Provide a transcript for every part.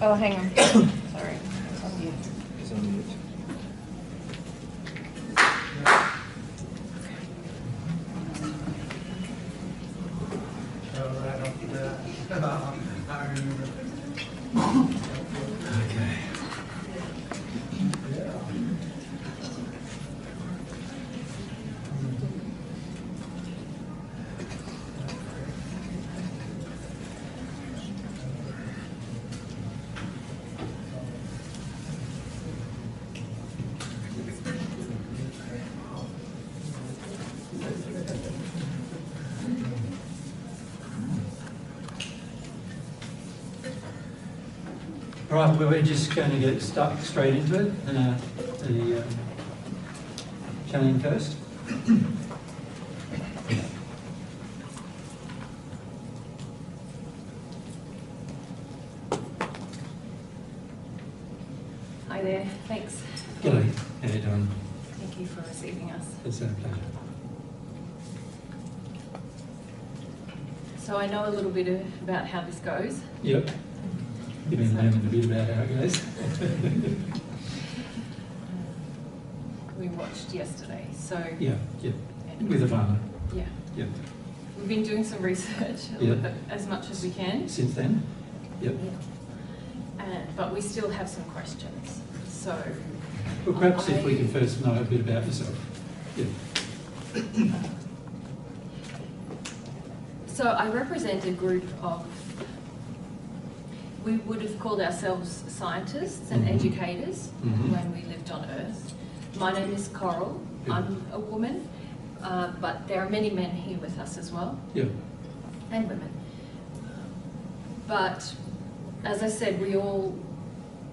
Oh, hang on. Sorry. It's on mute. It's on mute. Okay. Right, well, we're just going to get stuck straight into it. The channeling first. Hi there. Thanks. G'day. How you doing? Thank you for receiving us. It's our pleasure. So I know a little bit about how this goes. Yep. You've been learning a bit about how it goes. We watched yesterday, so Yeah, with a farmer. yeah, Yep. we've been doing some research Yeah. as much as we can. Since then? Yep. But we still have some questions. So Well, perhaps if we can first know a bit about yourself. Yep. So I represent a group of, we would have called ourselves scientists and educators when we lived on Earth. My name is Coral. I'm a woman, but there are many men here with us as well, and women. But as I said, we all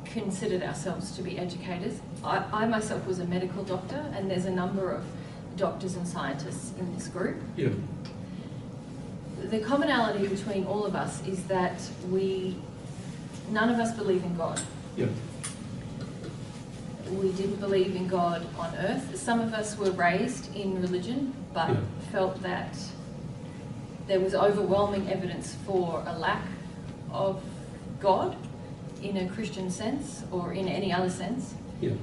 considered ourselves to be educators. I myself was a medical doctor, and there's a number of doctors and scientists in this group. Yeah. The commonality between all of us is that none of us believe in God. Yeah. We didn't believe in God on Earth. Some of us were raised in religion, but felt that there was overwhelming evidence for a lack of God in a Christian sense or in any other sense. Yeah.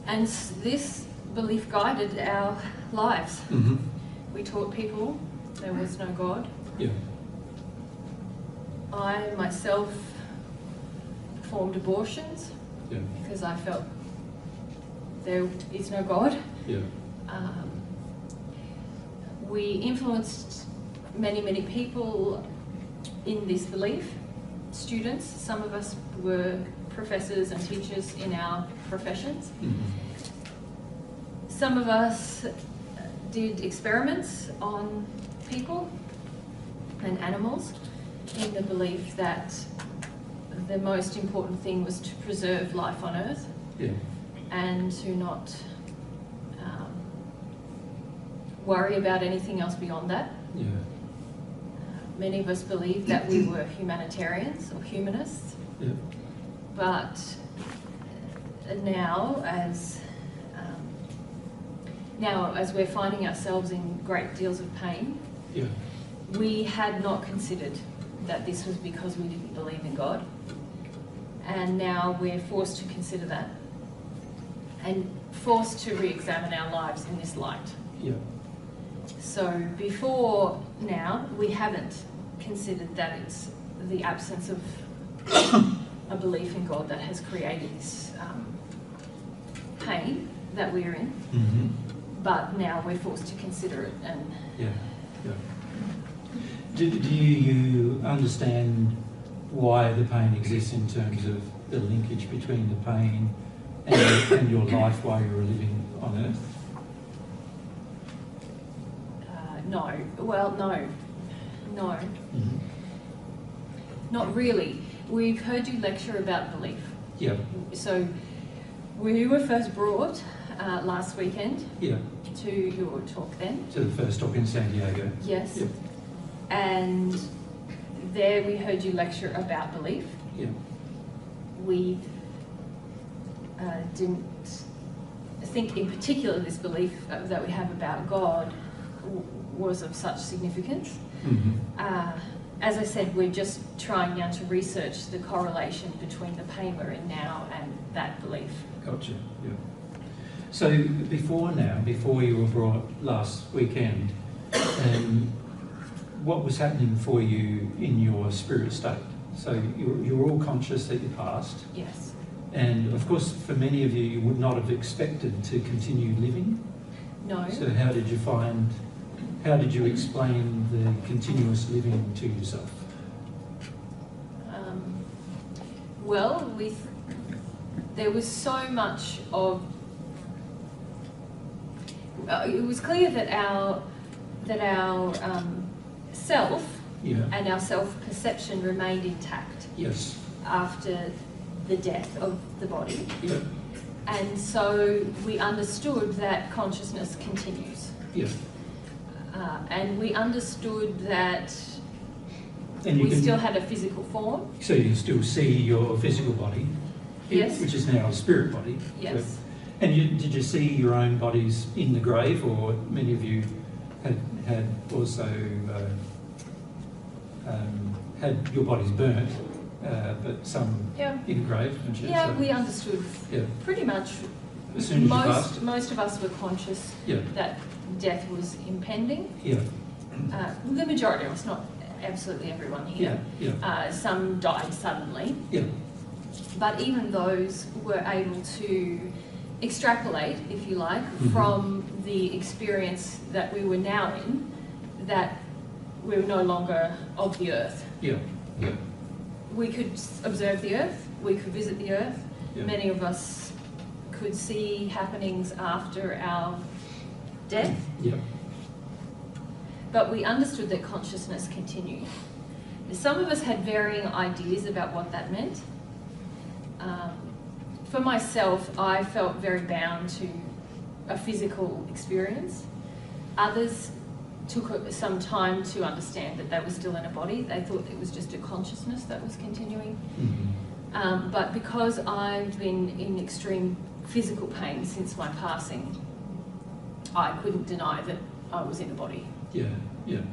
And this belief guided our lives. We taught people there was no God. Yeah. I myself performed abortions because I felt there is no God. Yeah. We influenced many people in this belief. Students, some of us were professors and teachers in our professions. Some of us did experiments on people and animals in the belief that the most important thing was to preserve life on Earth and to not worry about anything else beyond that. Yeah. Many of us believed that we were humanitarians or humanists, but now as we're finding ourselves in great deals of pain, we had not considered that this was because we didn't believe in God, and now we're forced to consider that and forced to re-examine our lives in this light. So before now, we haven't considered that it's the absence of a belief in God that has created this pain that we're in. But now we're forced to consider it. And Do you understand why the pain exists in terms of the linkage between the pain and your life while you were living on Earth? No. Well, no. Not really. We've heard you lecture about belief. So we were first brought last weekend to your talk then. To the first talk in San Diego. Yes. And there we heard you lecture about belief. We didn't think in particular this belief that we have about God was of such significance. as I said, we're just trying now to research the correlation between the pain we're in now and that belief. Gotcha, yeah. So before you were brought last weekend, what was happening for you in your spirit state? So you were all conscious that you passed. Yes. And of course, for many of you, you would not have expected to continue living. No. So how did you explain the continuous living to yourself? Well, there was so much of... it was clear that our self and our self-perception remained intact. Yes. After the death of the body. Yeah. And so we understood that consciousness continues. Yeah. And we understood that and we still had a physical form. So you still see your physical body, yes, which is now a spirit body. Yes. So, and did you see your own bodies in the grave, or many of you had also had your bodies burnt, but some in the grave? Yeah, so, we understood pretty much. As soon as you passed? Most of us were conscious that death was impending. Yeah. The majority of us, not absolutely everyone here. Some died suddenly. Yeah. But even those were able to extrapolate, if you like, from the experience that we were now in, that we were no longer of the earth. Yeah. Yeah. We could observe the earth, we could visit the earth. Yeah. Many of us could see happenings after our death. Yeah. But we understood that consciousness continued. Some of us had varying ideas about what that meant. For myself, I felt very bound to a physical experience. Others took some time to understand that they were still in a body. They thought it was just a consciousness that was continuing. But because I've been in extreme physical pain since my passing, I couldn't deny that I was in a body. Yeah, yeah.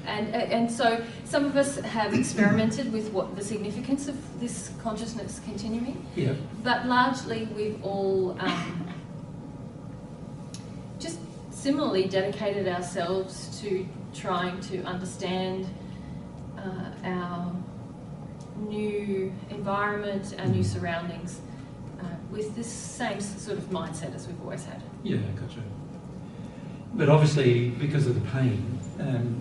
And so some of us have experimented with what the significance of this consciousness continuing. Yeah. But largely we've all just similarly dedicated ourselves to trying to understand our new environment, our new surroundings, with this same sort of mindset as we've always had. Yeah, gotcha. But obviously, because of the pain,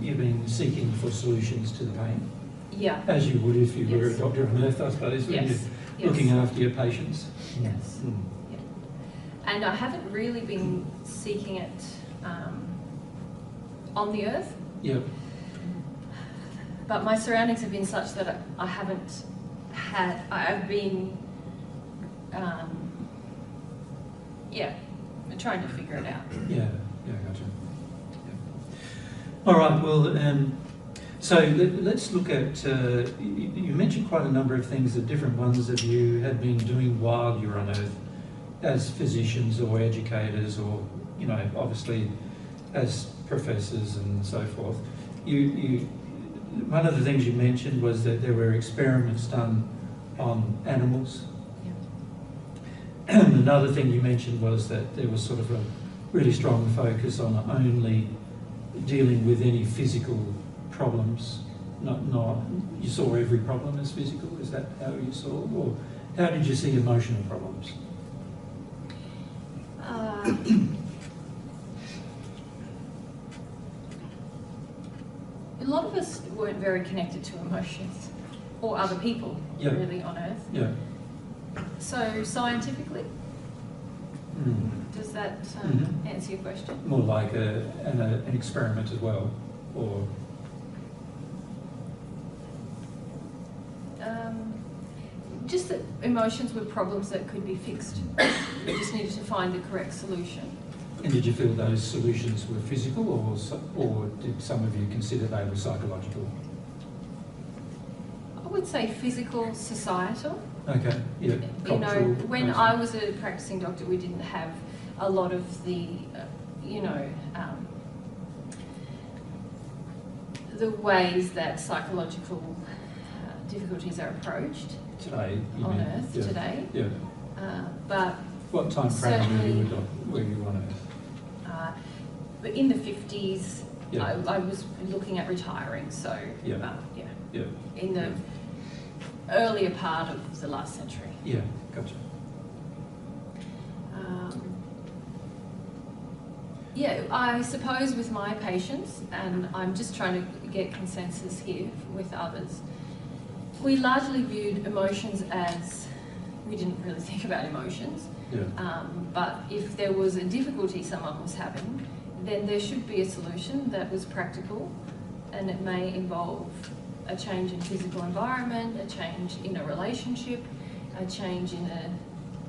you've been seeking for solutions to the pain. Yeah. As you would if you were a doctor on earth, I suppose, when you're looking after your patients. Yes. Yeah. And I haven't really been seeking it on the earth. Yeah. But my surroundings have been such that I've been, trying to figure it out. Yeah, gotcha. Yeah. All right, well, so let's look at, you mentioned quite a number of things, the different ones that you had been doing while you were on earth, as physicians or educators or, obviously as professors and so forth. One of the things you mentioned was that there were experiments done on animals. Yeah. Another thing you mentioned was that there was sort of a really strong focus on only dealing with any physical problems. Not you saw every problem as physical. Is that how you saw it, or how did you see emotional problems? A lot of us weren't very connected to emotions or other people really on earth. Yeah. So scientifically, does that answer your question? More like an experiment as well, or? Just that emotions were problems that could be fixed. We just needed to find the correct solution. And did you feel those solutions were physical, or did some of you consider they were psychological? I would say physical, societal. Okay, yeah. Cultural, when I was a practicing doctor, we didn't have a lot of the, the ways that psychological difficulties are approached today, on Earth today. Yeah. But what time frame were you on Earth? But in the 50s, Yeah. I was looking at retiring, so Yeah. in the earlier part of the last century. Yeah, gotcha. Yeah, I suppose with my patients, and I'm just trying to get consensus here with others, we largely viewed emotions as, we didn't really think about emotions, but if there was a difficulty someone was having, then there should be a solution that was practical, and it may involve a change in physical environment, a change in a relationship, a change in a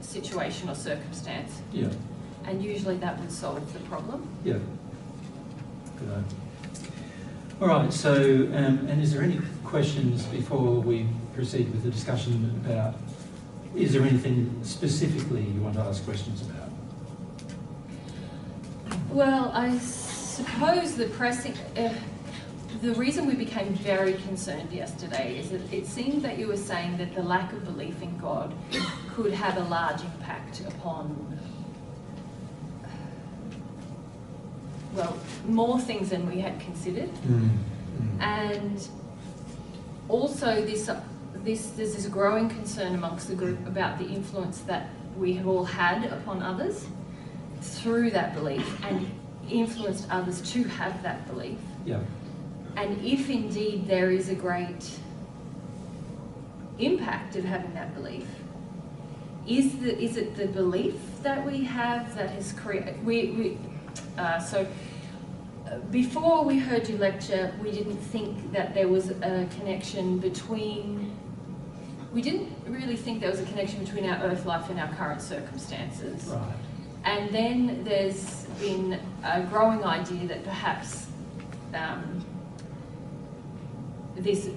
situation or circumstance. Yeah. And usually that would solve the problem. Yeah. Good. All right, so, and is there any questions before we proceed with the discussion about, is there anything specifically you want to ask questions about? Well, I suppose the reason we became very concerned yesterday is that it seemed that you were saying that the lack of belief in God could have a large impact upon, well, more things than we had considered. And also there's this growing concern amongst the group about the influence that we have all had upon others through that belief and influenced others to have that belief. Yeah. And if indeed there is a great impact of having that belief, is it the belief that we have that has created? Before we heard you lecture, we didn't think that there was a connection between. We didn't really think there was a connection between our earth life and our current circumstances. Right. And then there's been a growing idea that perhaps this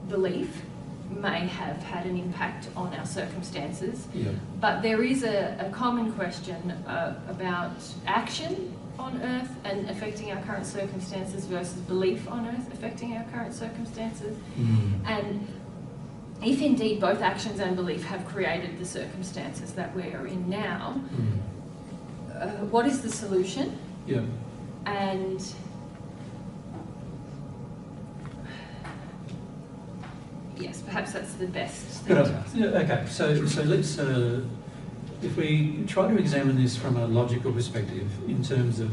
belief may have had an impact on our circumstances. Yeah. But there is a common question about action on Earth and affecting our current circumstances versus belief on Earth affecting our current circumstances. And if indeed both actions and belief have created the circumstances that we are in now, what is the solution? Yeah. And yes, perhaps that's the best thing to ask. Okay, so let's, if we try to examine this from a logical perspective in terms of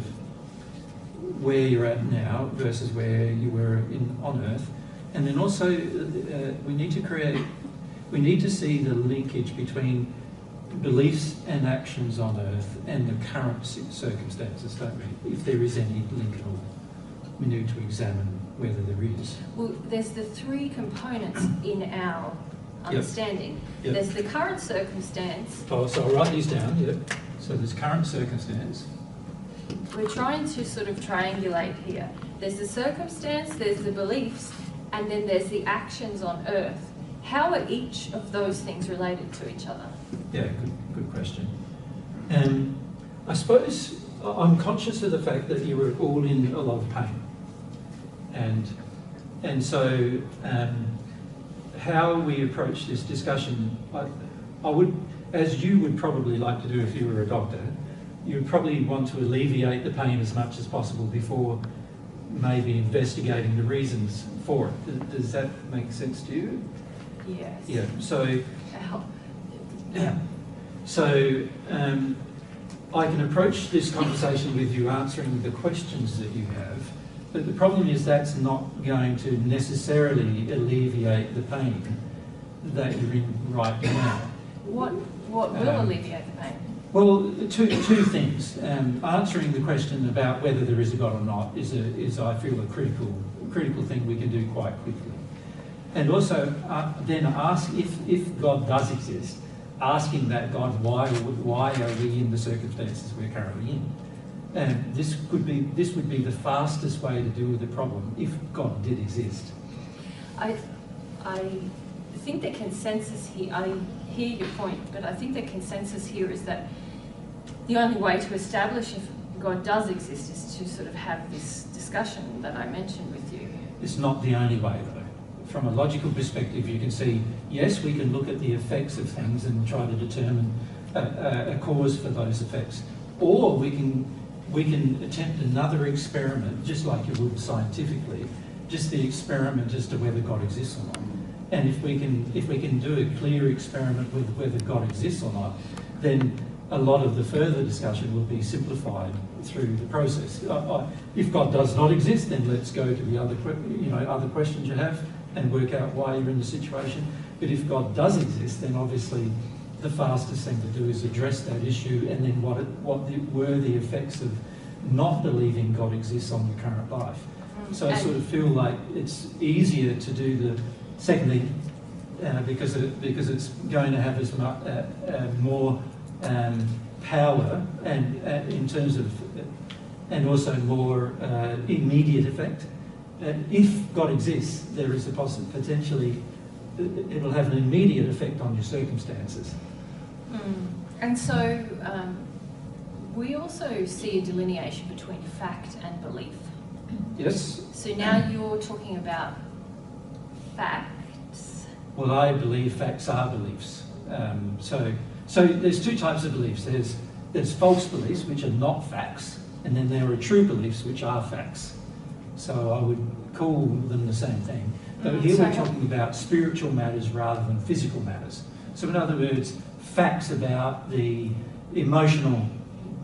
where you're at now versus where you were on Earth, and then also we need to see the linkage between beliefs and actions on Earth and the current circumstances, don't we? If there is any link at all, we need to examine whether there is. Well, there's the three components in our understanding. Yep. There's the current circumstance. Oh, so I'll write these down, yep. So there's current circumstance. We're trying to sort of triangulate here. There's the circumstance, there's the beliefs, and then there's the actions on Earth. How are each of those things related to each other? Yeah, good question. I suppose I'm conscious of the fact that you were all in a lot of pain. And so how we approach this discussion, I would, as you would probably like to do if you were a doctor, you would probably want to alleviate the pain as much as possible before maybe investigating the reasons for it. Does that make sense to you? Yes. Yeah, so... I can approach this conversation with you answering the questions that you have, but the problem is that's not going to necessarily alleviate the pain that you're in right now. What will alleviate the pain? Well, two things. Answering the question about whether there is a God or not is I feel, a critical thing we can do quite quickly. And also then ask if God does exist, asking that God, why are we in the circumstances we're currently in? And this would be the fastest way to deal with the problem if God did exist. I think the consensus here, I hear your point, but I think the consensus here is that the only way to establish if God does exist is to sort of have this discussion that I mentioned with you. It's not the only way, though. From a logical perspective, you can see, yes, we can look at the effects of things and try to determine a cause for those effects. Or we can attempt another experiment, just like you would scientifically, just the experiment as to whether God exists or not. And if we can do a clear experiment with whether God exists or not, then a lot of the further discussion will be simplified through the process. If God does not exist, then let's go to the other questions you have and work out why you're in the situation. But if God does exist, then obviously the fastest thing to do is address that issue, and then what were the effects of not believing God exists on your current life. So I sort of feel like it's easier to do the second thing because it's going to have as much more power and in terms of and also more immediate effect. If God exists, there is a potentially it will have an immediate effect on your circumstances. And so we also see a delineation between fact and belief. Yes. So now you're talking about facts. Well, I believe facts are beliefs. So there's two types of beliefs. There's false beliefs, which are not facts, and then there are true beliefs, which are facts. So I would call them the same thing. But here we're talking about spiritual matters rather than physical matters. So in other words, facts about the emotional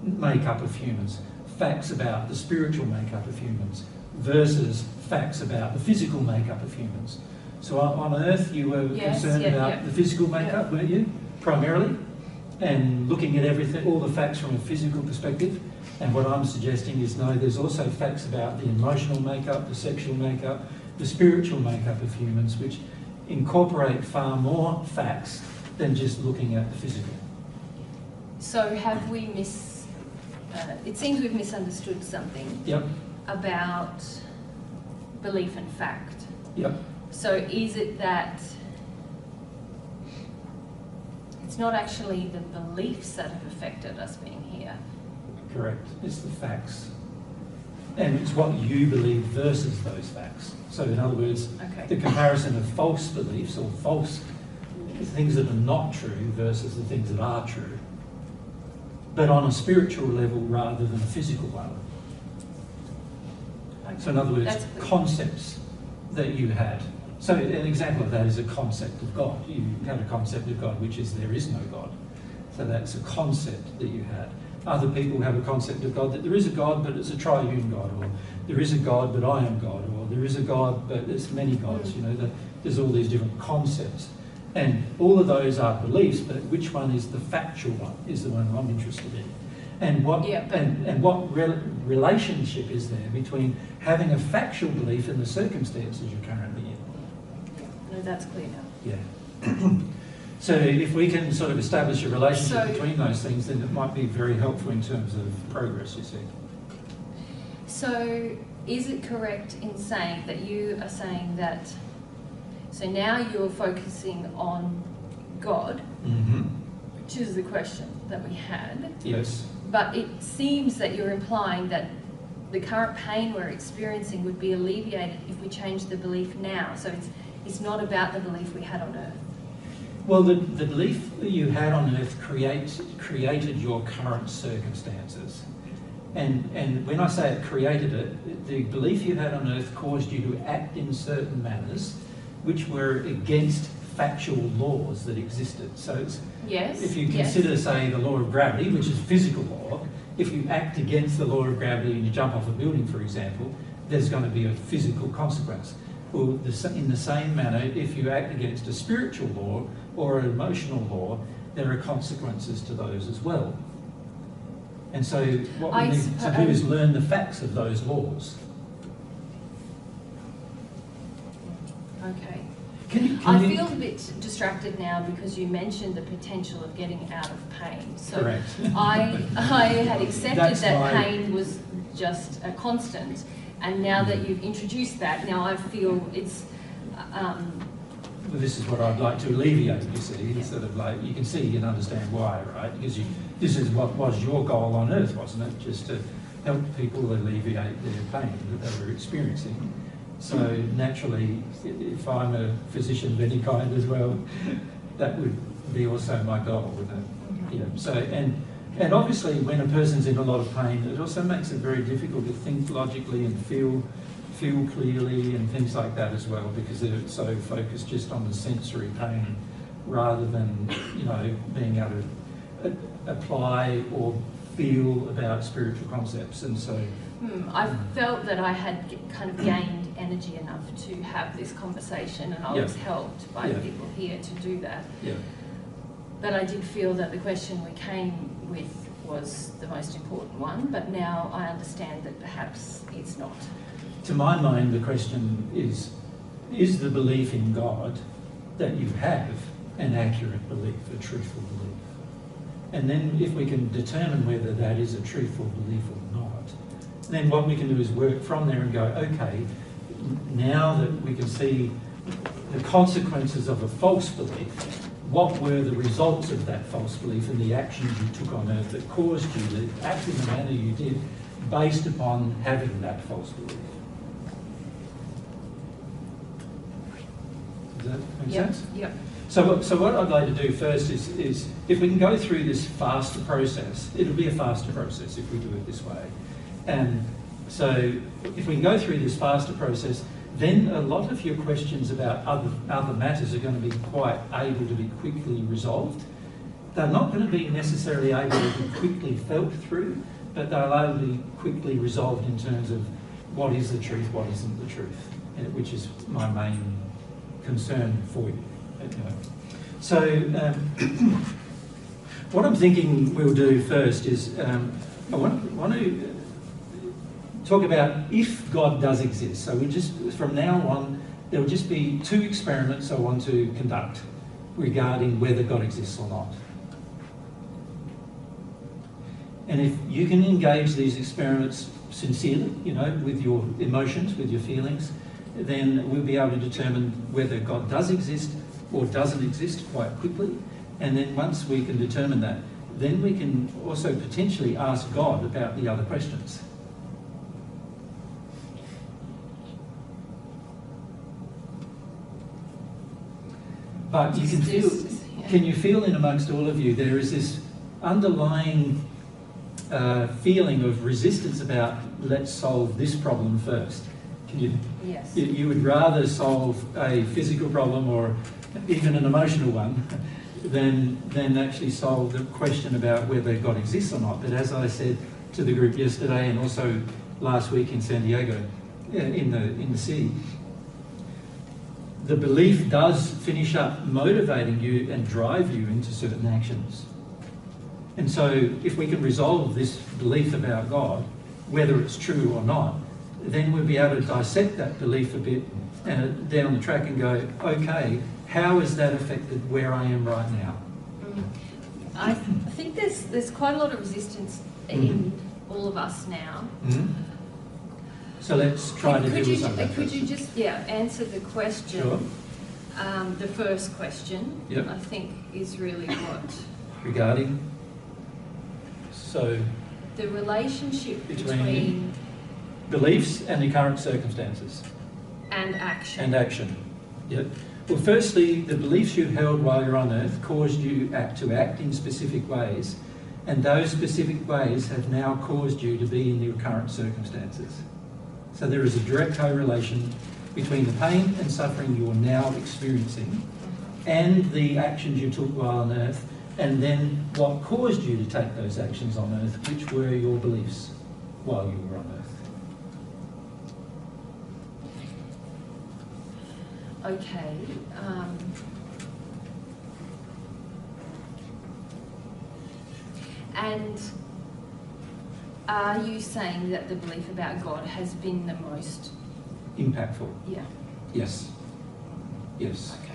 makeup of humans, facts about the spiritual makeup of humans, versus facts about the physical makeup of humans. So on Earth, you were concerned about the physical makeup, weren't you, primarily? And looking at everything, all the facts from a physical perspective. And what I'm suggesting is, no, there's also facts about the emotional makeup, the sexual makeup, the spiritual makeup of humans, which incorporate far more facts than just looking at the physical. So have we it seems we've misunderstood something about belief and fact. So is it that it's not actually the beliefs that have affected us being here? Correct. It's the facts. And it's what you believe versus those facts. So in other words, the comparison of false beliefs or false things that are not true versus the things that are true, but on a spiritual level rather than a physical one. So in other words, concepts that you had. So an example of that is a concept of God. You had a concept of God, which is there is no God. So that's a concept that you had. Other people have a concept of God that there is a God, but it's a triune God, or there is a God, but I am God, or there is a God, but there's many gods. There's all these different concepts. And all of those are beliefs, but which one is the factual one is the one I'm interested in. And what relationship is there between having a factual belief and the circumstances you're currently in? No, that's clear now. Yeah. So if we can sort of establish a relationship between those things, then it might be very helpful in terms of progress, you see. So is it correct in saying that you are saying that, so now you're focusing on God, which is the question that we had. Yes. But it seems that you're implying that the current pain we're experiencing would be alleviated if we change the belief now. So it's not about the belief we had on Earth. Well, the belief that you had on Earth created your current circumstances. And when I say it created it, the belief you had on Earth caused you to act in certain manners which were against factual laws that existed. So it's, if you consider, say, the law of gravity, which is physical law, if you act against the law of gravity and you jump off a building, for example, there's going to be a physical consequence. Well, in the same manner, if you act against a spiritual law or an emotional law, there are consequences to those as well. And so what we need to do is learn the facts of those laws. Okay. I feel a bit distracted now because you mentioned the potential of getting out of pain. So correct. I had accepted that pain was just a constant, and now that you've introduced that, now I feel it's... well, this is what I'd like to alleviate, you see, sort of like, you can see and understand why, right? Because this is what was your goal on Earth, wasn't it? Just to help people alleviate their pain that they were experiencing. So naturally, if I'm a physician of any kind as well, that would be also my goal, wouldn't it? Yeah. So and obviously, when a person's in a lot of pain, it also makes it very difficult to think logically and feel clearly and things like that as well, because they're so focused just on the sensory pain rather than, you know, being able to apply or feel about spiritual concepts. And so I felt that I had kind of gained energy enough to have this conversation, and I was helped by people here to do that. Yeah. But I did feel that the question we came with was the most important one, but now I understand that perhaps it's not. To my mind, the question is the belief in God that you have an accurate belief, a truthful belief? And then if we can determine whether that is a truthful belief or not, then what we can do is work from there and go, okay, now that we can see the consequences of a false belief, what were the results of that false belief and the actions you took on earth that caused you to act in the manner you did based upon having that false belief? Does that make sense? Yep. So what I'd like to do first is if we can go through this faster process, it'll be a faster process if we do it this way. And so if we can go through this faster process, then a lot of your questions about other matters are going to be quite able to be quickly resolved. They're not going to be necessarily able to be quickly felt through, but they'll able to be quickly resolved in terms of what is the truth, what isn't the truth, which is my main concern for you. So what I'm thinking we'll do first is I want to talk about if God does exist. So we just, from now on, there will just be 2 experiments I want to conduct regarding whether God exists or not. And if you can engage these experiments sincerely, you know, with your emotions, with your feelings, then we'll be able to determine whether God does exist or doesn't exist quite quickly. And then once we can determine that, then we can also potentially ask God about the other questions. But you can feel, can you feel in amongst all of you, there is this underlying feeling of resistance about, let's solve this problem first. Can you? Yes. You would rather solve a physical problem or even an emotional one than actually solve the question about whether God exists or not. But as I said to the group yesterday and also last week in San Diego, in the city, the belief does finish up motivating you and drive you into certain actions. And so if we can resolve this belief about God, whether it's true or not, then we'll be able to dissect that belief a bit down the track and go, okay, how has that affected where I am right now? I think there's quite a lot of resistance in all of us now. So let's try to deal with some of that. Could you just answer the question? Sure. The first question, I think, is really what regarding. So the relationship between beliefs and the current circumstances. And action. And action. Yep. Well, firstly, the beliefs you held while you're on earth caused you to act in specific ways, and those specific ways have now caused you to be in your current circumstances. So there is a direct correlation between the pain and suffering you're now experiencing and the actions you took while on earth, and then what caused you to take those actions on earth, which were your beliefs while you were on earth. Okay. And are you saying that the belief about God has been the most impactful? Yeah. Yes. Yes. Okay.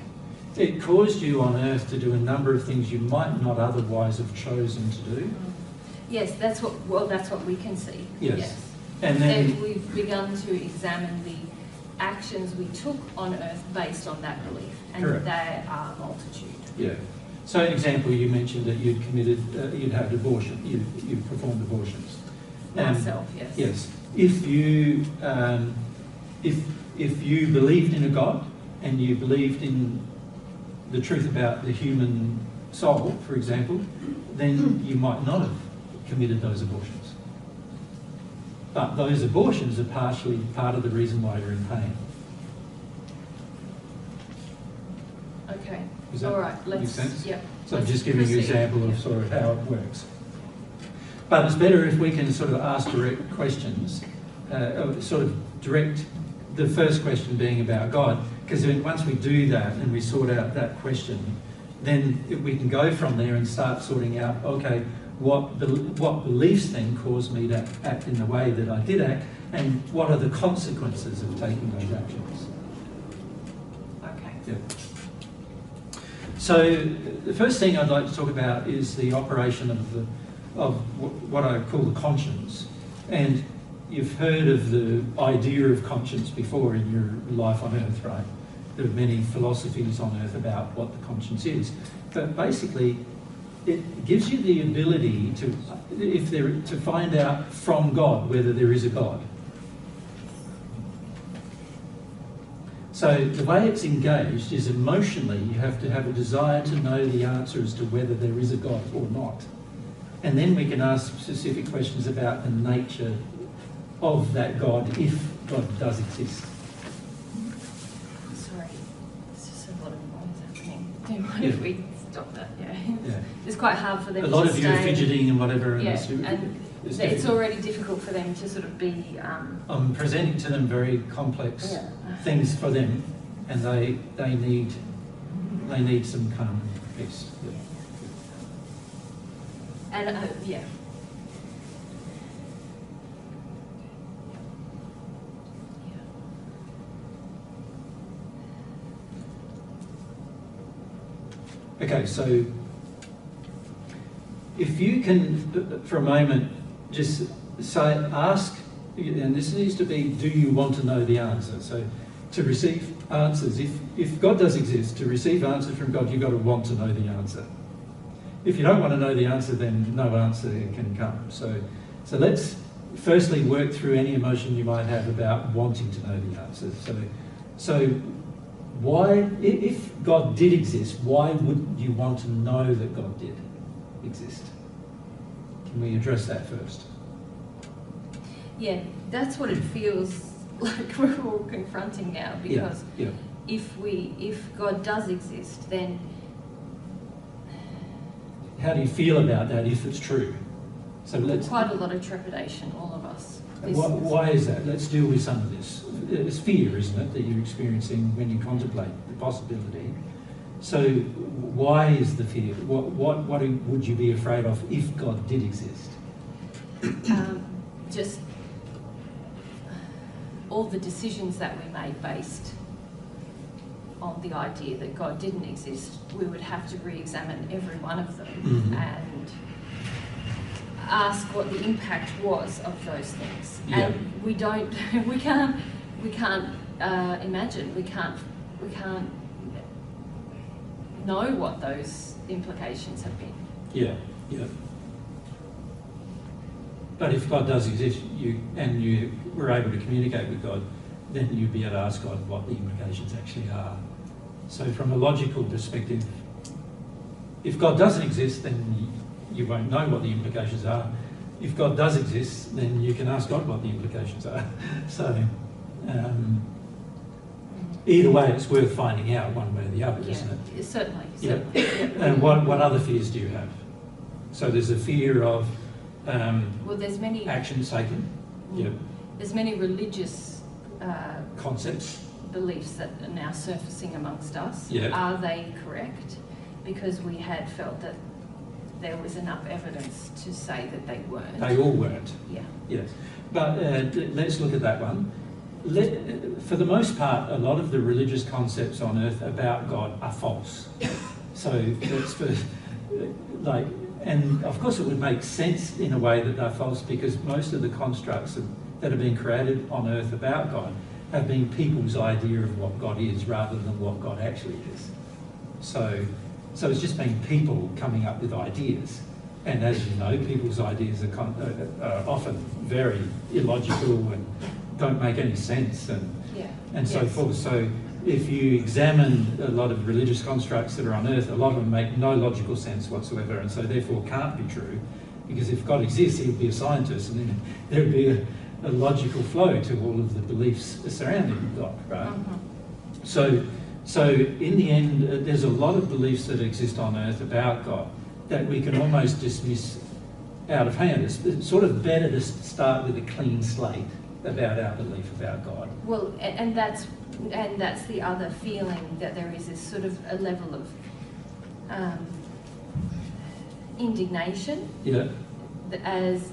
It caused you on earth to do a number of things you might not otherwise have chosen to do. Yes, that's what we can see. Yes. And then we've begun to examine the actions we took on earth based on that belief, and correct. There are a multitude. Yeah. So, an example, you mentioned that you'd had abortion, you've performed abortions. Myself, yes. Yes. If you, if if you believed in a God and you believed in the truth about the human soul, for example, then you might not have committed those abortions. But those abortions are partially part of the reason why you're in pain. Okay. Does that All right. make Let's. sense? Yep. So I'm Let's just giving you an proceed. example of sort of how it works. But it's better if we can sort of ask direct questions, sort of direct the first question being about God, because once we do that and we sort out that question, then we can go from there and start sorting out, okay, what beliefs then caused me to act in the way that I did act, and what are the consequences of taking those actions. Okay. Yeah. So the first thing I'd like to talk about is the operation of what I call the conscience. And you've heard of the idea of conscience before in your life on earth, right? There are many philosophies on earth about what the conscience is. But basically, it gives you the ability to find out from God whether there is a God. So the way it's engaged is emotionally, you have to have a desire to know the answer as to whether there is a God or not. And then we can ask specific questions about the nature of that God, if God does exist. Sorry, it's just a lot of noise happening. Do you mind if we stop that? Yeah. It's quite hard for them A to lot of you are stay. fidgeting and whatever. Yeah, and it's already difficult for them to sort of be... I'm presenting to them very complex things for them, and they need some calm peace. Yeah. And yeah. Okay, so if you can, for a moment, just ask, and this needs to be, do you want to know the answer? So to receive answers, if God does exist, to receive answers from God, you've got to want to know the answer. If you don't want to know the answer, then no answer can come. So let's firstly work through any emotion you might have about wanting to know the answer. So why, if God did exist, why wouldn't you want to know that God did exist? Can we address that first? Yeah, that's what it feels like we're all confronting now, because if God does exist, then... How do you feel about that if it's true? So quite a lot of trepidation, all of us. Why is that? Let's deal with some of this. It's fear, isn't it, that you're experiencing when you contemplate the possibility. So why is the fear? What would you be afraid of if God did exist? Just all the decisions that we made based on the idea that God didn't exist, we would have to re-examine every one of them and ask what the impact was of those things. Yeah. And we can't imagine, we can't know what those implications have been. Yeah. But if God does exist, you were able to communicate with God, then you'd be able to ask God what the implications actually are. So from a logical perspective, if God doesn't exist, then you won't know what the implications are. If God does exist, then you can ask God what the implications are. So either way, it's worth finding out one way or the other, isn't it? Certainly. Yeah. And what other fears do you have? So there's a fear of well, there's many actions taken. Yeah. There's many religious concepts, beliefs that are now surfacing amongst us. Yeah. Are they correct? Because we had felt that there was enough evidence to say that they weren't. They all weren't. Yeah. Yes. But let's look at that one. For the most part, a lot of the religious concepts on earth about God are false. So that's for, and of course it would make sense in a way that they're false, because most of the constructs that have been created on earth about God have been people's idea of what God is rather than what God actually is. So it's just been people coming up with ideas. And as you know, people's ideas are often very illogical and don't make any sense and so Yes. forth. So if you examine a lot of religious constructs that are on earth, a lot of them make no logical sense whatsoever, and so therefore can't be true, because if God exists, he would be a scientist, and then there would be a logical flow to all of the beliefs surrounding God, right? Mm-hmm. So in the end, there's a lot of beliefs that exist on earth about God that we can almost dismiss out of hand. It's sort of better to start with a clean slate about our belief about God. Well, and that's the other feeling, that there is this sort of a level of indignation, as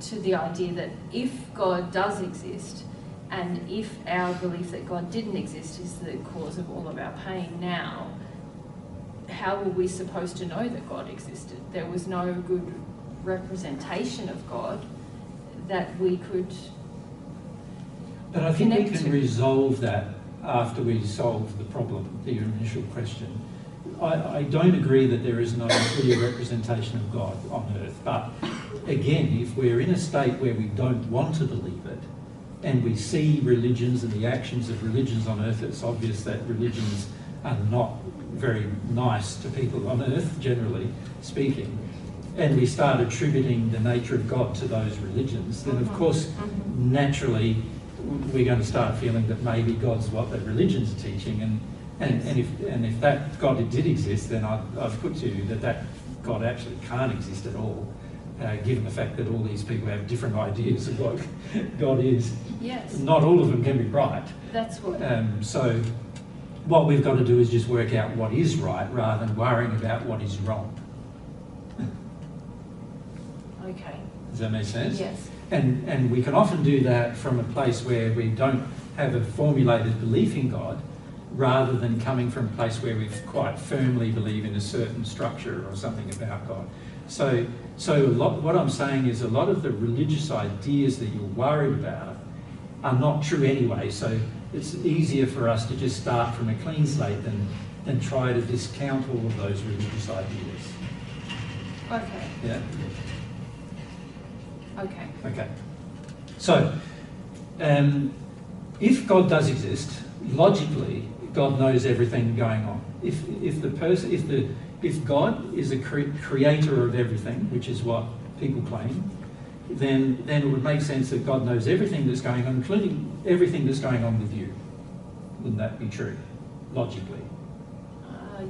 to the idea that if God does exist, and if our belief that God didn't exist is the cause of all of our pain now, how were we supposed to know that God existed? There was no good representation of God that we could But I think we connect can to. resolve that after we solve the problem, the initial question. I don't agree that there is no clear representation of God on earth, but again, if we're in a state where we don't want to believe it, and we see religions and the actions of religions on earth, it's obvious that religions are not very nice to people on earth, generally speaking, and we start attributing the nature of God to those religions, then of course, naturally, we're going to start feeling that maybe God's what the religion's teaching, and if that God did exist, then I've put to you that God actually can't exist at all, given the fact that all these people have different ideas of what God is. Yes. Not all of them can be right. That's what. So what we've got to do is just work out what is right rather than worrying about what is wrong. Okay. Does that make sense? Yes. And we can often do that from a place where we don't have a formulated belief in God, rather than coming from a place where we quite firmly believe in a certain structure or something about God. So what I'm saying is a lot of the religious ideas that you're worried about are not true anyway. So it's easier for us to just start from a clean slate than try to discount all of those religious ideas. Okay. Yeah? Okay. Okay. So, if God does exist, logically, God knows everything going on. If God is a creator of everything, which is what people claim, then it would make sense that God knows everything that's going on, including everything that's going on with you. Wouldn't that be true, logically?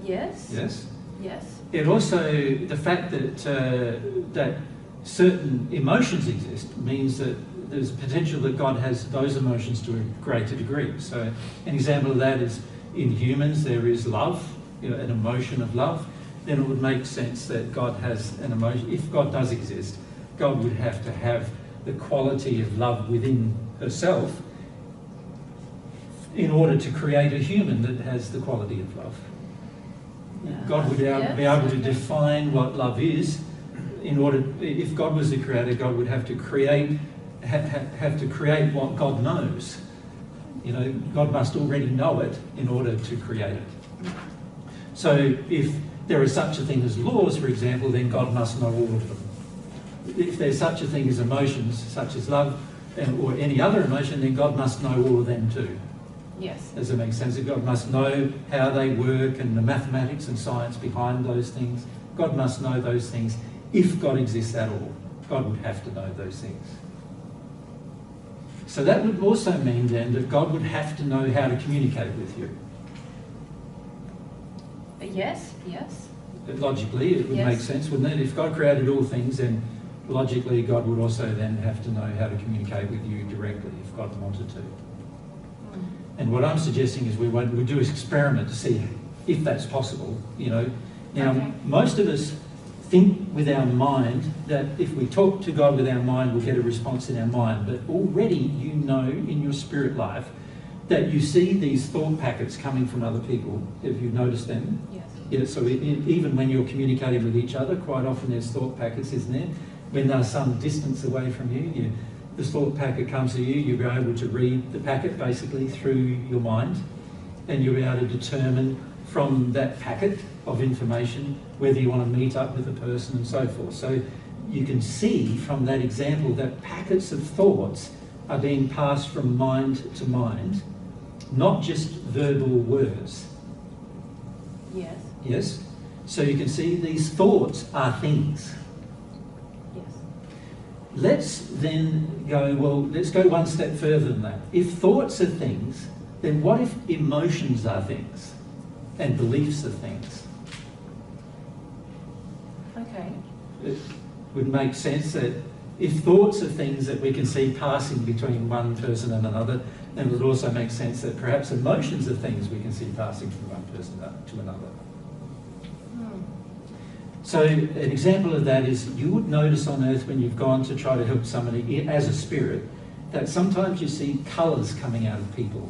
Yes. Yes? Yes. It also, the fact that certain emotions exist means that there's potential that God has those emotions to a greater degree. So an example of that is in humans there is love, an emotion of love. Then it would make sense that God has an emotion. If God does exist, God would have to have the quality of love within herself in order to create a human that has the quality of love. God would be able to define what love is. If God was the creator, God would have to create what God knows. God must already know it in order to create it. So if there is such a thing as laws, for example, then God must know all of them. If there's such a thing as emotions, such as love or any other emotion, then God must know all of them too. Yes. Does it make sense? That God must know how they work and the mathematics and science behind those things. God must know those things. If God exists at all, God would have to know those things. So that would also mean then that God would have to know how to communicate with you. Yes. Yes. Logically, it would make sense, wouldn't it? If God created all things, then logically God would also then have to know how to communicate with you directly if God wanted to. And what I'm suggesting is we do an experiment to see if that's possible. Now, most of us think with our mind that if we talk to God with our mind, we'll get a response in our mind. But already in your spirit life that you see these thought packets coming from other people. Have you noticed them? Yes. Yeah, so even when you're communicating with each other, quite often there's thought packets, isn't there? When they're some distance away from you, this thought packet comes to you, you'll be able to read the packet basically through your mind, and you'll be able to determine from that packet of information whether you want to meet up with a person and so forth. So you can see from that example that packets of thoughts are being passed from mind to mind, not just verbal words. Yes. Yes? So you can see these thoughts are things. Yes. Let's then go, well, let's go one step further than that. If thoughts are things, then what if emotions are things and beliefs are things? Okay. It would make sense that if thoughts are things that we can see passing between one person and another, then it would also make sense that perhaps emotions are things we can see passing from one person to another. So an example of that is you would notice on earth when you've gone to try to help somebody as a spirit that sometimes you see colours coming out of people.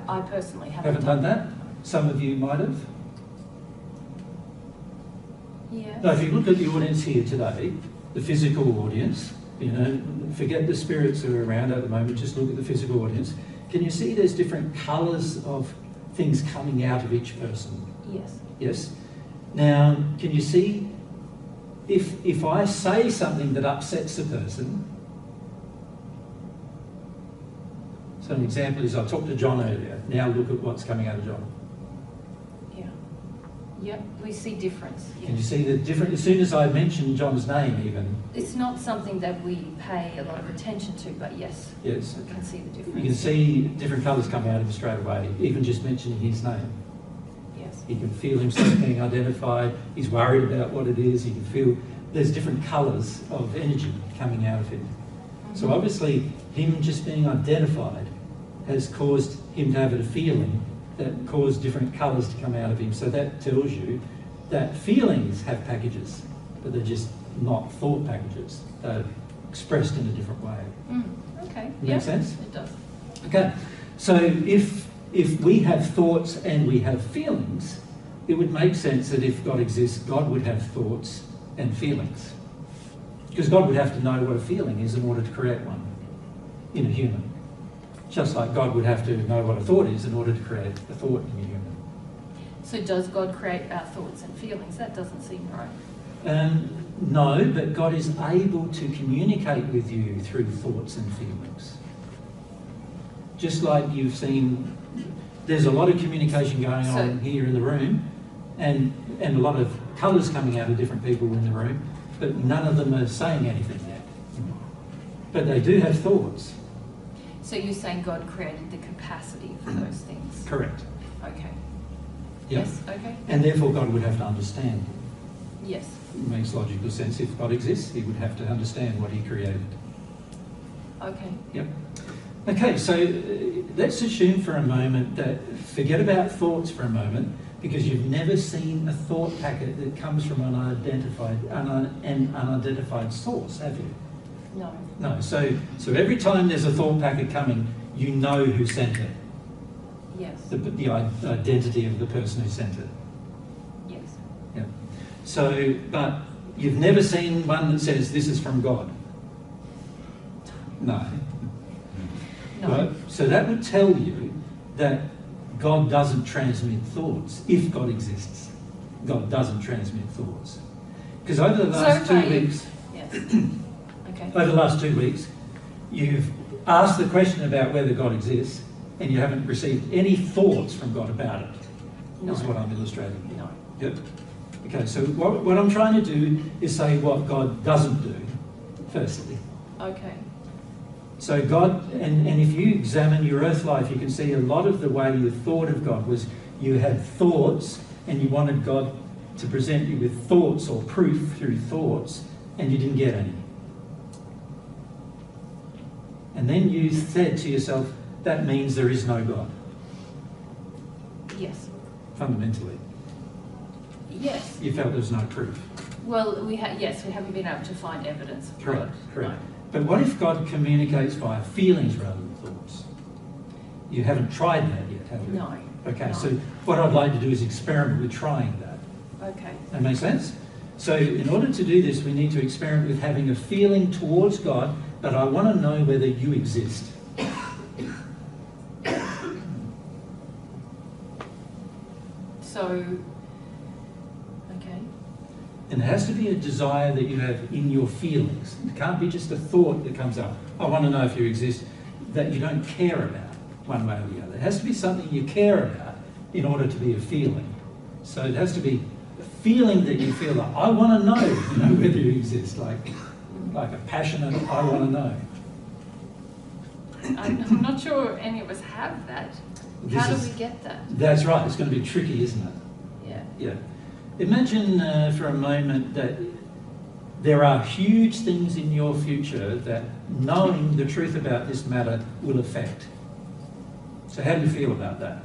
I personally haven't Done that? Some of you might have. Yes. Now, if you look at the audience here today, the physical audience, you know, forget the spirits who are around at the moment, just look at the physical audience. Can you see there's different colours of things coming out of each person? Yes. Yes? Now, can you see if I say something that upsets a person? So an example is I talked to John earlier. Now look at what's coming out of John. Yeah. Yep, we see difference. Yes. Can you see the difference? As soon as I mention John's name even. It's not something that we pay a lot of attention to, but yes. Yes. We can see the difference. You can see different colours coming out of him straight away, even just mentioning his name. Yes. He can feel himself being identified. He's worried about what it is. He can feel there's different colours of energy coming out of him. Mm-hmm. So obviously, him just being identified has caused him to have a feeling that caused different colours to come out of him. So that tells you that feelings have packages, but they're just not thought packages. They're expressed in a different way. Okay. Make sense? It does. Okay. So if we have thoughts and we have feelings, it would make sense that if God exists, God would have thoughts and feelings. Because God would have to know what a feeling is in order to create one in a human. Just like God would have to know what a thought is in order to create a thought in a human. So does God create our thoughts and feelings? That doesn't seem right. No, but God is able to communicate with you through thoughts and feelings. Just like you've seen, there's a lot of communication going on here in the room and a lot of colours coming out of different people in the room, but none of them are saying anything yet. But they do have thoughts. So you're saying God created the capacity for those things? Correct. Okay. Yep. Yes, okay. And therefore God would have to understand. Yes. It makes logical sense. If God exists, he would have to understand what he created. Okay. Yep. Okay, so let's assume for a moment that, forget about thoughts for a moment, because you've never seen a thought packet that comes from an unidentified source, have you? No. No, so every time there's a thought packet coming, you know who sent it. Yes. The identity of the person who sent it. Yes. Yeah. So, but you've never seen one that says this is from God. No. No. Right? So that would tell you that God doesn't transmit thoughts. If God exists, God doesn't transmit thoughts. Because over the last 2 weeks, yes. Okay. over the last 2 weeks, you've asked the question about whether God exists, and you haven't received any thoughts from God about it. No. Is what I'm illustrating. No. Yep. Okay, so what I'm trying to do is say what God doesn't do, firstly. Okay. So God, and if you examine your earth life, you can see a lot of the way you thought of God was you had thoughts and you wanted God to present you with thoughts or proof through thoughts, and you didn't get any. And then you said to yourself, that means there is no God. Yes. Fundamentally. Yes. You felt there was no proof. Well, we haven't been able to find evidence of Correct, God. correct. No. But what if God communicates via feelings rather than thoughts? You haven't tried that yet, have you? No. Okay, No. so what I'd like to do is experiment with trying that. Okay. That makes sense? So in order to do this, we need to experiment with having a feeling towards God, but I want to know whether you exist. So, okay. And it has to be a desire that you have in your feelings. It can't be just a thought that comes up. I want to know if you exist, that you don't care about one way or the other. It has to be something you care about in order to be a feeling. So it has to be a feeling that you feel that I want to know, whether you exist, like a passionate, I want to know. I'm not sure any of us have that. How do we get that? That's right. It's going to be tricky, isn't it? Yeah. Yeah. Imagine for a moment that there are huge things in your future that knowing the truth about this matter will affect. So how do you feel about that?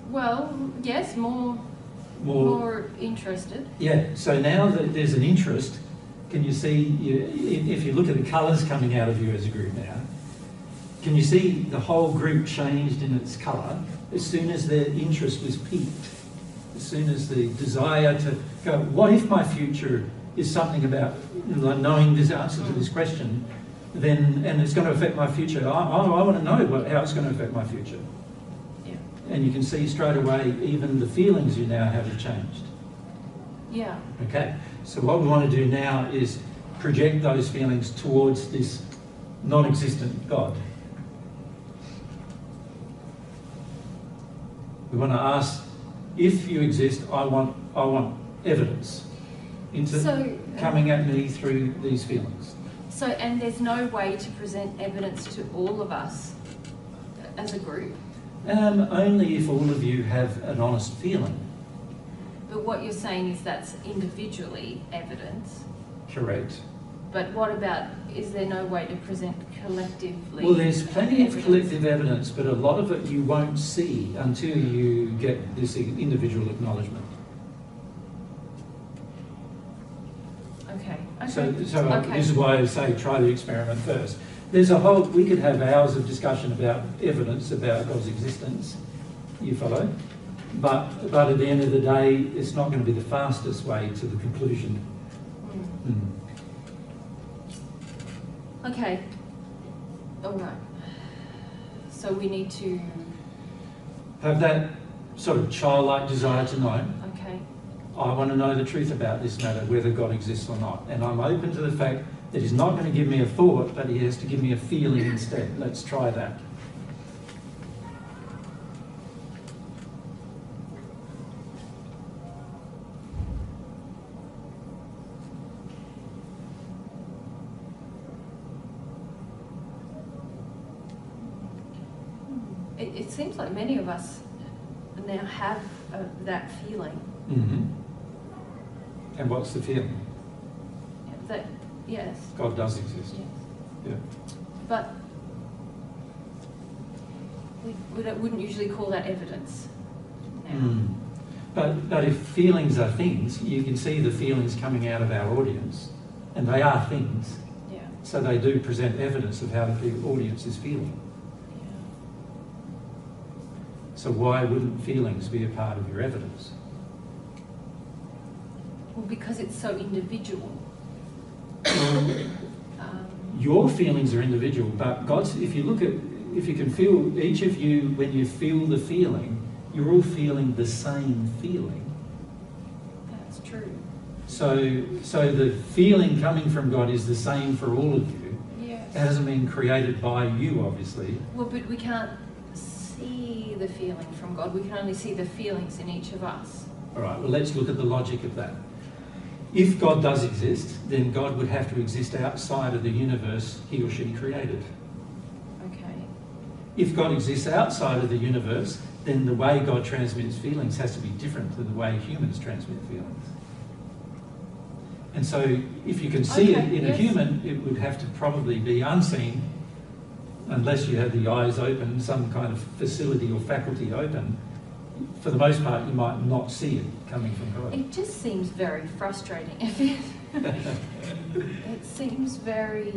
Well, yes, more interested. Yeah, so now that there's an interest, can you see, if you look at the colours coming out of you as a group now, can you see the whole group changed in its colour as soon as their interest was piqued? As soon as the desire to go, what if my future is something about knowing this answer to this question, then, and it's going to affect my future. I want to know how it's going to affect my future. Yeah. And you can see straight away, even the feelings you now have changed. Yeah. Okay, so what we want to do now is project those feelings towards this non-existent God. We want to ask, if you exist, I want evidence coming at me through these feelings. So, and there's no way to present evidence to all of us as a group? Only if all of you have an honest feeling. But what you're saying is that's individually evidence? Correct. But what about, is there no way to present collectively? Well, there's plenty of collective evidence, but a lot of it you won't see until you get this individual acknowledgement. Okay. So okay. This is why I say try the experiment first. There's we could have hours of discussion about evidence about God's existence, you follow? But at the end of the day, it's not going to be the fastest way to the conclusion. Okay. All right. So we need to have that sort of childlike desire to know. Okay. I want to know the truth about this matter, whether God exists or not. And I'm open to the fact that he's not going to give me a thought, but he has to give me a feeling instead. Let's try that. It seems like many of us now have that feeling. Mm-hmm. And what's the feeling? That, yes. God does exist. Yes. Yeah. But we wouldn't usually call that evidence now. But if feelings are things, you can see the feelings coming out of our audience, and they are things. Yeah. So they do present evidence of how the audience is feeling. So why wouldn't feelings be a part of your evidence? Well, because it's so individual. Your feelings are individual, but God's, if you can feel, each of you, when you feel the feeling, you're all feeling the same feeling. That's true. So the feeling coming from God is the same for all of you. Yes. It hasn't been created by you, obviously. Well, but we can't see the feeling from God. We can only see the feelings in each of us. All right, well, let's look at the logic of that. If God does exist, then God would have to exist outside of the universe he or she created. Okay. If God exists outside of the universe, then the way God transmits feelings has to be different to the way humans transmit feelings. And so if you can see it in a human, it would have to probably be unseen, unless you have the eyes open, some kind of facility or faculty open. For the most part, you might not see it coming from God. It just seems very frustrating. It seems very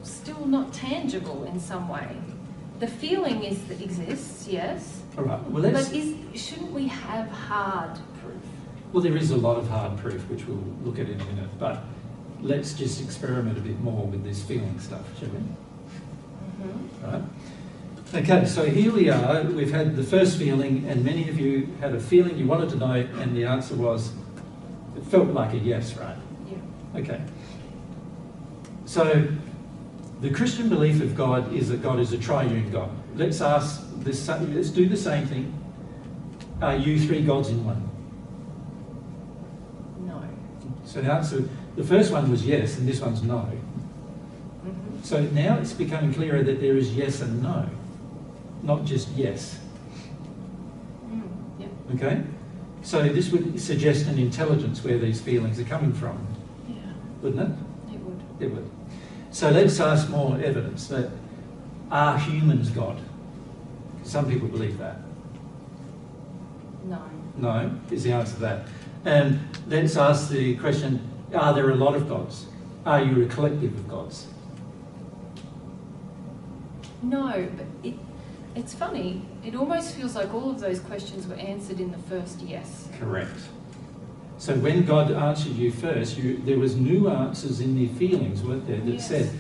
still not tangible in some way. The feeling exists, yes. All right. Well, but shouldn't we have hard proof? Well, there is a lot of hard proof, which we'll look at in a minute. But let's just experiment a bit more with this feeling stuff, shall we? Mm-hmm. Right. Okay, so here we are. We've had the first feeling, and many of you had a feeling you wanted to know, and the answer was, it felt like a yes, right? Yeah. Okay. So the Christian belief of God is that God is a triune God. Let's ask this. Let's do the same thing. Are you three gods in one? No. So the answer, the first one was yes, and this one's no. Mm-hmm. So now it's becoming clearer that there is yes and no, not just yes. Yeah. Okay? So this would suggest an intelligence where these feelings are coming from, Yeah. wouldn't it? It would. It would. So let's ask more evidence that are humans God? Some people believe that. No. No, is the answer to that. And let's ask the question, are there a lot of gods? Are you a collective of gods? No, but it's funny. It almost feels like all of those questions were answered in the first yes. Correct. So when God answered you first, there was new answers in the feelings, weren't there, that Yes. said,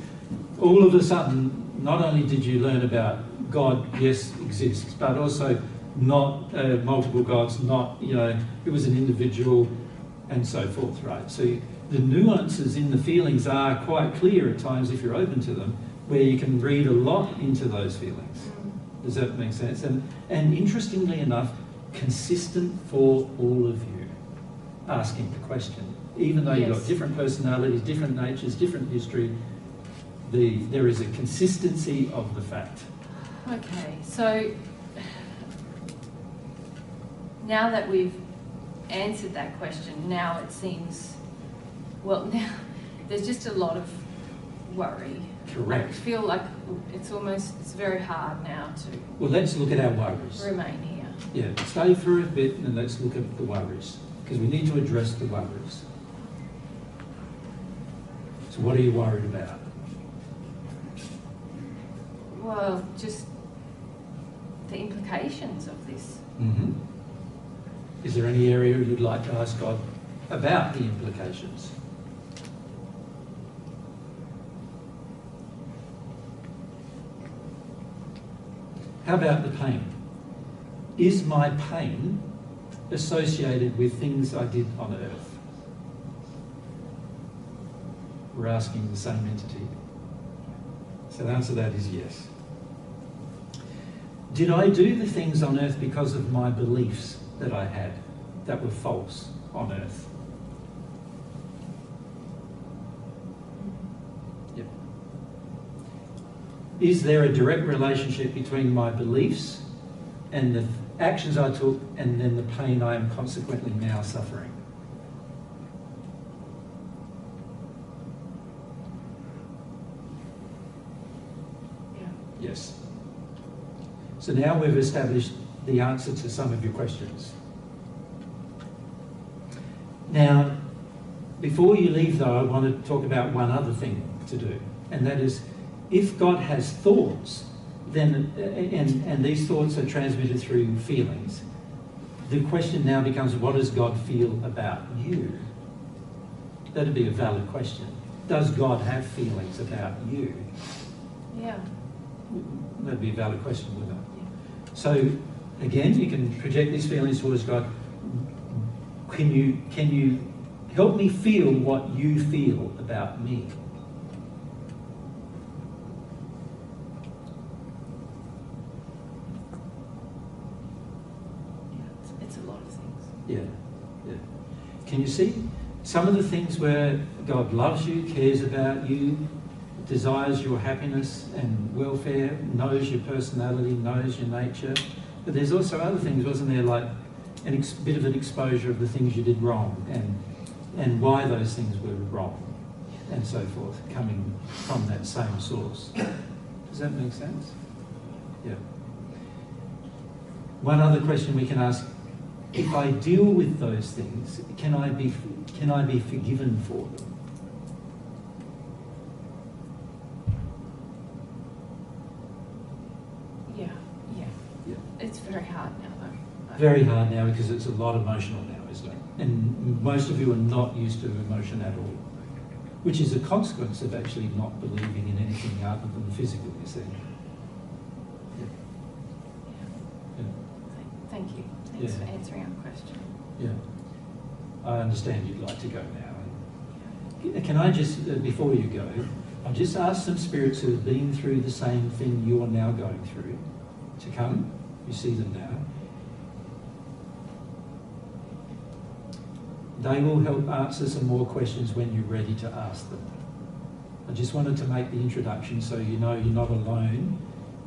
all of a sudden, not only did you learn about God, yes, exists, but also not multiple gods, not, it was an individual, and so forth, right? So the nuances in the feelings are quite clear at times if you're open to them, where you can read a lot into those feelings. Does that make sense? And interestingly enough, consistent for all of you asking the question. Even though you've got different personalities, different natures, different history, there is a consistency of the fact. Okay, so now that we've answered that question, now it seems, well, now there's just a lot of worry. Correct. I feel like it's very hard now to Well, let's look at our worries. remain here. Yeah, stay for a bit and let's look at the worries, because we need to address the worries. So what are you worried about? Well, just the implications of this. Mm-hmm. Is there any area you'd like to ask God about the implications? How about the pain? Is my pain associated with things I did on earth? We're asking the same entity. So the answer to that is yes. Did I do the things on earth because of my beliefs that I had that were false on earth? Yep. Is there a direct relationship between my beliefs and the actions I took and then the pain I am consequently now suffering? Yes. So now we've established the answer to some of your questions. Now, before you leave though, I want to talk about one other thing to do, and that is, if God has thoughts, then and these thoughts are transmitted through feelings, the question now becomes, what does God feel about you? That'd be a valid question. Does God have feelings about you? Yeah. That'd be a valid question, wouldn't it? So again, you can project these feelings towards God. Can you help me feel what you feel about me? Yeah, it's a lot of things. Yeah. Can you see some of the things where God loves you, cares about you, desires your happiness and welfare, knows your personality, knows your nature? But there's also other things, wasn't there, like a bit of an exposure of the things you did wrong and why those things were wrong and so forth, coming from that same source. Does that make sense? Yeah. One other question we can ask, if I deal with those things, can I be forgiven for them? Yeah. It's very hard now though. Very hard now because it's a lot emotional now, isn't it? And most of you are not used to emotion at all, which is a consequence of actually not believing in anything other than the physical, you see. Yeah. thank you. Thanks for answering our question. Yeah. I understand you'd like to go now. Can I just, before you go, I'll just ask some spirits who have been through the same thing you're now going through to come. You see them now. They will help answer some more questions when you're ready to ask them. I just wanted to make the introduction so you know you're not alone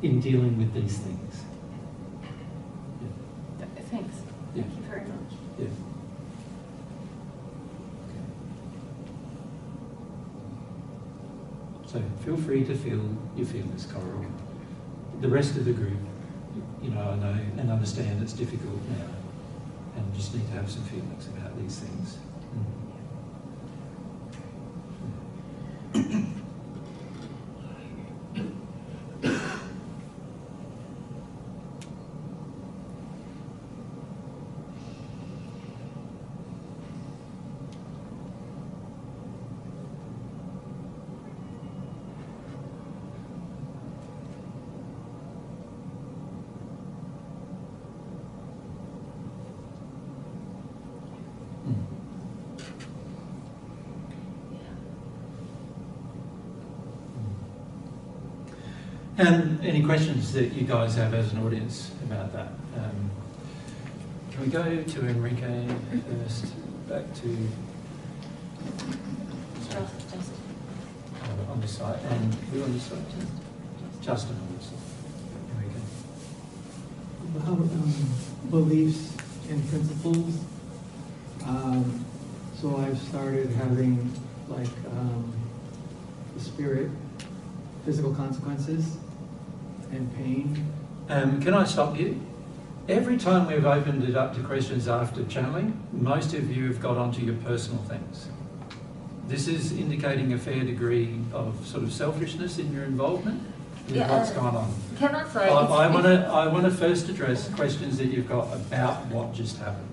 in dealing with these things. Yeah. Thanks. Yeah. Thank you very much. Yeah. So feel free to feel your feelings, Coral. The rest of the group, I know and understand it's difficult now, and just need to have some feelings about these things. And any questions that you guys have as an audience about that? Can we go to Enrique first? Back to on this side, and who on this side? Justin on this side. Enrique. About beliefs and principles. So I've started having the spirit, physical consequences, and pain. Can I stop you? Every time we've opened it up to questions after channeling, most of you have got onto your personal things. This is indicating a fair degree of sort of selfishness in your involvement with what's gone on. Can I say? I want to first address questions that you've got about what just happened.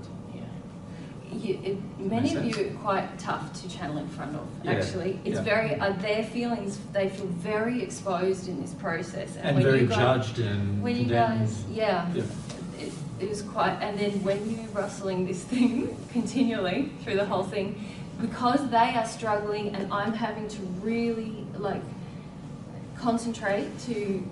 Many of you are quite tough to channel in front of, actually. It's very, their feelings, they feel very exposed in this process. And very judged and when you guys, it was quite, and then when you're rustling this thing continually through the whole thing, because they are struggling and I'm having to really concentrate to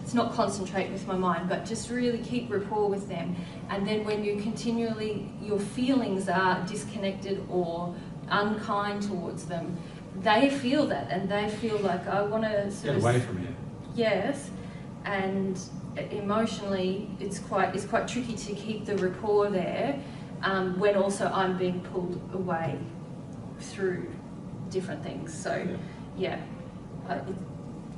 it's not concentrate with my mind, but just really keep rapport with them. And then when you continually, your feelings are disconnected or unkind towards them, they feel that and they feel like, I want to get away from you. Yes, and emotionally, it's quite tricky to keep the rapport there when also I'm being pulled away through different things. So,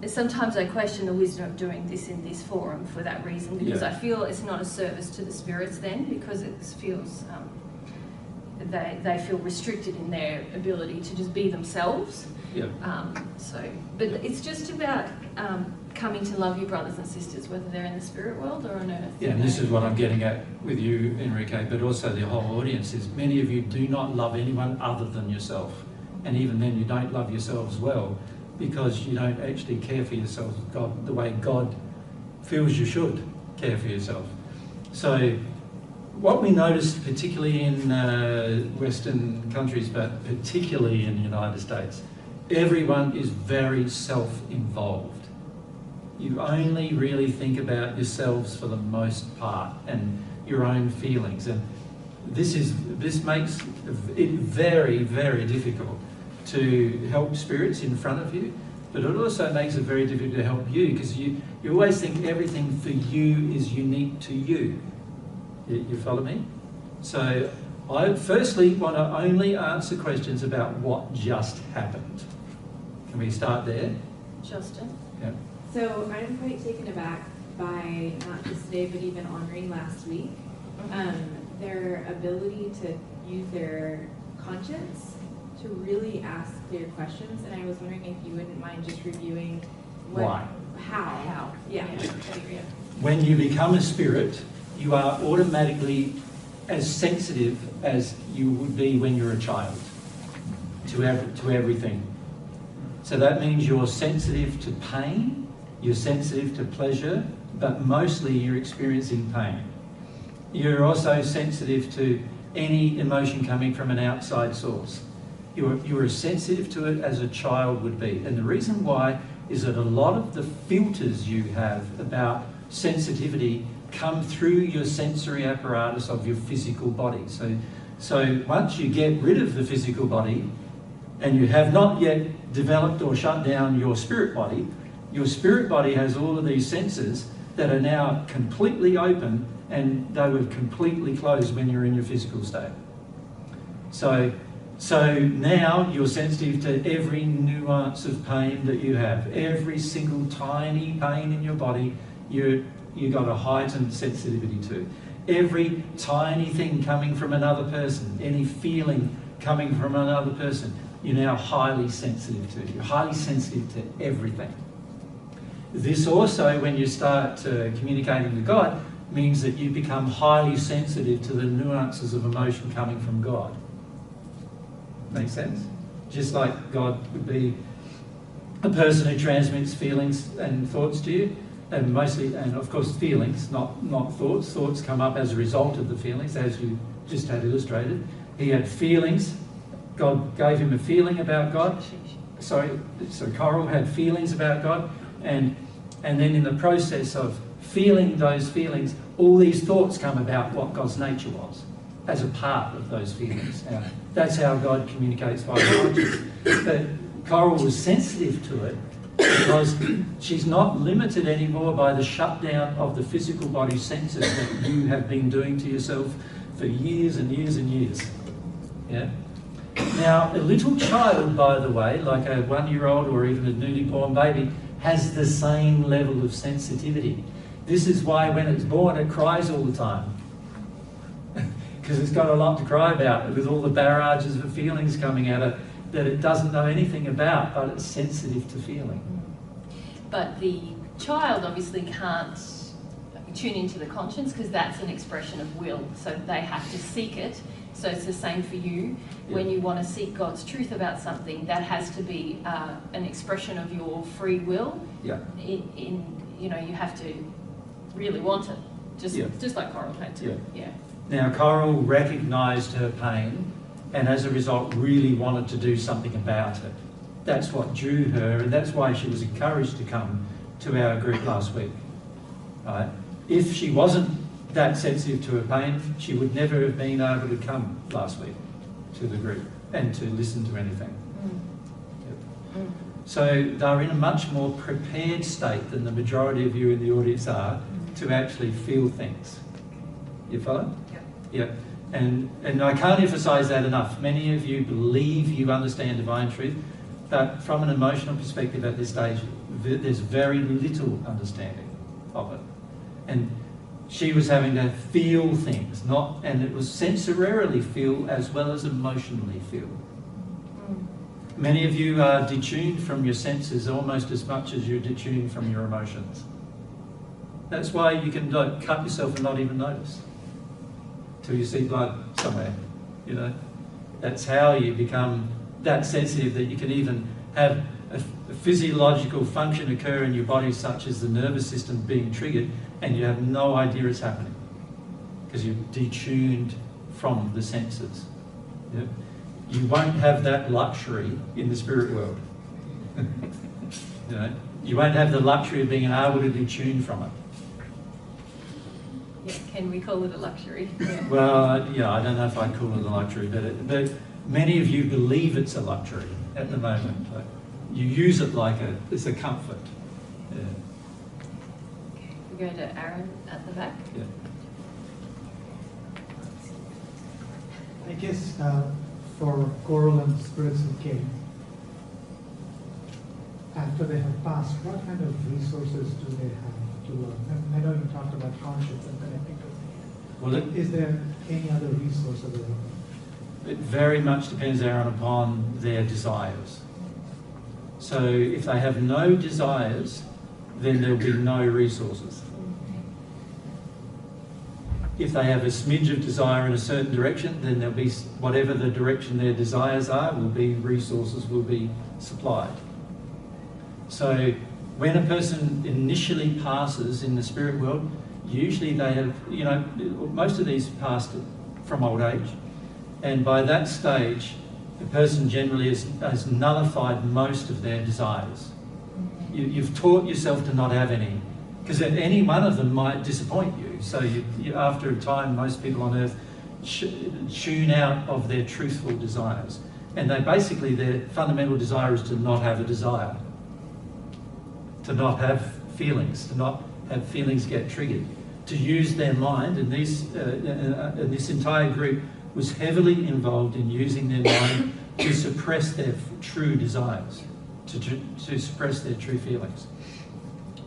sometimes I question the wisdom of doing this in this forum for that reason, because I feel it's not a service to the spirits then, because it feels they feel restricted in their ability to just be themselves. But it's just about coming to love your brothers and sisters, whether they're in the spirit world or on earth. Yeah, and this is what I'm getting at with you, Enrique, but also the whole audience is many of you do not love anyone other than yourself, and even then you don't love yourselves well, because you don't actually care for yourself the way God feels you should care for yourself. So what we noticed, particularly in Western countries, but particularly in the United States, everyone is very self-involved. You only really think about yourselves for the most part and your own feelings. And this makes it very, very difficult to help spirits in front of you, but it also makes it very difficult to help you, because you always think everything for you is unique to you. You follow me? So I firstly want to only answer questions about what just happened. Can we start there? Justin? Yeah. So I'm quite taken aback by, not just today, but even Henri last week, their ability to use their conscience to really ask clear questions, and I was wondering if you wouldn't mind just reviewing how. Yeah. When you become a spirit, you are automatically as sensitive as you would be when you're a child to everything. So that means you're sensitive to pain, you're sensitive to pleasure, but mostly you're experiencing pain. You're also sensitive to any emotion coming from an outside source. You're as sensitive to it as a child would be. And the reason why is that a lot of the filters you have about sensitivity come through your sensory apparatus of your physical body. So once you get rid of the physical body, and you have not yet developed or shut down your spirit body has all of these senses that are now completely open, and they were completely closed when you're in your physical state. So now you're sensitive to every nuance of pain that you have. Every single tiny pain in your body, you've got a heightened sensitivity to. Every tiny thing coming from another person, any feeling coming from another person, you're now highly sensitive to. You're highly sensitive to everything. This also, when you start communicating with God, means that you become highly sensitive to the nuances of emotion coming from God. Make sense? Just like God would be a person who transmits feelings and thoughts to you, and mostly, and of course feelings, not thoughts. Thoughts come up as a result of the feelings, as you just had illustrated. He had feelings. God gave him a feeling about God. So Coral had feelings about God, and then in the process of feeling those feelings, all these thoughts come about what God's nature was as a part of those feelings. Now, that's how God communicates via conscience. But Coral was sensitive to it because she's not limited anymore by the shutdown of the physical body senses that you have been doing to yourself for years and years and years. Yeah. Now, a little child, by the way, like a 1-year-old or even a newly born baby, has the same level of sensitivity. This is why when it's born, it cries all the time. Because it's got a lot to cry about with all the barrages of feelings coming at it that it doesn't know anything about, but it's sensitive to feeling. But the child obviously can't tune into the conscience because that's an expression of will, so they have to seek it. So it's the same for you. When you want to seek God's truth about something, that has to be an expression of your free will. Yeah. You have to really want it, just like Coral had to. Yeah. Now, Coral recognised her pain, and as a result, really wanted to do something about it. That's what drew her, and that's why she was encouraged to come to our group last week. Right? If she wasn't that sensitive to her pain, she would never have been able to come last week to the group and to listen to anything. So they're in a much more prepared state than the majority of you in the audience are to actually feel things. You follow? Yeah. And I can't emphasise that enough. Many of you believe you understand divine truth, but from an emotional perspective at this stage, there's very little understanding of it. And she was having to feel things, and it was sensorily feel as well as emotionally feel. Many of you are detuned from your senses almost as much as you're detuned from your emotions. That's why you can cut yourself and not even notice till you see blood somewhere. That's how you become that sensitive that you can even have a physiological function occur in your body, such as the nervous system being triggered, and you have no idea it's happening because you're detuned from the senses. Yeah? You won't have that luxury in the spirit world. You won't have the luxury of being able to detune from it. Yeah, can we call it a luxury? Yeah. Well, I don't know if I'd call it a luxury, but many of you believe it's a luxury at the moment. You use it like it's a comfort. Yeah. We go to Aaron at the back. Yeah. I guess for Coral and spirits who came, after they have passed, what kind of resources do they have to learn? I know you talked about conscience and connecting to it. Is there any other resource available? It very much depends, Aaron, upon their desires. So if they have no desires, then there'll be no resources. If they have a smidge of desire in a certain direction, then there'll be whatever the direction their desires are, resources will be supplied. So when a person initially passes in the spirit world, usually they have, most of these passed from old age, and by that stage, the person generally has nullified most of their desires. You've taught yourself to not have any, because any one of them might disappoint you. So after a time, most people on earth tune out of their truthful desires. And basically their fundamental desire is to not have a desire, to not have feelings, to not have feelings get triggered, to use their mind. And this entire group was heavily involved in using their mind to suppress their true desires, to suppress their true feelings.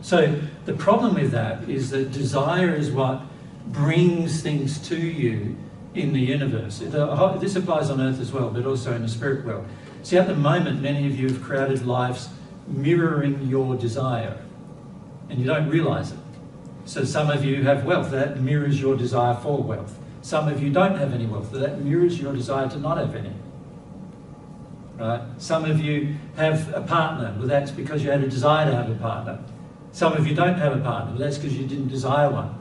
So the problem with that is that desire is what brings things to you in the universe. This applies on earth as well, but also in the spirit world. See, at the moment, many of you have created lives mirroring your desire, and you don't realise it. So some of you have wealth, that mirrors your desire for wealth. Some of you don't have any wealth, that mirrors your desire to not have any. Right? Some of you have a partner, well, that's because you had a desire to have a partner. Some of you don't have a partner, well, that's because you didn't desire one.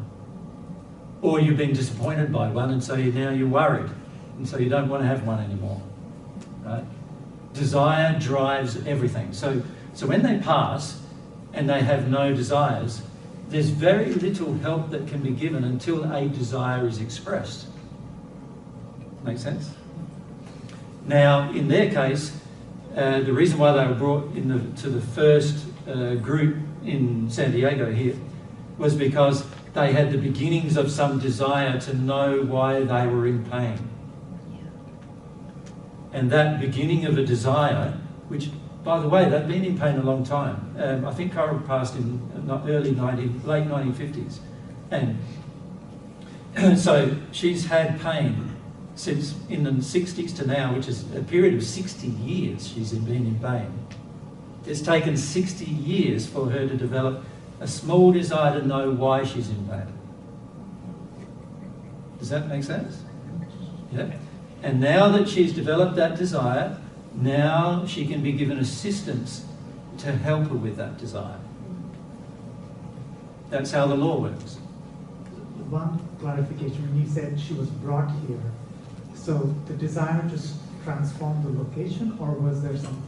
Or you've been disappointed by one, and so now you're worried, and so you don't want to have one anymore. Right? Desire drives everything. So when they pass and they have no desires, there's very little help that can be given until a desire is expressed. Make sense? Now, in their case, the reason why they were brought to the first group in San Diego here was because they had the beginnings of some desire to know why they were in pain. And that beginning of a desire, which, by the way, they've been in pain a long time. I think Carol passed in late 1950s. And so she's had pain since in the 60s to now, which is a period of 60 years she's been in pain. It's taken 60 years for her to develop a small desire to know why she's in pain. Does that make sense? Yeah. And now that she's developed that desire, now she can be given assistance to help her with that desire. That's how the law works. One clarification, when you said she was brought here, so the desire just transformed the location, or was there some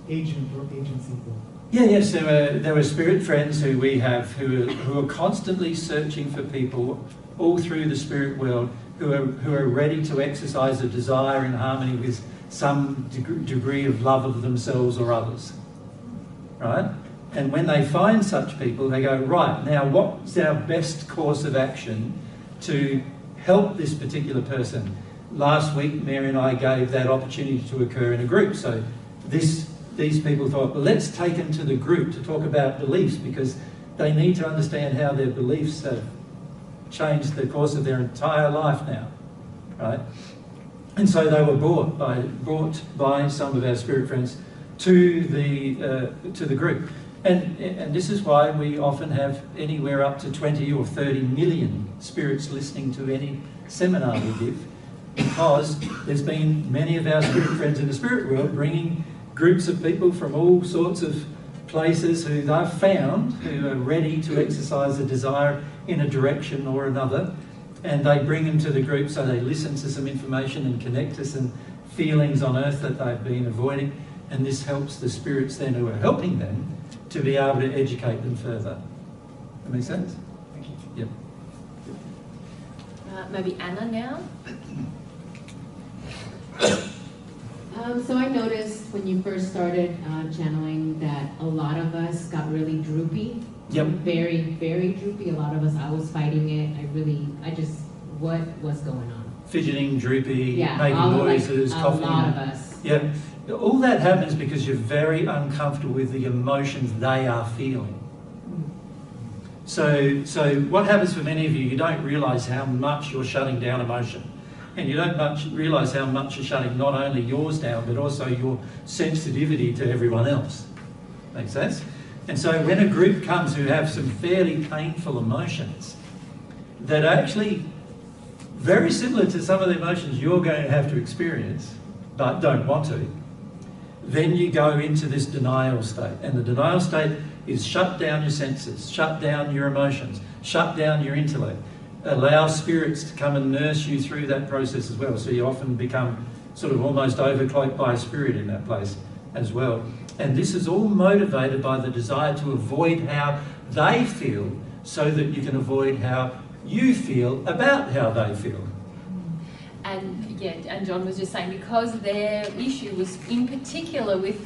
agent or agency involved? Yes, there were spirit friends who we have who are constantly searching for people all through the spirit world who are ready to exercise a desire in harmony with some degree of love of themselves or others, right? And when they find such people, they go, right, now what's our best course of action to help this particular person? Last week, Mary and I gave that opportunity to occur in a group. So these people thought, well, let's take them to the group to talk about beliefs, because they need to understand how their beliefs have changed the course of their entire life now, right? And so they were brought by some of our spirit friends to the group. And this is why we often have anywhere up to 20 or 30 million spirits listening to any seminar we give, because there's been many of our spirit friends in the spirit world bringing groups of people from all sorts of places who they've found who are ready to exercise a desire in a direction or another, and they bring them to the group so they listen to some information and connect to some feelings on earth that they've been avoiding, and this helps the spirits then who are helping them to be able to educate them further. That make sense? Thank you. Yep. Maybe Anna now? So I noticed when you first started channeling that a lot of us got really droopy. Yep. Very, very droopy. A lot of us, I was fighting it. What was going on? Fidgeting, droopy, Yeah, making noises, coughing. A lot of us. Yeah. All that happens because you're very uncomfortable with the emotions they are feeling. So what happens for many of you, you don't realise how much you're shutting down emotion. And you don't realise how much you're shutting not only yours down, but also your sensitivity to everyone else. Make sense? And so when a group comes who have some fairly painful emotions that are actually very similar to some of the emotions you're going to have to experience, but don't want to, then you go into this denial state. And the denial state is shut down your senses, shut down your emotions, shut down your intellect. Allow spirits to come and nurse you through that process as well. So you often become sort of almost overcloaked by a spirit in that place as well. And this is all motivated by the desire to avoid how they feel so that you can avoid how you feel about how they feel. And yeah, and John was just saying, because their issue was in particular with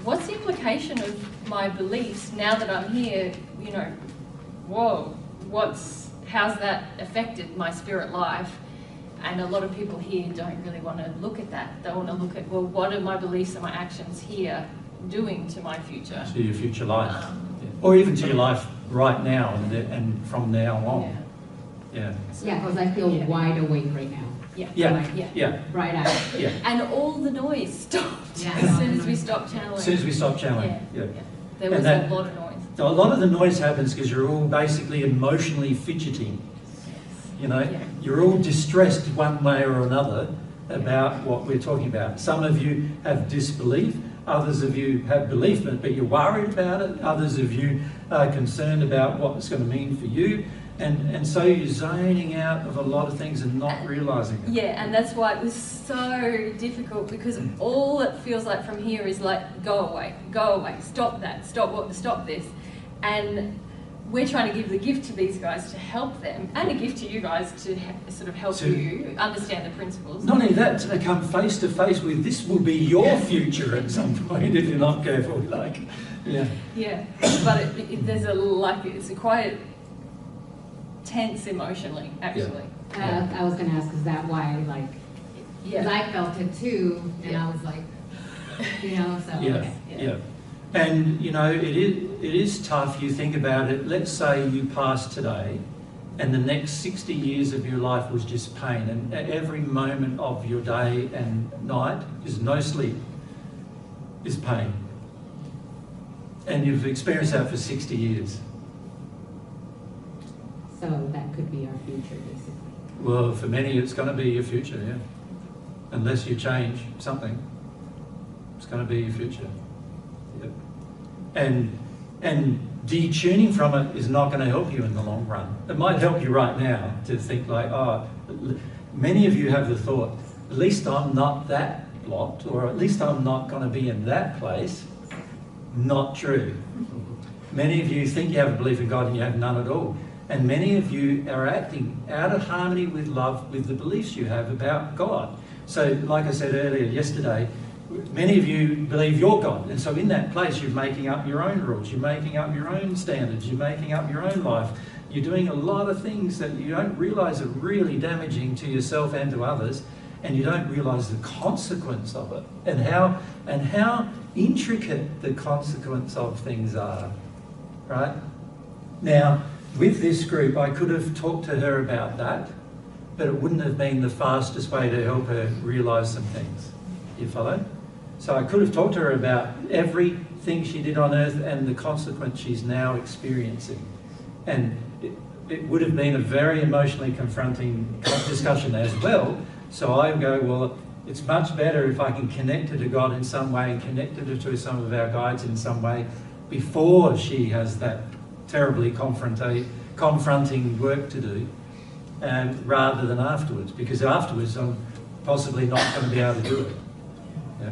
what's the implication of my beliefs now that I'm here, you know, whoa, how's that affected my spirit life? And a lot of people here don't really want to look at that. They want to look at, well, what are my beliefs and my actions here doing to my future? To your future life. Or even to your life right now and from now on. Yeah. Yeah, because I feel wide awake right now. Yeah. Bright eyed. Yeah. And all the noise stopped Yeah. as soon as we stopped channeling. As soon as we stop channeling. Yeah. There was a lot of noise. A lot of the noise happens because you're all basically emotionally fidgeting. You know, you're all distressed one way or another about what we're talking about. Some of you have disbelief, others of you have belief, but you're worried about it. Others of you are concerned about what it's going to mean for you. And so you're zoning out of a lot of things and not realising it. Yeah, and that's why it was so difficult, because all it feels like from here is like, go away, stop that, stop this. And we're trying to give the gift to these guys to help them, and a gift to you guys to sort of help you understand the principles. Not only that, to come face to face with this will be your future at some point if you're not careful. Like, yeah, but it's quite tense emotionally, actually. I was going to ask, is that why, like, because I felt it too, and I was like, you know, so. Yeah. And, you know, it is tough. You think about it. Let's say you pass today and the next 60 years of your life was just pain, and every moment of your day and night is no sleep, is pain. And you've experienced that for 60 years. So that could be our future, basically. Well, for many it's going to be your future, yeah. Unless you change something, it's going to be your future. Yep. And detuning from it is not going to help you in the long run. It might help you right now to think like, oh, many of you have the thought, at least I'm not that blocked, or at least I'm not going to be in that place. Not true. Many of you think you have a belief in God and you have none at all. And many of you are acting out of harmony with love, with the beliefs you have about God. So, like I said earlier, yesterday, many of you believe you're God. And so in that place, you're making up your own rules. You're making up your own standards. You're making up your own life. You're doing a lot of things that you don't realise are really damaging to yourself and to others. And you don't realise the consequence of it. And how intricate the consequence of things are. Right? Now, with this group, I could have talked to her about that, but it wouldn't have been the fastest way to help her realise some things. You follow? So I could have talked to her about everything she did on earth and the consequence she's now experiencing. And it would have been a very emotionally confronting discussion as well. So I go, well, it's much better if I can connect her to God in some way and connect her to some of our guides in some way before she has that terribly confronting work to do, rather than afterwards, because afterwards I'm possibly not going to be able to do it. Yeah.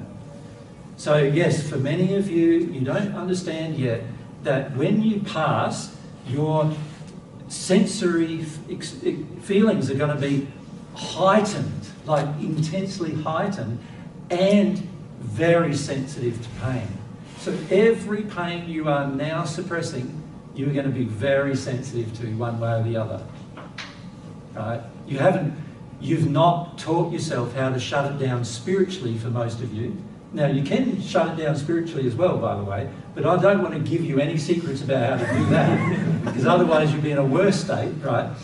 So yes, for many of you, you don't understand yet that when you pass, your sensory feelings are going to be heightened, like intensely heightened, and very sensitive to pain. So every pain you are now suppressing, you're going to be very sensitive to one way or the other. Right? You've not taught yourself how to shut it down spiritually for most of you. Now you can shut it down spiritually as well, by the way, but I don't want to give you any secrets about how to do that, because otherwise you'll be in a worse state, right?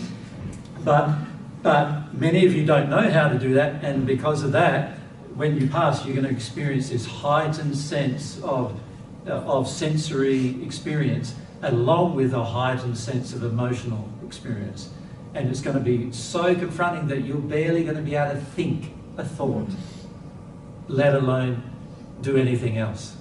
But many of you don't know how to do that, and because of that, when you pass, you're going to experience this heightened sense of sensory experience, along with a heightened sense of emotional experience. And it's going to be so confronting that you're barely going to be able to think a thought, let alone do anything else.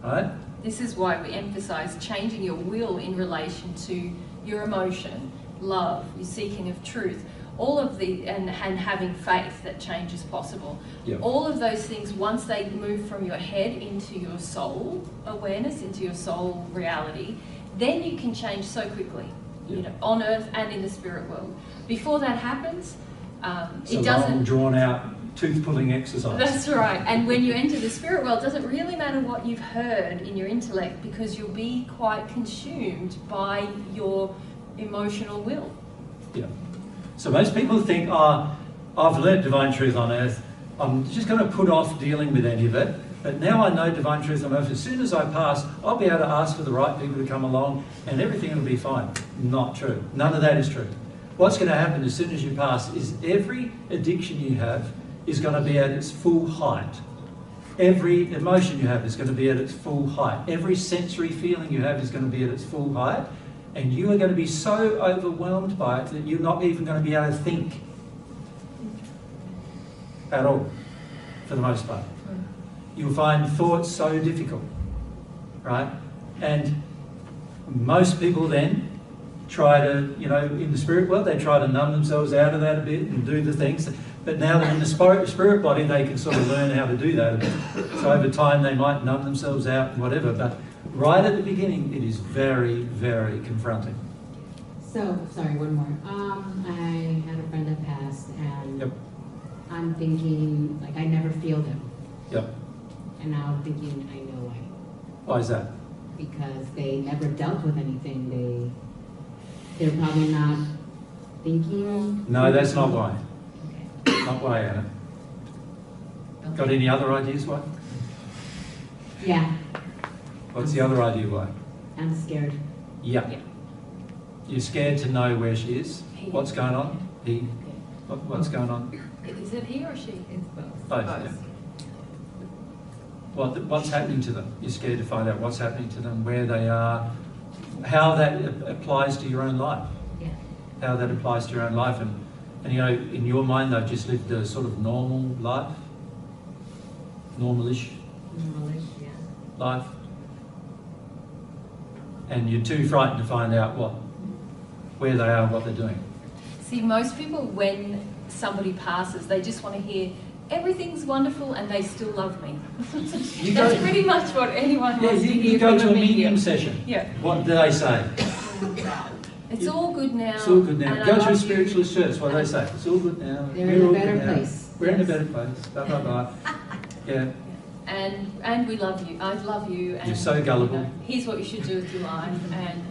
Right? This is why we emphasize changing your will in relation to your emotion, love, your seeking of truth, all of the, and having faith that change is possible. Yep. All of those things, once they move from your head into your soul awareness, into your soul reality, then you can change so quickly, you know, on earth and in the spirit world. Before that happens, it doesn't. Long drawn out tooth-pulling exercise. That's right. And when you enter the spirit world, it doesn't really matter what you've heard in your intellect, because you'll be quite consumed by your emotional will. Yeah. So most people think, oh, I've learnt divine truth on earth, I'm just going to put off dealing with any of it, but now I know divine truth on earth, as soon as I pass, I'll be able to ask for the right people to come along and everything will be fine. Not true. None of that is true. What's going to happen as soon as you pass is every addiction you have is going to be at its full height. Every emotion you have is going to be at its full height. Every sensory feeling you have is going to be at its full height. And you are going to be so overwhelmed by it that you're not even going to be able to think at all, for the most part. You'll find thoughts so difficult, right? And most people then try to, you know, in the spirit world, they try to numb themselves out of that a bit and do the things. But now they're in the spirit body, they can sort of learn how to do that a bit. So over time, they might numb themselves out and whatever. But right at the beginning, it is very, very confronting. So, sorry, one more. I had a friend that passed, and Yep. I'm thinking, like, I never feel them. Yep. And now I'm thinking, I know why. Why is that? Because they never dealt with anything. They're probably not thinking. No, that's not why. Okay. Not why, Anna. Got any other ideas why? Yeah, What's the other idea why? I'm scared. Yeah. Yeah. You're scared to know where she is. What's going on? He. What's going on? Is it he or she? It's both. Both. Yeah. What's happening to them? You're scared to find out what's happening to them, where they are, how that applies to your own life. Yeah. How that applies to your own life, and you know, in your mind, they've just lived a sort of normal life, normalish Knowledge, yeah. life, and you're too frightened to find out where they are, what they're doing. See, most people, when somebody passes, they just want to hear, everything's wonderful and they still love me. That's pretty much what anyone wants to hear you go from to a a medium medium. session. Yeah. What do they say? It's all good now. It's all good now. and I Go to a love you. spiritualist church. What do they say? It's all good now. They're We're in a all better good now. place. We're in a Yes. better place. Blah blah blah. Yeah. And we love you. I love you. And, You're so gullible. you know, here's what you should do with your life. And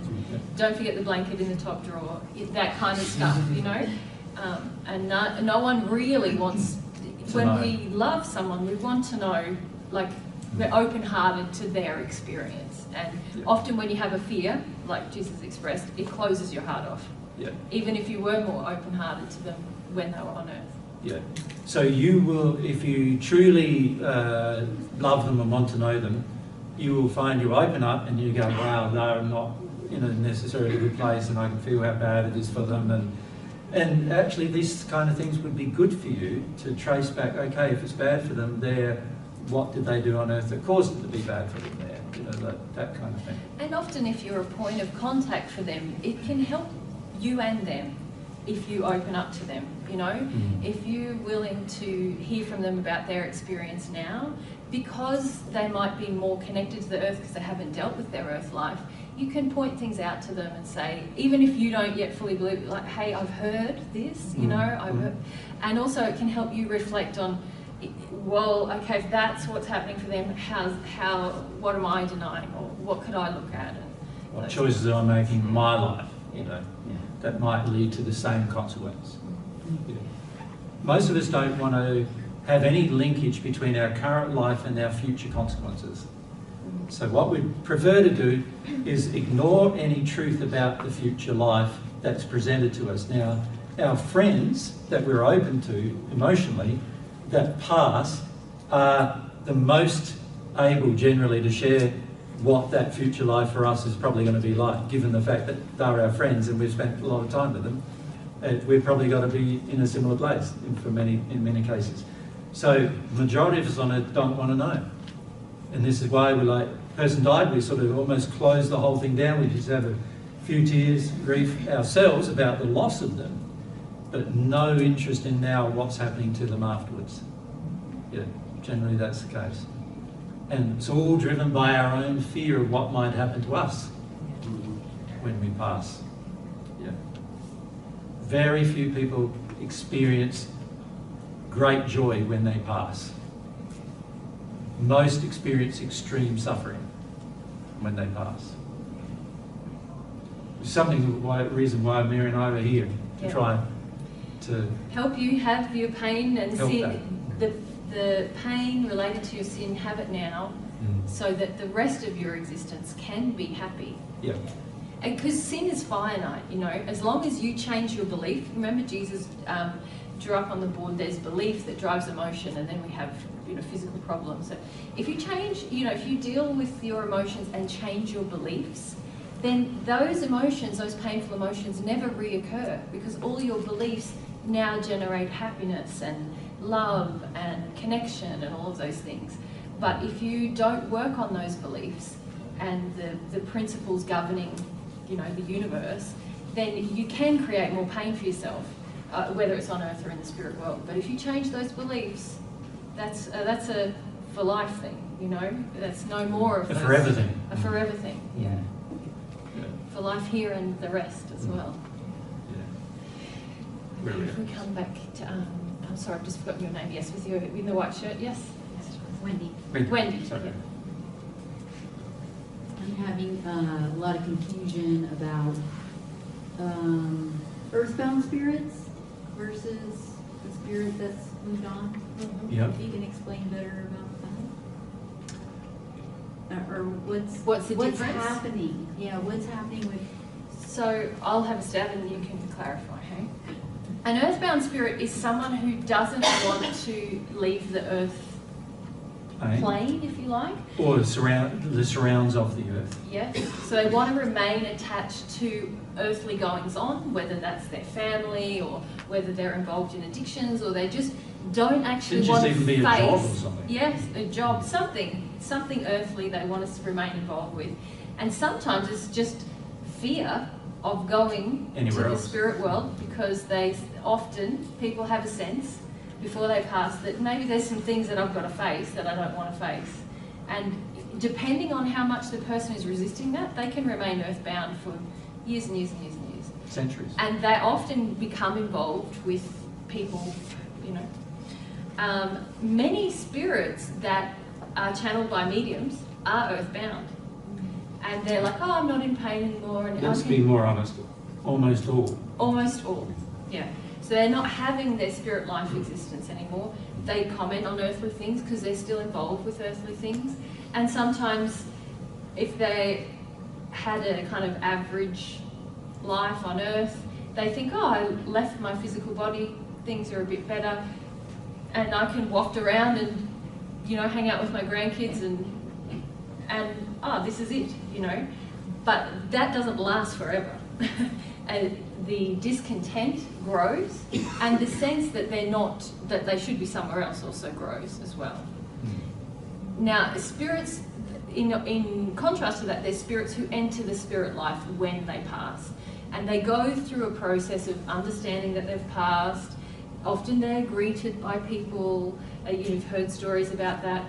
don't forget the blanket in the top drawer. That kind of stuff, you know. And no one really wants. When know. we love someone, we want to know, like, we're open-hearted to their experience. And often when you have a fear, like Jesus expressed, it closes your heart off. Yeah. Even if you were more open-hearted to them when they were on earth. Yeah. So you will, if you truly love them and want to know them, you will find you open up and you go, wow, they're not in a necessarily good place, and I can feel how bad it is for them. And actually, these kind of things would be good for you to trace back. Okay, if it's bad for them, what did they do on earth that caused it to be bad for them there? You know, that kind of thing. And often if you're a point of contact for them, it can help you and them if you open up to them, you know? If you're willing to hear from them about their experience now, because they might be more connected to the earth because they haven't dealt with their earth life, you can point things out to them and say, even if you don't yet fully believe it, like, hey, I've heard this, you know, I've heard. And also it can help you reflect on, well, okay, if that's what's happening for them, what am I denying, or what could I look at? And What choices am I making in my life, you know, that might lead to the same consequence. Yeah. Most of us don't want to have any linkage between our current life and our future consequences. So what we prefer to do is ignore any truth about the future life that's presented to us. Now, our friends that we're open to emotionally that pass are the most able generally to share what that future life for us is probably going to be like, given the fact that they're our friends and we've spent a lot of time with them. We've probably got to be in a similar place in many cases. So the majority of us on it don't want to know. And this is why we're like, person died, we sort of almost closed the whole thing down. We just have a few tears, grief ourselves about the loss of them, but no interest in now what's happening to them afterwards. Yeah, generally that's the case. And it's all driven by our own fear of what might happen to us when we pass. Yeah. Very few people experience great joy when they pass. Most experience extreme suffering when they pass. It's reason why Mary and I were here, to try to help you have your pain and help sin, the pain related to your sin, have it now, so that the rest of your existence can be happy. Yeah. And because sin is finite, you know, as long as you change your belief. Remember, Jesus drew up on the board, there's belief that drives emotion, and then we have, you know, physical problems. So if you change, you know, if you deal with your emotions and change your beliefs, then those emotions, those painful emotions, never reoccur, because all your beliefs now generate happiness and love and connection and all of those things. But if you don't work on those beliefs and the principles governing, you know, the universe, then you can create more pain for yourself, whether it's on earth or in the spirit world. But if you change those beliefs, that's a for life thing, you know. That's no more of a forever thing. A forever thing, yeah. Yeah. For life here and the rest as well. Yeah. Maybe if we come back to, I'm sorry, I've just forgotten your name. Yes, with you in the white shirt. Yes. Wendy. Wendy. Sorry. Yeah. I'm having a lot of confusion about earthbound spirits versus the spirit that's moved on. Yep. If you can explain better about that, or What's the difference? happening? Yeah, what's happening with? So I'll have a stab and you can clarify. Hey, an earthbound spirit is someone who doesn't want to leave the earth plane, if you like, or the surrounds of the earth. Yes. So they want to remain attached to earthly goings on, whether that's their family or whether they're involved in addictions, or they just don't actually want to face. Even be a job or something. Yes, a job, something earthly they want us to remain involved with. And sometimes it's just fear of going anywhere to else. The spirit world, because people have a sense before they pass that maybe there's some things that I've got to face that I don't want to face. And depending on how much the person is resisting that, they can remain earthbound for years and years and years and years. Centuries. And they often become involved with people, you know. Many spirits that are channeled by mediums are earthbound. And they're like, oh, I'm not in pain anymore. And Let's be more honest. Almost all. Almost all, yeah. So they're not having their spirit life existence anymore. They comment on earthly things because they're still involved with earthly things. And sometimes if they had a kind of average life on earth, they think, oh, I left my physical body, things are a bit better, and I can waft around and, you know, hang out with my grandkids and this is it, you know. But that doesn't last forever. And the discontent grows, and the sense that that they should be somewhere else also grows as well. Now, spirits, in contrast to that, there's spirits who enter the spirit life when they pass. And they go through a process of understanding that they've passed. Often they're greeted by people, you've heard stories about that.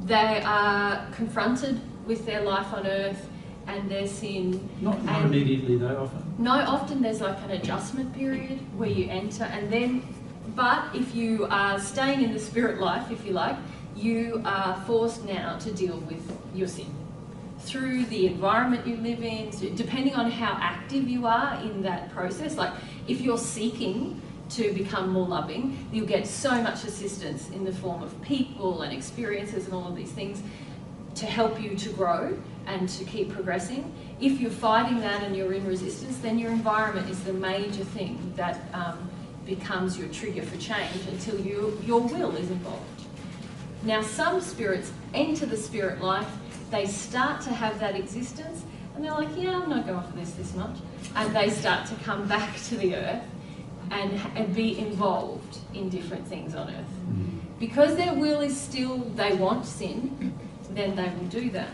They are confronted with their life on earth and their sin. Not immediately though, often. No, often there's like an adjustment period where you enter, and then, but if you are staying in the spirit life, if you like, you are forced now to deal with your sin through the environment you live in, so depending on how active you are in that process. Like if you're seeking to become more loving, you'll get so much assistance in the form of people and experiences and all of these things to help you to grow and to keep progressing. If you're fighting that and you're in resistance, then your environment is the major thing that becomes your trigger for change until your will is involved. Now, some spirits enter the spirit life, they start to have that existence, and they're like, yeah, I'm not going for this much. And they start to come back to the earth and be involved in different things on earth. Because their will is still, they want sin, then they will do that.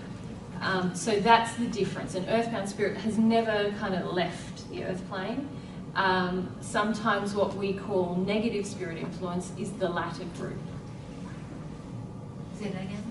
So that's the difference. An earthbound spirit has never kind of left the earth plane. Sometimes what we call negative spirit influence is the latter group. Say that again?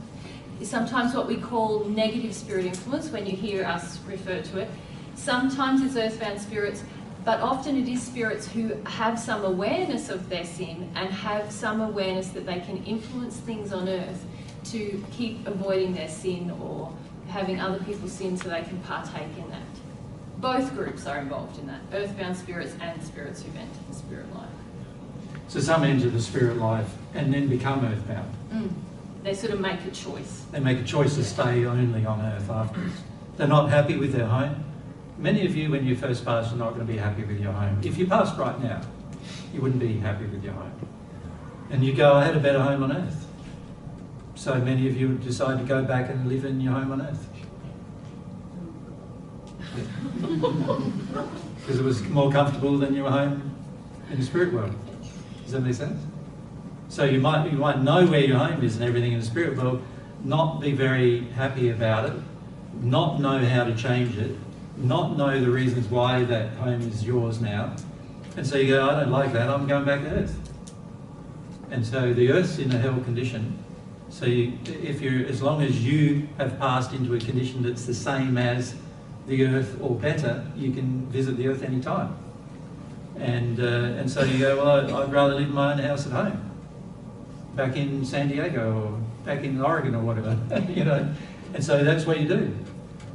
Sometimes what we call negative spirit influence, when you hear us refer to it, sometimes it's earthbound spirits, but often it is spirits who have some awareness of their sin and have some awareness that they can influence things on earth to keep avoiding their sin or having other people sin so they can partake in that. Both groups are involved in that, earthbound spirits and spirits who've entered the spirit life. So some enter the spirit life and then become earthbound. They sort of make a choice. They make a choice to stay only on earth afterwards. They're not happy with their home. Many of you, when you first pass, are not going to be happy with your home. If you passed right now, you wouldn't be happy with your home. And you go, I had a better home on earth. So many of you would decide to go back and live in your home on earth. Because it was more comfortable than your home in the spirit world. Does that make sense? So you might know where your home is and everything in the spirit world, not be very happy about it, not know how to change it, not know the reasons why that home is yours now. And so you go, I don't like that, I'm going back to earth. And so the earth's in a hell condition. So as long as you have passed into a condition that's the same as the earth or better, you can visit the earth any time. And so you go, well, I'd rather live in my own house at home, back in San Diego or back in Oregon or whatever, you know. And so that's what you do.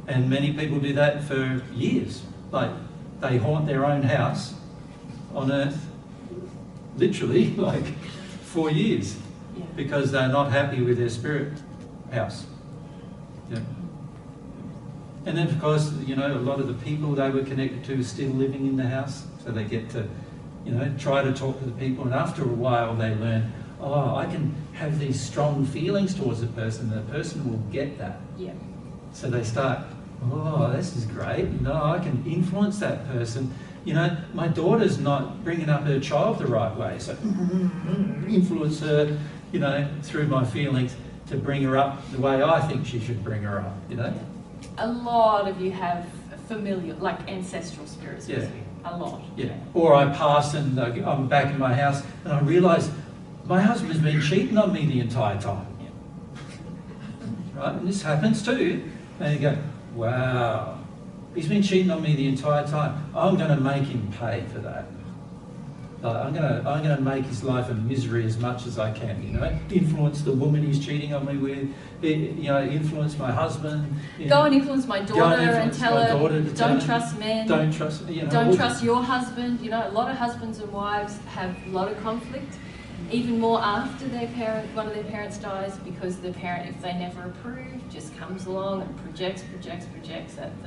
And many people do that for years. Like, they haunt their own house on earth, literally, like 4 years, because they're not happy with their spirit house. Yeah. And then, of course, you know, a lot of the people they were connected to are still living in the house, so they get to, you know, try to talk to the people, and after a while they learn, oh, I can have these strong feelings towards a person, and the person will get that. Yeah. So they start, oh, this is great, you know, I can influence that person. You know, my daughter's not bringing up her child the right way, so influence her, you know, through my feelings to bring her up the way I think she should bring her up, you know. Yeah. A lot of you have familiar, like ancestral spirits with you. A lot. Yeah. Or I pass and I'm back in my house and I realise my husband's been cheating on me the entire time. Right? And this happens too. And you go, wow, he's been cheating on me the entire time. I'm going to make him pay for that. I'm going to make his life a misery as much as I can, you know. Influence the woman he's cheating on me with, you know, influence my husband. Go and influence my daughter and tell her, don't trust men. Don't trust, you know. Don't trust your husband. You know, a lot of husbands and wives have a lot of conflict, even more after one of their parents dies, because the parent, if they never approve, just comes along and projects at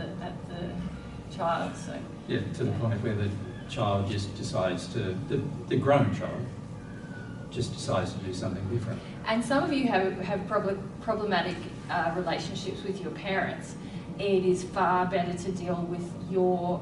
the child. So yeah, to the point where the child just decides to, the grown child just decides to do something different. And some of you have problematic relationships with your parents. It is far better to deal with your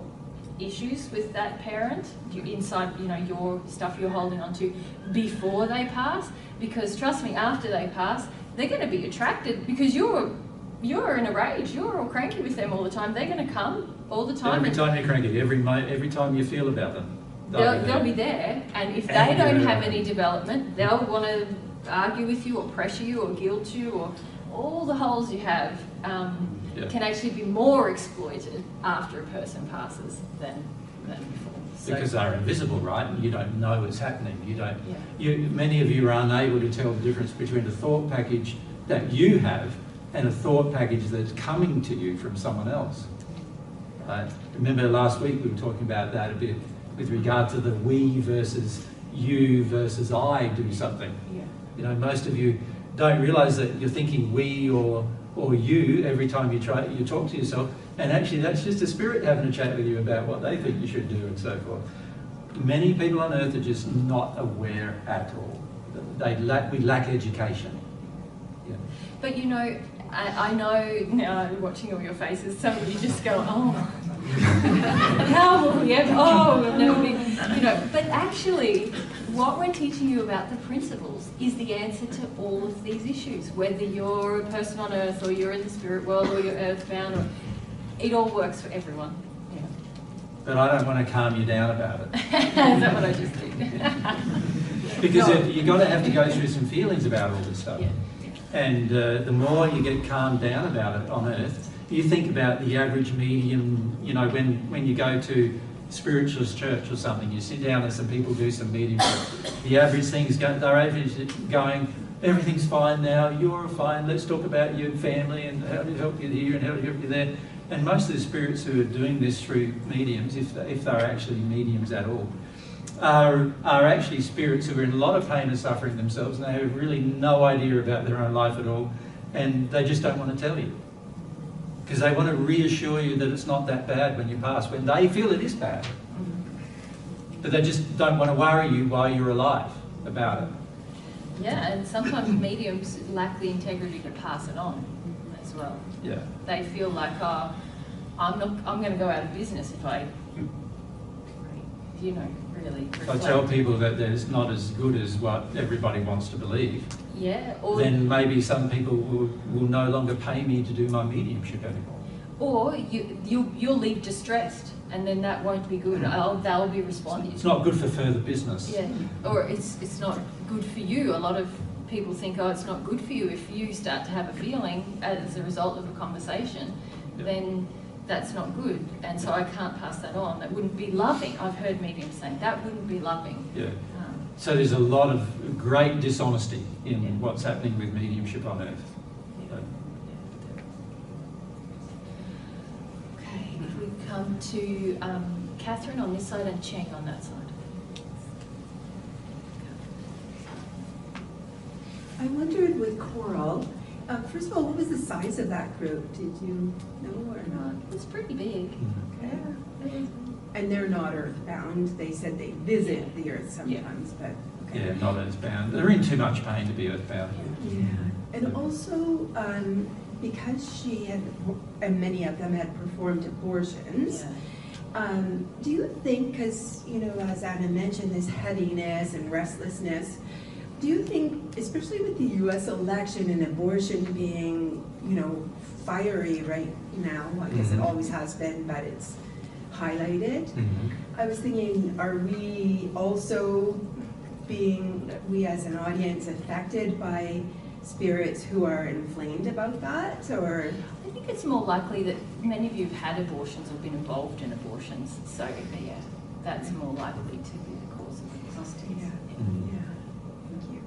issues with that parent, inside, you know, your stuff you're holding on to before they pass, because trust me, after they pass, they're going to be attracted, because you're in a rage, you're all cranky with them all the time. They're going to come all the time. Every time you're cranky, every time you feel about them, they'll be there. And if they don't have any development, they'll want to argue with you or pressure you or guilt you, or all the holes you have can actually be more exploited after a person passes than before. So, because they're invisible, right? And you don't know what's happening. You don't. Yeah. Many of you are unable to tell the difference between a thought package that you have and a thought package that's coming to you from someone else. Remember last week we were talking about that a bit with regard to the we versus you versus I do something. Yeah. You know, most of you don't realise that you're thinking we or you every time you talk to yourself, and actually that's just a spirit having a chat with you about what they think you should do and so forth. Many people on earth are just not aware at all. We lack education. Yeah. But you know, I know now, watching all your faces, some of you just go, oh, how will we ever, oh, we'll never be, you know, but actually, what we're teaching you about the principles is the answer to all of these issues, whether you're a person on earth or you're in the spirit world or you're earthbound, or it all works for everyone. Yeah. But I don't want to calm you down about it. Is that what I just did? Because No. you've got to have to go through some feelings about all this stuff. Yeah. And the more you get calmed down about it on earth, you think about the average medium, you know, when you go to spiritualist church or something, you sit down and some people do some mediumship. The average thing's going, everything's fine now, you're fine, let's talk about your family and how to help you here and how to help you there. And most of the spirits who are doing this through mediums, if they're actually mediums at all, are actually spirits who are in a lot of pain and suffering themselves, and they have really no idea about their own life at all, and they just don't want to tell you. Because they want to reassure you that it's not that bad when you pass, when they feel it is bad. But they just don't want to worry you while you're alive about it. Yeah, and sometimes mediums lack the integrity to pass it on as well. Yeah. They feel like, oh, I'm going to go out of business if I, you know, really If I reflect. tell people that it's not as good as what everybody wants to believe, Yeah, or then maybe some people will no longer pay me to do my mediumship anymore. or you'll leave distressed, and then that won't be good. They'll be responding. It's not good for further business. Yeah, or it's not good for you. A lot of people think, oh, it's not good for you. If you start to have a feeling as a result of a conversation, Yeah. then that's not good. And so I can't pass that on. That wouldn't be loving. I've heard mediums saying that wouldn't be loving. Yeah. So there's a lot of great dishonesty in what's happening with mediumship on earth. Okay, if we come to Catherine on this side and Cheng on that side. I wondered with Coral, first of all, what was the size of that group? Did you know or not? It's pretty big. Okay. And they're not earthbound. They said they visit the earth sometimes, but okay. Yeah, not earthbound. They're in too much pain to be earthbound. Yeah. And also, because she had, and many of them had performed abortions, do you think, because, you know, as Anna mentioned, this heaviness and restlessness, do you think, especially with the U.S. election and abortion being, you know, fiery right now, I guess it always has been, but it's highlighted. I was thinking, are we also being, we as an audience, affected by spirits who are inflamed about that, or? I think it's more likely that many of you have had abortions or been involved in abortions, so yeah, that's more likely to be the cause of exhaustion. Yeah. Thank you.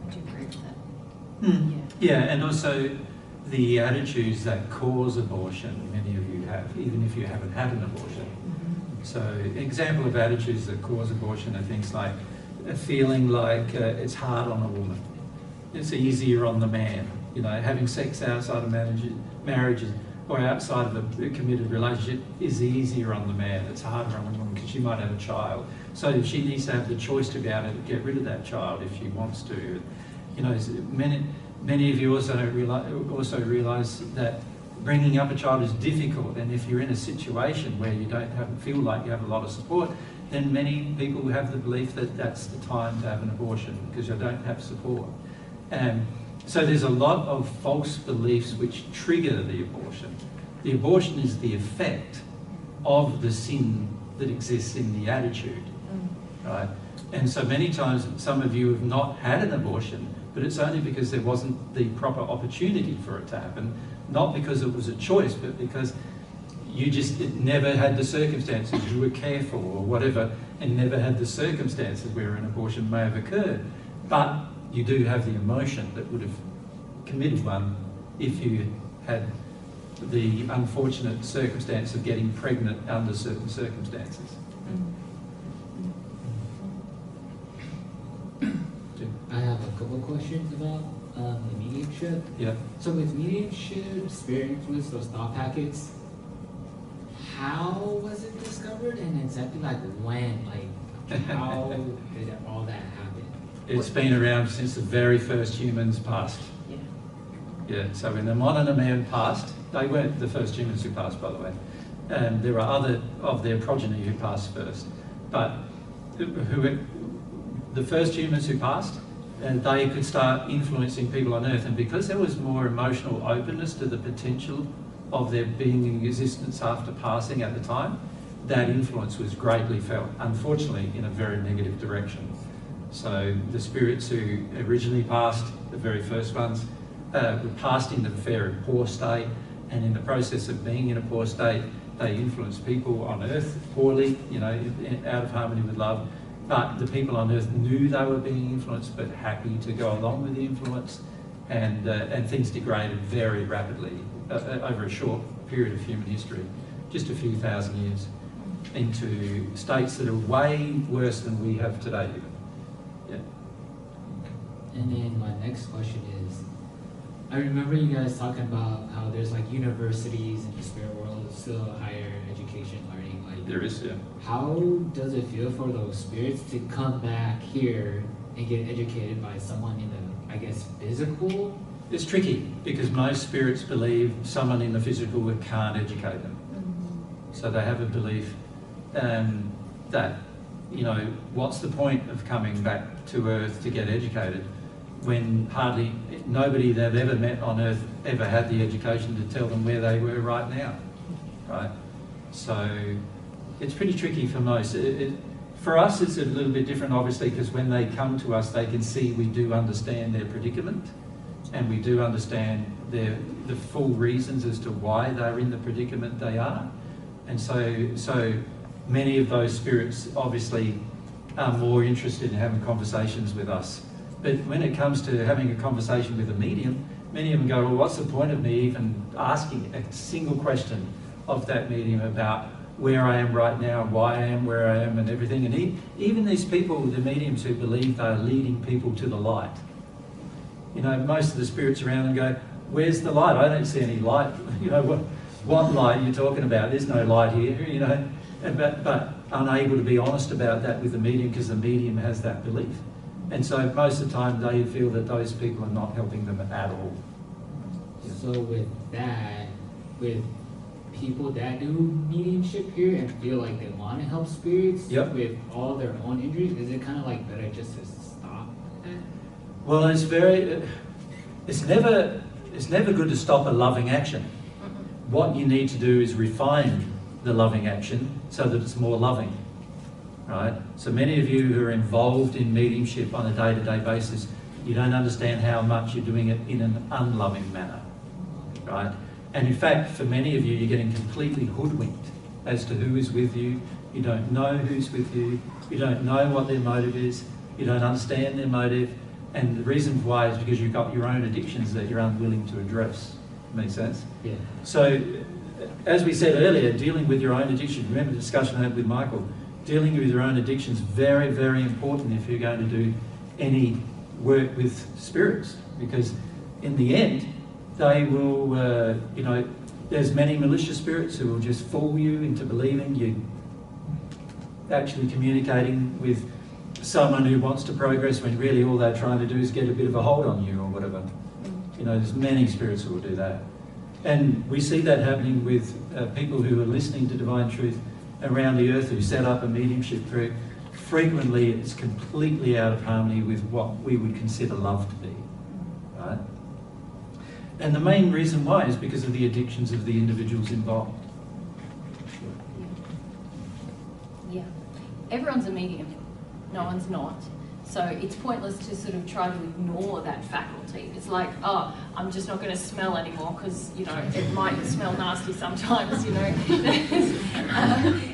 I do agree with that. Yeah, and also the attitudes that cause abortion, many of you have, even if you haven't had an abortion. So an example of attitudes that cause abortion are things like a feeling like it's hard on a woman. It's easier on the man. You know, having sex outside of marriage or outside of a committed relationship is easier on the man. It's harder on the woman because she might have a child. So she needs to have the choice to be able to get rid of that child if she wants to. You know, many of you also realise that bringing up a child is difficult, and if you're in a situation where you don't feel like you have a lot of support, then many people have the belief that that's the time to have an abortion because you don't have support. So there's a lot of false beliefs which trigger the abortion. The abortion is the effect of the sin that exists in the attitude, right? And so many times some of you have not had an abortion, but it's only because there wasn't the proper opportunity for it to happen, not because it was a choice, but because you just never had the circumstances, you were careful or whatever, and never had the circumstances where an abortion may have occurred. But you do have the emotion that would have committed one if you had the unfortunate circumstance of getting pregnant under certain circumstances. I have a couple questions about the mediumship. Yeah. So with mediumship, spirit influence, those thought packets, how was it discovered, and exactly like when, like how did all that happen? It's been around since the very first humans passed. Yeah, so when the Mon and the man passed, they weren't the first humans who passed, by the way. There are other of their progeny who passed first. But the first humans who passed, and they could start influencing people on Earth. And because there was more emotional openness to the potential of their being in existence after passing at the time, that influence was greatly felt, unfortunately, in a very negative direction. So the spirits who originally passed, the very first ones, were passed into a very poor state, and in the process of being in a poor state, they influenced people on Earth poorly, you know, out of harmony with love. But the people on Earth knew they were being influenced, but happy to go along with the influence, and things degraded very rapidly over a short period of human history, just a few thousand years, into states that are way worse than we have today. Yeah. And then my next question is, I remember you guys talking about how there's like universities in the spirit world, still higher education learning. Like There is, yeah. How does it feel for those spirits to come back here and get educated by someone in the, I guess, physical? It's tricky because most spirits believe someone in the physical can't educate them. So they have a belief that, you know, what's the point of coming back to Earth to get educated when hardly nobody they've ever met on Earth ever had the education to tell them where they were right now, right? So it's pretty tricky for most. For us, it's a little bit different, obviously, because when they come to us, they can see we do understand their predicament, and we do understand the full reasons as to why they're in the predicament they are. And so many of those spirits obviously are more interested in having conversations with us. But when it comes to having a conversation with a medium, many of them go, well, what's the point of me even asking a single question of that medium about where I am right now, why I am where I am and everything. And even these people, the mediums who believe they're leading people to the light, you know, most of the spirits around them go, where's the light? I don't see any light. You know, what light are you talking about? There's no light here, you know. But unable to be honest about that with the medium because the medium has that belief. And so most of the time they feel that those people are not helping them at all. So with that, with people that do mediumship here and feel like they want to help spirits with all their own injuries, is it kind of like better just to stop that? Well, it's never good to stop a loving action. What you need to do is refine the loving action so that it's more loving, right? So many of you who are involved in mediumship on a day-to-day basis, you don't understand how much you're doing it in an unloving manner, right? And in fact, for many of you, you're getting completely hoodwinked as to who is with you. You don't know who's with you. You don't know what their motive is. You don't understand their motive. And the reason why is because you've got your own addictions that you're unwilling to address. Make sense? Yeah. So, as we said earlier, dealing with your own addiction, remember the discussion I had with Michael, dealing with your own addiction is very, very important if you're going to do any work with spirits, because in the end, they will, you know, there's many malicious spirits who will just fool you into believing you actually communicating with someone who wants to progress when really all they're trying to do is get a bit of a hold on you or whatever. You know, there's many spirits who will do that. And we see that happening with people who are listening to Divine Truth around the earth who set up a mediumship group. Frequently it's completely out of harmony with what we would consider love to be, right? And the main reason why is because of the addictions of the individuals involved. Yeah. Everyone's a medium. No one's not. So it's pointless to sort of try to ignore that faculty. It's like, oh, I'm just not going to smell anymore because, you know, it might smell nasty sometimes, you know.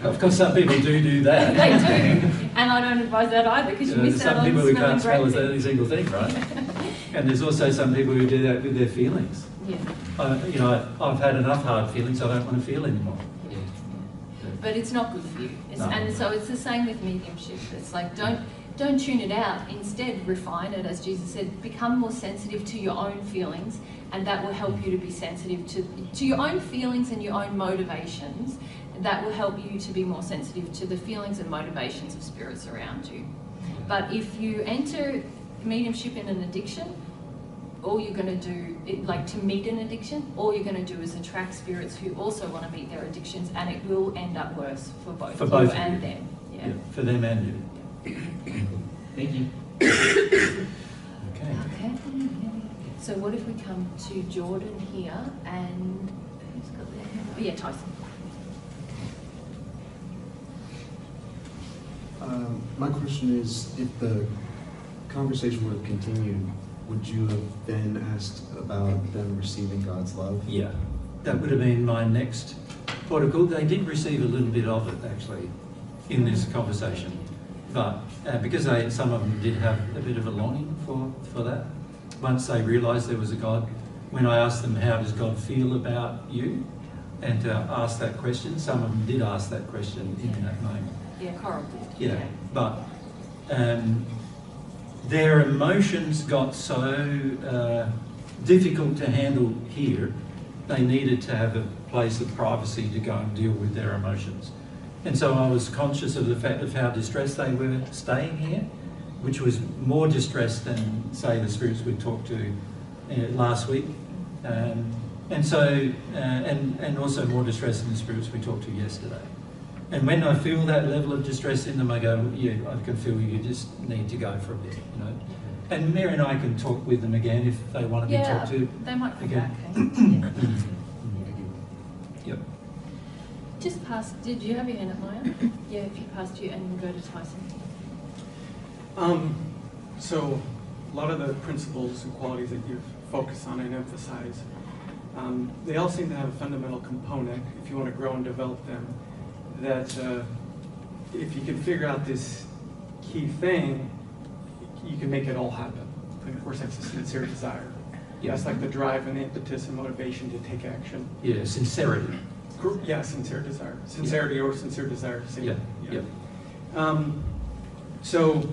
Of course, some people do that. They do. And I don't advise that either because you miss out on some people who can't smell great any single thing, right? And there's also some people who do that with their feelings. Yeah. You know, I've had enough hard feelings, I don't want to feel anymore. Yeah. But it's not good for you. No. And so it's the same with mediumship. It's like, don't tune it out. Instead, refine it, as Jesus said. Become more sensitive to your own feelings, and that will help you to be sensitive to your own feelings and your own motivations. That will help you to be more sensitive to the feelings and motivations of spirits around you. But if you enter mediumship in an addiction, all you're going to do, like to meet an addiction, all you're going to do is attract spirits who also want to meet their addictions, and it will end up worse for both you and them. Yeah, for them and you. Thank you. Okay. Okay. So what if we come to Jordan here and who's got their hand? Oh yeah, Tyson. My question is, if the conversation would have continued, would you have then asked about them receiving God's love? Yeah, that would have been my next protocol. They did receive a little bit of it actually in this conversation, but because some of them did have a bit of a longing for that. Once they realised there was a God, when I asked them, how does God feel about you? And to ask that question, some of them did ask that question in that moment. Yeah, Coral did. Yeah, but their emotions got so difficult to handle here, they needed to have a place of privacy to go and deal with their emotions. And so I was conscious of the fact of how distressed they were staying here, which was more distressed than, say, the spirits we talked to last week. And also more distressed than the spirits we talked to yesterday. And when I feel that level of distress in them, I go, yeah, I can feel you just need to go for a bit, you know. And Mary and I can talk with them again if they want to be talked to. They might come again. back. Yep. Just pass. Did you have your hand up, Maya? Yeah, if you passed you, and we'll go to Tyson. So a lot of the principles and qualities that you've focused on and emphasized, they all seem to have a fundamental component, if you want to grow and develop them, that if you can figure out this key thing, you can make it all happen. And of course, that's a sincere desire. Yeah. That's like the drive and the impetus and motivation to take action. Yeah, sincerity. Yeah, sincere desire. Sincerity or sincere desire. Same. Yeah, yeah. So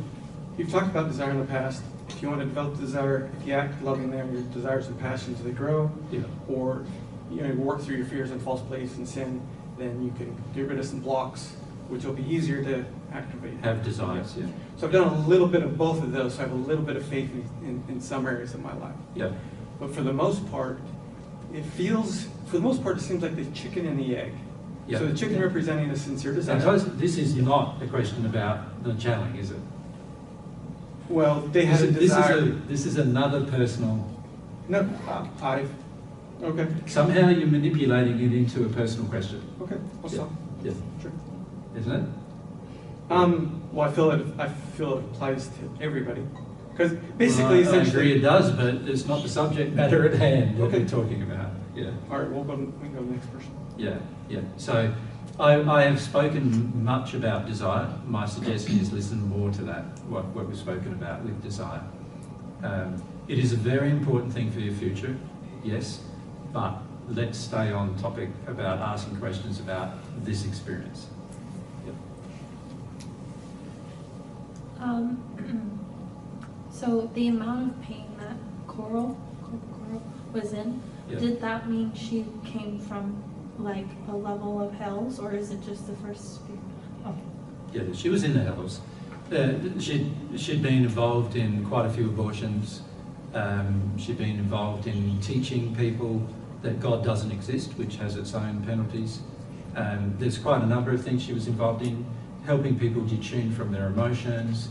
you've talked about desire in the past. If you want to develop the desire, if you act loving them, your desires and passions, they grow. Yeah. Or you work through your fears and false beliefs and sin, then you can get rid of some blocks, which will be easier to activate. Have desires, yeah. So I've done a little bit of both of those, so I have a little bit of faith in some areas of my life. Yeah. But for the most part, it seems like the chicken and the egg. Yeah. So the chicken representing a sincere desire. Now, this is not a question about the channeling, is it? Well, they had a desire. This is another personal... No, okay. Somehow you're manipulating it into a personal question. Okay, I'll stop. Yes. Sure. Isn't it? Well, I feel it applies to everybody. Because basically, well, I agree it does, but it's not the subject matter at hand that we're talking about. Yeah. All right, we can go to the next person. Yeah, yeah. So I have spoken much about desire. My suggestion is listen more to that, what we've spoken about with desire. It is a very important thing for your future, yes, but let's stay on topic about asking questions about this experience. Yep. So the amount of pain that Coral was in, Yeah. did that mean she came from like a level of hells, or is it just the first few? Oh. Yeah, she was in the hells. She'd been involved in quite a few abortions. She'd been involved in teaching people that God doesn't exist, which has its own penalties. There's quite a number of things she was involved in, helping people detune from their emotions.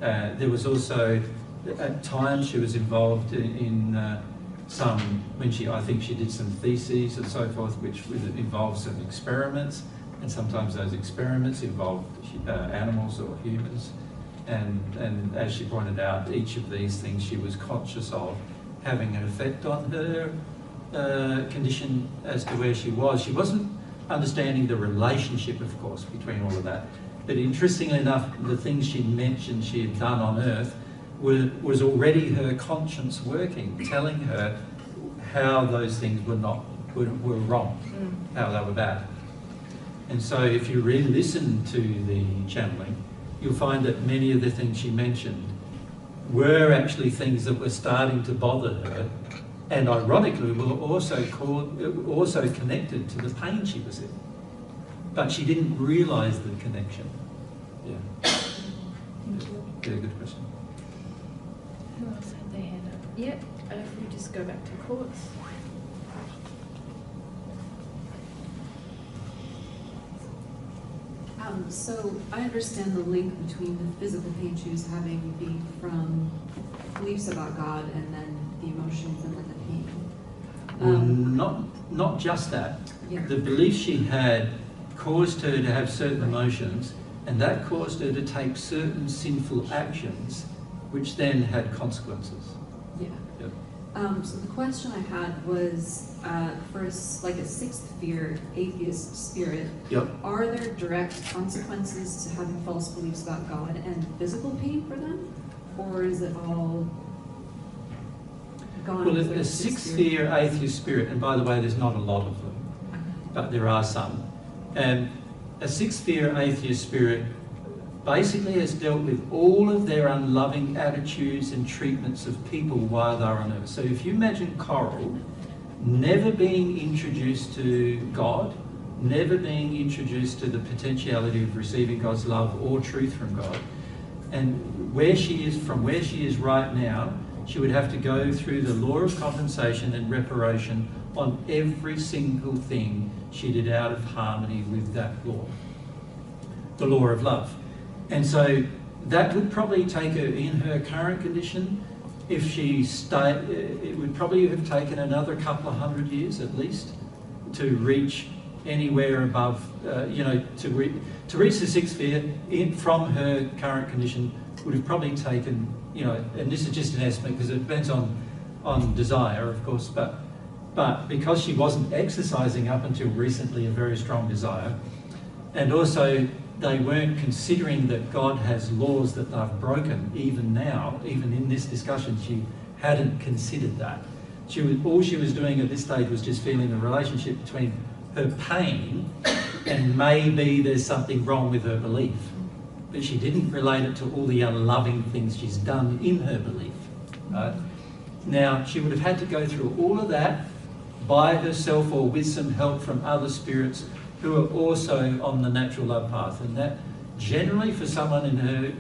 There was also, at times, she was involved in I think she did some theses and so forth, which involved some experiments, and sometimes those experiments involved animals or humans. And as she pointed out, each of these things she was conscious of having an effect on her condition as to where she was. She wasn't understanding the relationship, of course, between all of that. But interestingly enough, the things she mentioned she had done on Earth was already her conscience working, telling her how those things were wrong, how they were bad. And so if you really listen to the channeling, you'll find that many of the things she mentioned were actually things that were starting to bother her, and ironically were also connected to the pain she was in. But she didn't realise the connection. Yeah. Thank you. Yeah, good question. Who else had their hand up? Yep. And if we just go back to courts. So I understand the link between the physical pain she was having being from beliefs about God and then the emotions and then the pain. Not just that. Yeah. The belief she had caused her to have certain emotions, and that caused her to take certain sinful actions, which then had consequences. Yeah. Yep. So the question I had was, for like a sixth fear, atheist spirit, Yep. are there direct consequences to having false beliefs about God and physical pain for them? Or is it all gone? Well, with a the sixth spirit? fear atheist spirit, and by the way, there's not a lot of them, but there are some. And a sixth fear atheist spirit basically has dealt with all of their unloving attitudes and treatments of people while they're on earth. So if you imagine Coral never being introduced to God, never being introduced to the potentiality of receiving God's love or truth from God, and where she is right now, she would have to go through the law of compensation and reparation on every single thing she did out of harmony with that law, the law of love. And so that would probably take her, in her current condition, if she stayed, it would probably have taken another couple of 100 years at least to reach anywhere above, to reach the sixth fear from her current condition would have probably taken, and this is just an estimate because it depends on desire, of course, but because she wasn't exercising up until recently a very strong desire, and also they weren't considering that God has laws that they've broken even now, even in this discussion, she hadn't considered that. All she was doing at this stage was just feeling the relationship between her pain and maybe there's something wrong with her belief. But she didn't relate it to all the unloving things she's done in her belief. Right? Now, she would have had to go through all of that by herself or with some help from other spirits who are also on the natural love path. And that generally for someone in her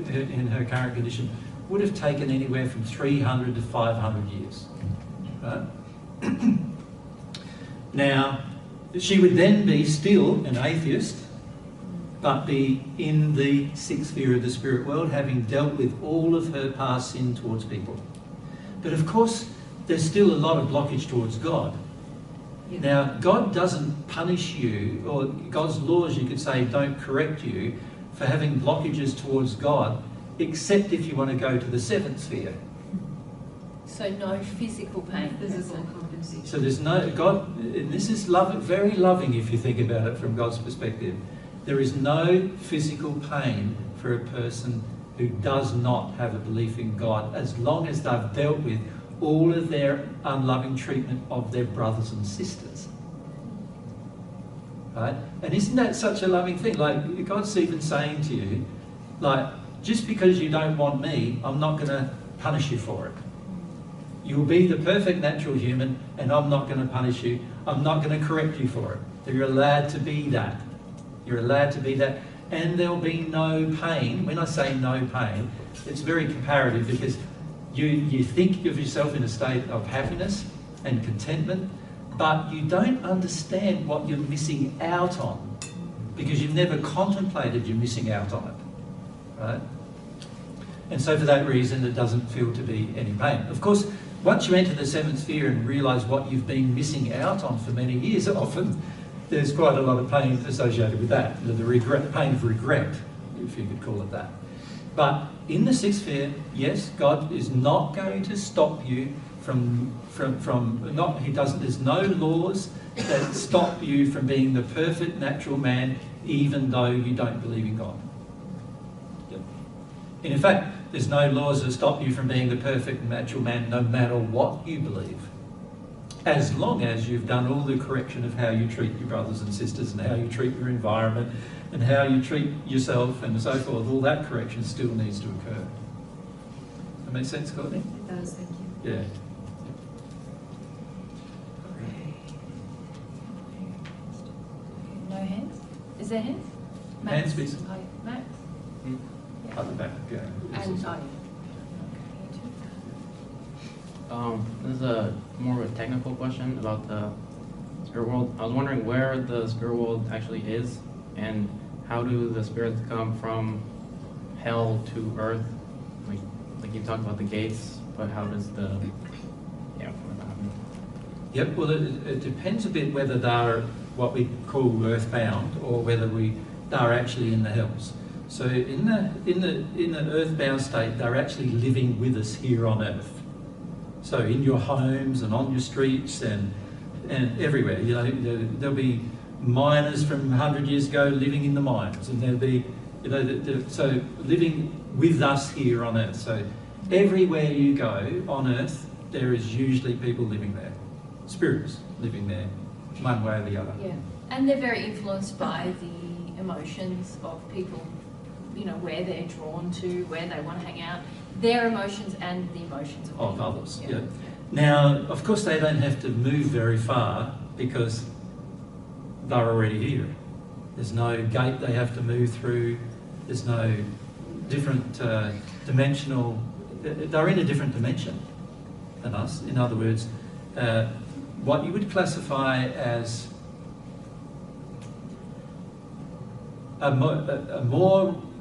current condition would have taken anywhere from 300 to 500 years. Right? Now, she would then be still an atheist, but be in the sixth fear of the spirit world, having dealt with all of her past sin towards people. But of course, there's still a lot of blockage towards God. Yeah. Now, God doesn't punish you, or God's laws, you could say, don't correct you for having blockages towards God, except if you want to go to the seventh sphere. So no physical pain. Physical compensation. So there's no, God, and this is very loving if you think about it from God's perspective. There is no physical pain for a person who does not have a belief in God, as long as they've dealt with all of their unloving treatment of their brothers and sisters. Right? And isn't that such a loving thing? Like, God's even saying to you, like, just because you don't want me, I'm not going to punish you for it. You'll be the perfect natural human, and I'm not going to punish you. I'm not going to correct you for it. You're allowed to be that. You're allowed to be that. And there'll be no pain. When I say no pain, it's very comparative, because you think of yourself in a state of happiness and contentment, but you don't understand what you're missing out on, because you've never contemplated you're missing out on it. Right? And so for that reason, it doesn't feel to be any pain. Of course, once you enter the seventh sphere and realise what you've been missing out on for many years, often there's quite a lot of pain associated with that, the pain of regret, if you could call it that. But in the sixth sphere, yes, God is not going to stop you there's no laws that stop you from being the perfect natural man, even though you don't believe in God. Yep. And in fact, there's no laws that stop you from being the perfect natural man, no matter what you believe, as long as you've done all the correction of how you treat your brothers and sisters and how you treat your environment and how you treat yourself and so forth. All that correction still needs to occur. That make sense, Courtney? It does, thank you. Yeah. No hands? Is there hands? Hands, please. Oh, Max? At the back, yeah. And this is a more of a technical question about the spirit world. I was wondering where the spirit world actually is and how do the spirits come from hell to earth? Like you talked about the gates, but how does the what happens? Yep. Well, it depends a bit whether they're what we call earthbound or whether they're actually in the hells. So in the earthbound state, they're actually living with us here on earth. So in your homes and on your streets and everywhere, there'll be miners from 100 years ago living in the mines, and there'll be, so living with us here on earth. So everywhere you go on earth, there is usually people living there, spirits living there, one way or the other. Yeah, and they're very influenced by the emotions of people, where they're drawn to, where they want to hang out, their emotions and the emotions of others. Yeah. Now, of course, they don't have to move very far because they're already here. There's no gate they have to move through. There's no different dimensional. They're in a different dimension than us. In other words, what you would classify as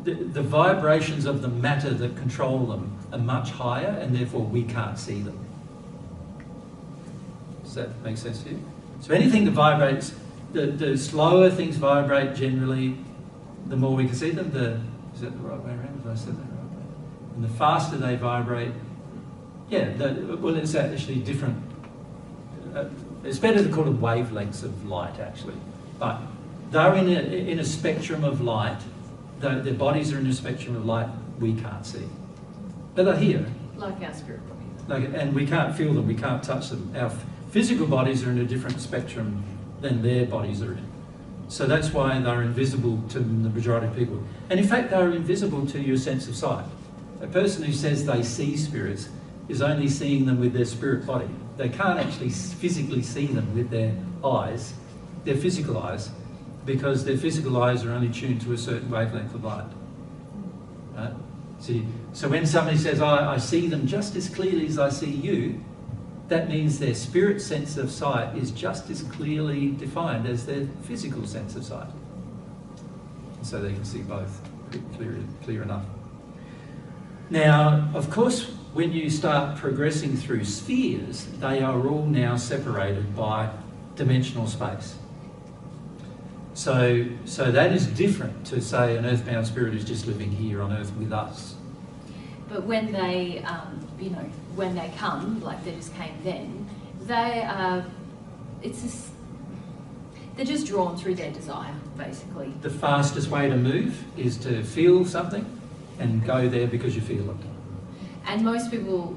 the vibrations of the matter that control them are much higher, and therefore we can't see them. Does that make sense to you? So anything that vibrates, the slower things vibrate generally, the more we can see them. Is that the right way around? Have I said that the right way? And the faster they vibrate, it's actually different. It's better to call them wavelengths of light, actually. But they're in a spectrum of light. Their bodies are in a spectrum of light we can't see. But they're here. Like our spirit bodies. And we can't feel them, we can't touch them. Our physical bodies are in a different spectrum than their bodies are in. So that's why they're invisible to the majority of people. And in fact, they're invisible to your sense of sight. A person who says they see spirits is only seeing them with their spirit body. They can't actually physically see them with their eyes, their physical eyes, because their physical eyes are only tuned to a certain wavelength of light. Right? So when somebody says, I see them just as clearly as I see you, that means their spirit sense of sight is just as clearly defined as their physical sense of sight. So they can see both clear enough. Now, of course, when you start progressing through spheres, they are all now separated by dimensional space. So that is different to, say, an earthbound spirit who's just living here on earth with us. But when they, when they come, like they just came then, they're just drawn through their desire, basically. The fastest way to move is to feel something and go there because you feel it. And most people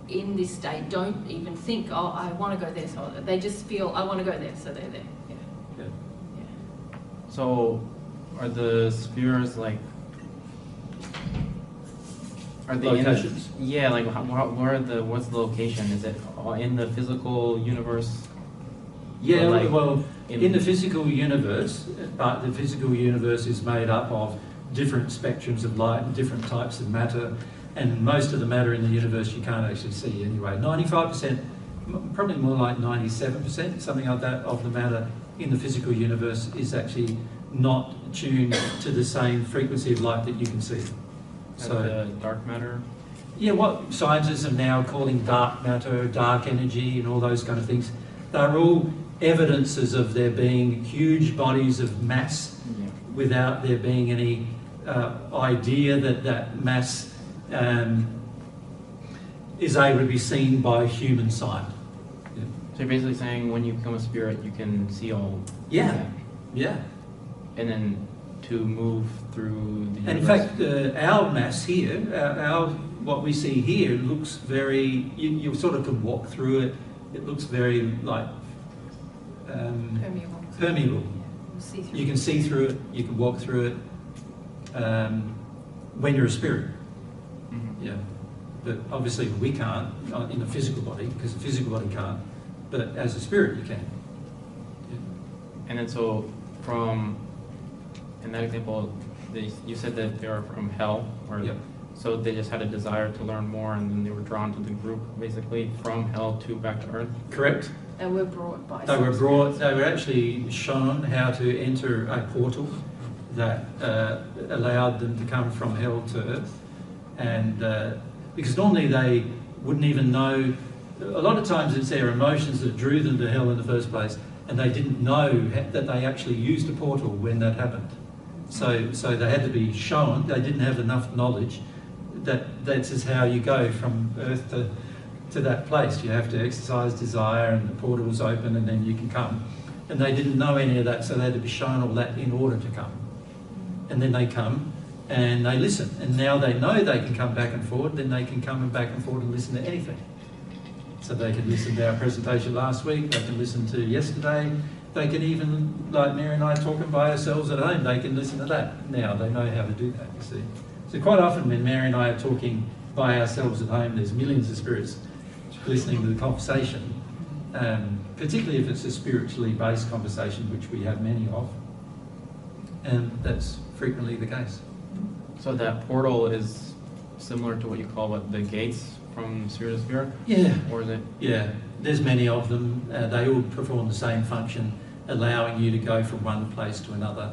in this state don't even think, oh, I want to go there, so they just feel, I want to go there, so they're there. Yeah. Yeah. Yeah. So, are the spheres are they locations? What's the location? Is it in the physical universe? Yeah, in the physical universe, but the physical universe is made up of different spectrums of light and different types of matter, and most of the matter in the universe you can't actually see anyway. 95%, probably more like 97%, something like that, of the matter in the physical universe is actually not tuned to the same frequency of light that you can see. So dark matter? Yeah, what scientists are now calling dark matter, dark energy, and all those kind of things, they're all evidences of there being huge bodies of mass without there being any idea that mass is able to be seen by human sight. Yeah. So you're basically saying when you become a spirit, you can see all. Yeah. Yeah. And then to move through the universe. And in fact, our mass here, what we see here looks very. You sort of can walk through it. It looks very like permeable. Yeah. You can see through it. You can walk through it. When you're a spirit. Mm-hmm. Yeah. But obviously we can't in a physical body, because the physical body can't. But as a spirit, you can. Yeah. And then so in that example, you said that they are from hell, or yep. So they just had a desire to learn more, and then they were drawn to the group, basically from hell to back to earth. Correct. They were brought by. They were actually shown how to enter a portal that allowed them to come from hell to earth. And because normally they wouldn't even know, a lot of times it's their emotions that drew them to hell in the first place, and they didn't know that they actually used a portal when that happened. So they had to be shown, they didn't have enough knowledge that this is how you go from earth to that place. You have to exercise desire and the portal's open and then you can come. And they didn't know any of that, so they had to be shown all that in order to come. And then they come and they listen. And now they know they can come back and forward, then they can come and back and forward and listen to anything. So they can listen to our presentation last week, they can listen to yesterday, they can even, like Mary and I talking by ourselves at home, they can listen to that. Now they know how to do that, you see. So quite often when Mary and I are talking by ourselves at home, there's millions of spirits listening to the conversation, particularly if it's a spiritually based conversation, which we have many of, and that's frequently the case. So that portal is similar to what you call the gates from sphere to sphere? Yeah. Or is it? Yeah, there's many of them. They all perform the same function, allowing you to go from one place to another.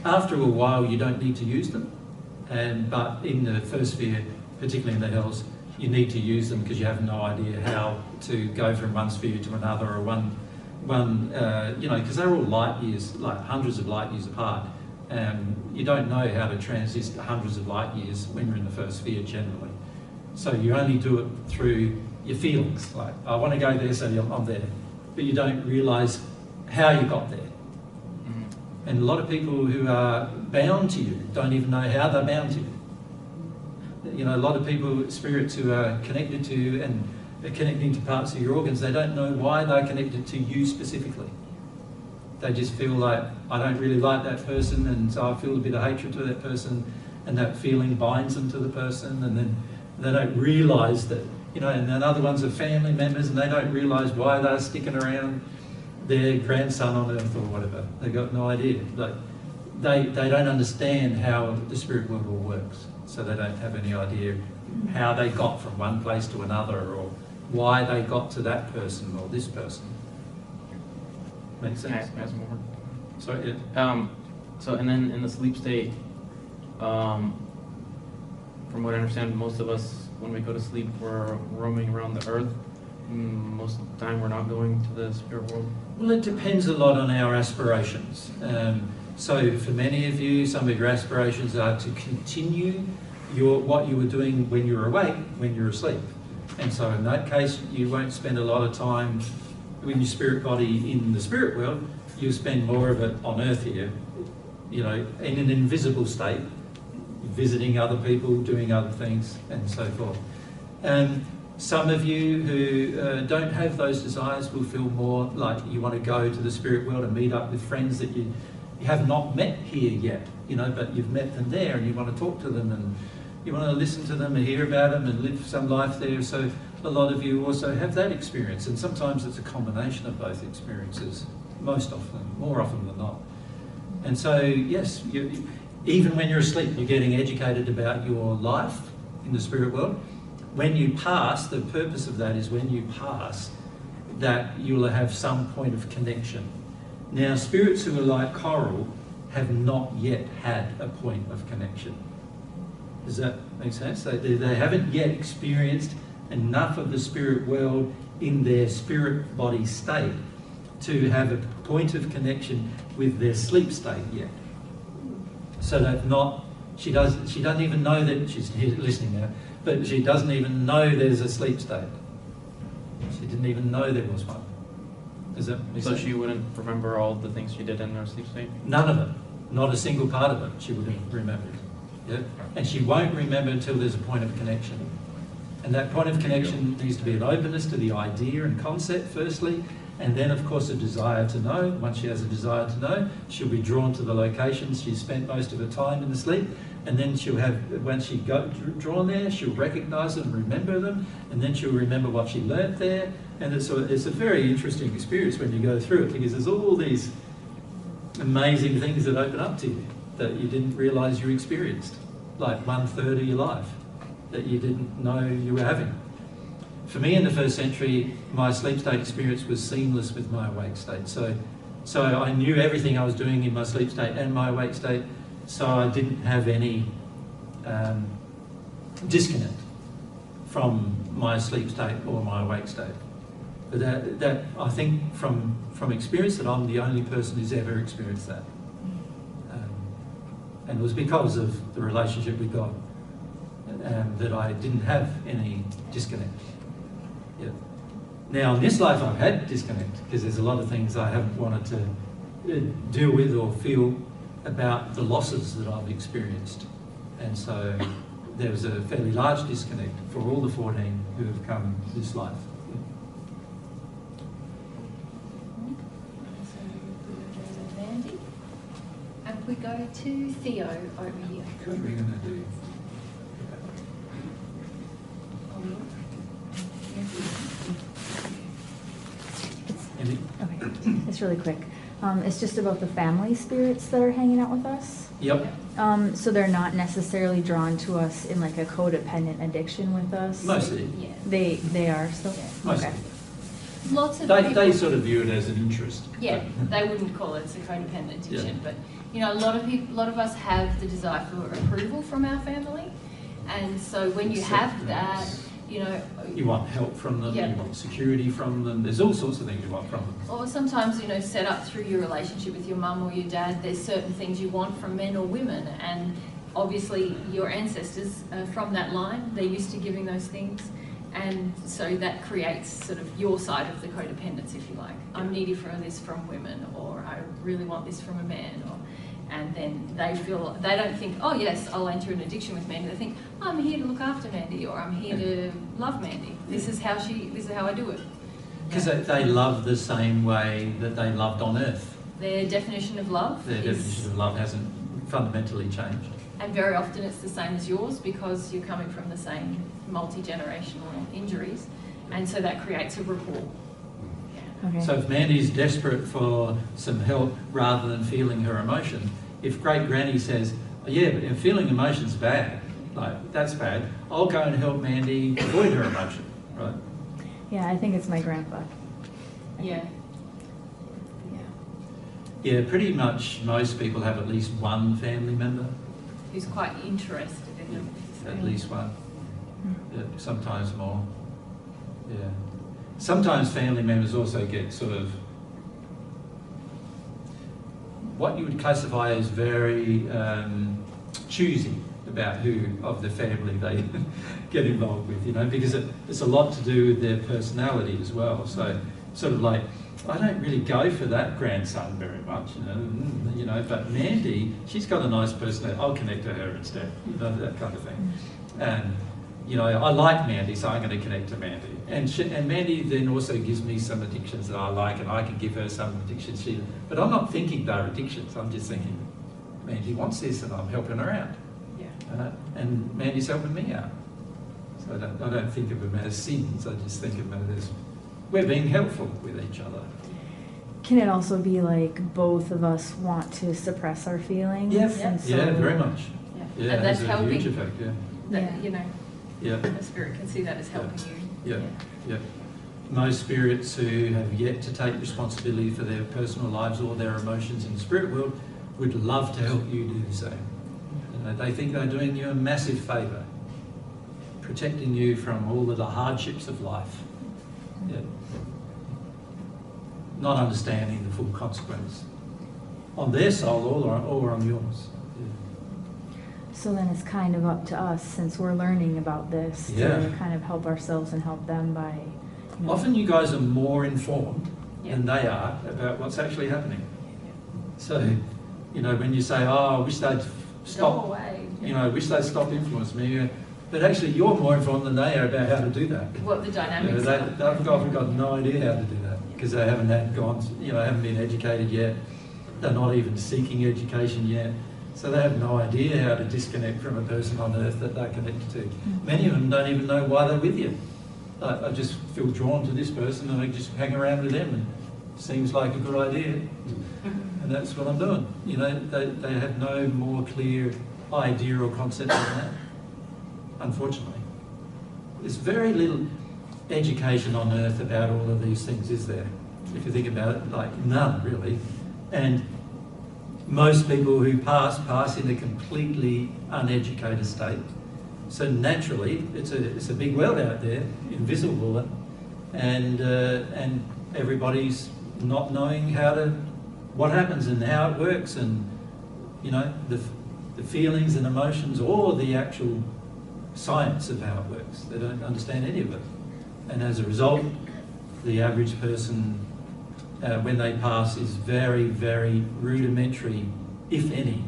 After a while, you don't need to use them, but in the first sphere, particularly in the hells, you need to use them because you have no idea how to go from one sphere to another, or because they're all light years, like hundreds of light years apart. You don't know how to transit hundreds of light years when you're in the first sphere generally. So you only do it through your feelings, like, I want to go there, so I'm there. But you don't realise how you got there. Mm-hmm. And a lot of people who are bound to you don't even know how they're bound to you. You know, a lot of people, spirits who are connected to you and are connecting to parts of your organs, they don't know why they're connected to you specifically. They just feel like, I don't really like that person, and so I feel a bit of hatred to that person, and that feeling binds them to the person, and then they don't realise that, and then other ones are family members, and they don't realise why they're sticking around their grandson on earth or whatever. They've got no idea. Like, they don't understand how the spirit world all works, so they don't have any idea how they got from one place to another, or why they got to that person or this person. Makes sense? Can I ask more? Sorry, yeah. So, and then in the sleep state, from what I understand, most of us, when we go to sleep, we're roaming around the earth. Most of the time, we're not going to the spirit world. Well, it depends a lot on our aspirations. So for many of you, some of your aspirations are to continue what you were doing when you were awake, when you're asleep. And so in that case, you won't spend a lot of time in your spirit body in the spirit world. You'll spend more of it on earth here, in an invisible state, visiting other people, doing other things, and so forth. Some of you who don't have those desires will feel more like you want to go to the spirit world and meet up with friends that you have not met here yet, but you've met them there, and you want to talk to them, and you want to listen to them and hear about them and live some life there. So a lot of you also have that experience, and sometimes it's a combination of both experiences, most often, more often than not. And so, yes, even when you're asleep, you're getting educated about your life in the spirit world. When you pass, the purpose of that is when you pass, that you'll have some point of connection. Now, spirits who are like coral have not yet had a point of connection. Does that make sense? They haven't yet experienced enough of the spirit world in their spirit body state to have a point of connection with their sleep state yet. So they've not, she doesn't even know that, she's listening now, but she doesn't even know there's a sleep state. She didn't even know there was one. Does that make sense? So she wouldn't remember all the things she did in her sleep state? None of it. Not a single part of it she wouldn't remember. Yeah? And she won't remember until there's a point of connection. And that point of connection needs to be an openness to the idea and concept, firstly, and then, of course, a desire to know. Once she has a desire to know, she'll be drawn to the locations she spent most of her time in the sleep, and then she'll have, once she got drawn there, she'll recognise them, remember them, and then she'll remember what she learnt there. And it's a very interesting experience when you go through it, because there's all these amazing things that open up to you that you didn't realise you experienced, like 1/3 of your life that you didn't know you were having. For me in the first century, my sleep state experience was seamless with my awake state. So I knew everything I was doing in my sleep state and my awake state, so I didn't have any disconnect from my sleep state or my awake state. But that I think from experience that I'm the only person who's ever experienced that. And it was because of the relationship with God that I didn't have any disconnect. Yeah. Now in this life I've had disconnect because there's a lot of things I haven't wanted to deal with or feel about the losses that I've experienced. And so there was a fairly large disconnect for all the 14 who have come this life. Mandy. And we go to Theo over here. What are we going to do? Okay, it's really quick. It's just about the family spirits that are hanging out with us. Yep. So they're not necessarily drawn to us in like a codependent addiction with us. Mostly. Yeah. They are still. Mostly. Okay. Lots of They people, sort of view it as an interest. yeah, they wouldn't call it a codependent addiction, Yeah. but you know, a lot of us have the desire for approval from our family, and so when you have that, you know, you want help from them, Yeah. you want security from them, there's all sorts of things you want from them. or sometimes, you know, set up through your relationship with your mum or your dad, there's certain things you want from men or women, and obviously your ancestors from that line, they're used to giving those things, and so that creates sort of your side of the codependence, if you like. I'm needy for this from women, or I really want this from a man, or, and then they don't think, oh yes, I'll enter an addiction with Mandy. They think, I'm here to look after Mandy, or I'm here to love Mandy. This is how I do it. Because they love the same way that they loved on earth. Their definition of love Their definition of love hasn't fundamentally changed. and very often it's the same as yours because you're coming from the same multi-generational injuries, and so that creates a rapport. Okay. So if Mandy's desperate for some help rather than feeling her emotion, if great granny says, oh, yeah, but if feeling emotion's bad, like that's bad, I'll go and help Mandy avoid her emotion, right? Yeah, I think it's my grandpa. Yeah. Yeah, pretty much most people have at least one family member, Who's quite interested in them. at least one, yeah, sometimes more. Yeah. Sometimes family members also get sort of what you would classify as very choosy about who of the family they get involved with, you know, because it's a lot to do with their personality as well. So sort of like, I don't really go for that grandson very much, you know, but Mandy, she's got a nice personality, I'll connect to her instead, you know, that kind of thing. And, you know, I like Mandy, so I'm going to connect to Mandy. And Mandy then also gives me some addictions that I like, and I can give her some addictions. But I'm not thinking they're addictions, I'm just thinking, Mandy wants this and I'm helping her out. Yeah. And Mandy's helping me out. So I don't think of them as sins, I just think of them as we're being helpful with each other. Can it also be like both of us want to suppress our feelings? Yes. And so, Yeah, very much. Yeah. Yeah, And that's it has a helping. huge effect, yeah. That, you know, Yeah. the spirit can see that as helping you. Yeah, yeah. Most spirits who have yet to take responsibility for their personal lives or their emotions in the spirit world would love to help you do the same. You know, they think they're doing you a massive favour, protecting you from all of the hardships of life. Yeah. Not understanding the full consequence on their soul or on yours. So then it's kind of up to us, since we're learning about this, Yeah. to kind of help ourselves and help them by, you know. Often you guys are more informed Yeah. than they are about what's actually happening. So, you know, when you say, oh, I wish they'd Go stop, away. you know, I wish they'd stop influencing me, but actually you're more informed than they are about how to do that. What the You know, dynamics they've often got no idea how to do that because they haven't haven't been educated yet. They're not even seeking education yet. So they have no idea how to disconnect from a person on earth that they're connected to. Many of them don't even know why they're with you. I just feel drawn to this person and I just hang around with them and it seems like a good idea. And that's what I'm doing. You know, they have no more clear idea or concept than that, unfortunately. There's very little education on earth about all of these things, is there? If you think about it, like none really. And most people who pass in a completely uneducated state. So naturally, it's a big world out there, invisible, and everybody's not knowing what happens and how it works, and you know the feelings and emotions, or the actual science of how it works. They don't understand any of it, and as a result, the average person, when they pass, is very, very rudimentary, if any,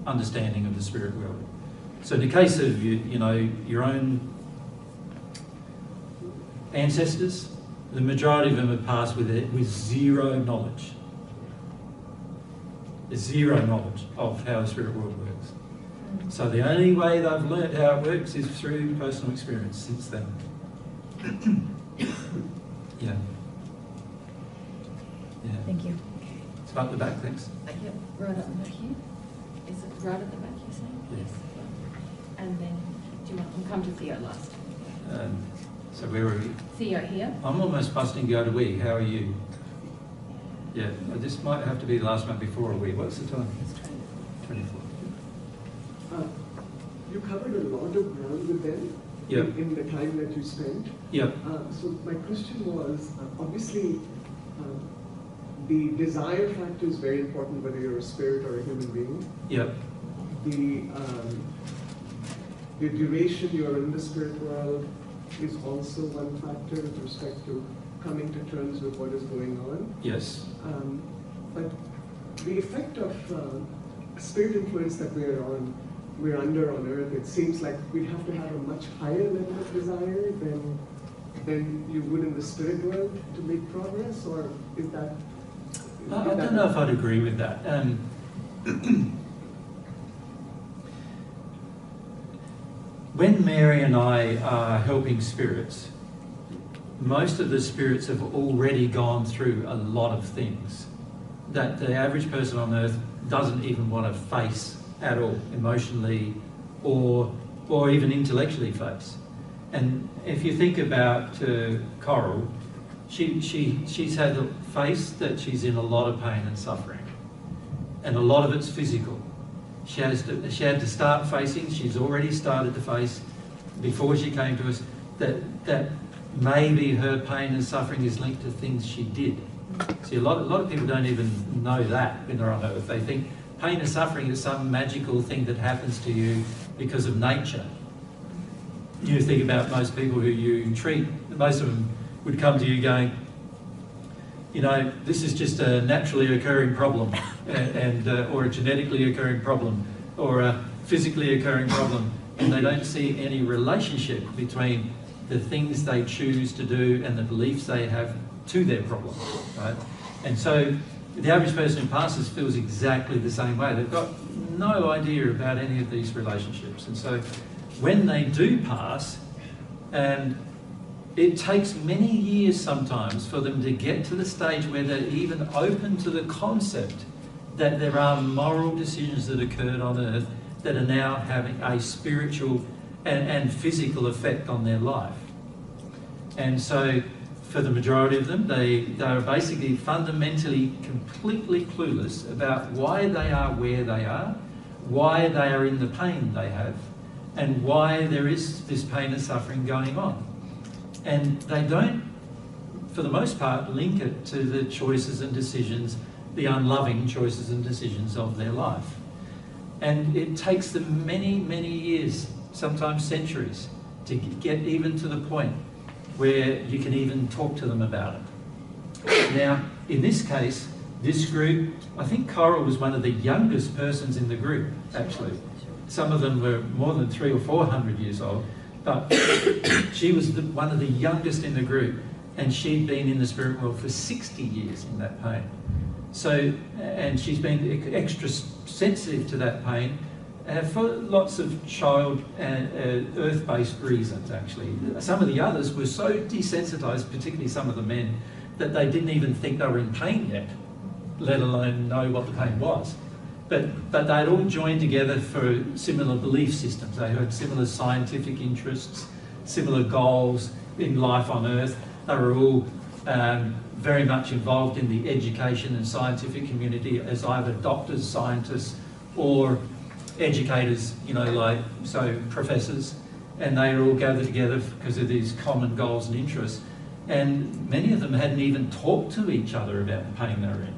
understanding of the spirit world. So in the case of your own ancestors, the majority of them have passed with zero knowledge. Zero knowledge of how the spirit world works. So the only way they've learned how it works is through personal experience since then. Yeah. Thank you. It's up the back, thanks. Yep, right up the back here. Is it right at the back you're saying? Yes. And then, do you want to come to Theo last? So where are we? Theo here. I'm almost busting go to we. How are you? Yeah, this might have to be the last one before a we. What's the time? It's 24. You covered a lot of ground with them in the time that you spent. Yep. So my question was, obviously, the desire factor is very important, whether you're a spirit or a human being. Yep. The duration you're in the spirit world is also one factor with respect to coming to terms with what is going on. Yes. But the effect of spirit influence that we're under on Earth, it seems like we'd have to have a much higher level of desire than you would in the spirit world to make progress, or is that? I don't know if I'd agree with that. When Mary and I are helping spirits, most of the spirits have already gone through a lot of things that the average person on earth doesn't even want to face at all, emotionally or even intellectually face. And if you think about Coral, she's had to face that she's in a lot of pain and suffering, and a lot of it's physical. She had to start facing, she's already started to face, before she came to us, that maybe her pain and suffering is linked to things she did. See, a lot of people don't even know that when they're on earth. They think pain and suffering is some magical thing that happens to you because of nature. You think about most people who you treat, most of them would come to you going, this is just a naturally occurring problem, or a genetically occurring problem, or a physically occurring problem, and they don't see any relationship between the things they choose to do and the beliefs they have to their problem, right? And so the average person who passes feels exactly the same way. They've got no idea about any of these relationships. And so when they do pass, and it takes many years sometimes for them to get to the stage where they're even open to the concept that there are moral decisions that occurred on earth that are now having a spiritual and physical effect on their life. And so for the majority of them, they are basically fundamentally completely clueless about why they are where they are, why they are in the pain they have, and why there is this pain and suffering going on. And they don't, for the most part, link it to the choices and decisions, the unloving choices and decisions of their life. And it takes them many, many years, sometimes centuries, to get even to the point where you can even talk to them about it. Now, in this case, this group, I think Coral was one of the youngest persons in the group, actually. Some of them were more than 300 or 400 years old, but she was one of the youngest in the group, and she'd been in the spirit world for 60 years in that pain. So, and she's been extra sensitive to that pain for lots of child and earth-based reasons, actually. Some of the others were so desensitized, particularly some of the men, that they didn't even think they were in pain yet, let alone know what the pain was. But they'd all joined together for similar belief systems. They had similar scientific interests, similar goals in life on earth. They were all very much involved in the education and scientific community as either doctors, scientists, or educators, you know, like, so professors, and they all gather together because of these common goals and interests. And many of them hadn't even talked to each other about the pain they were in.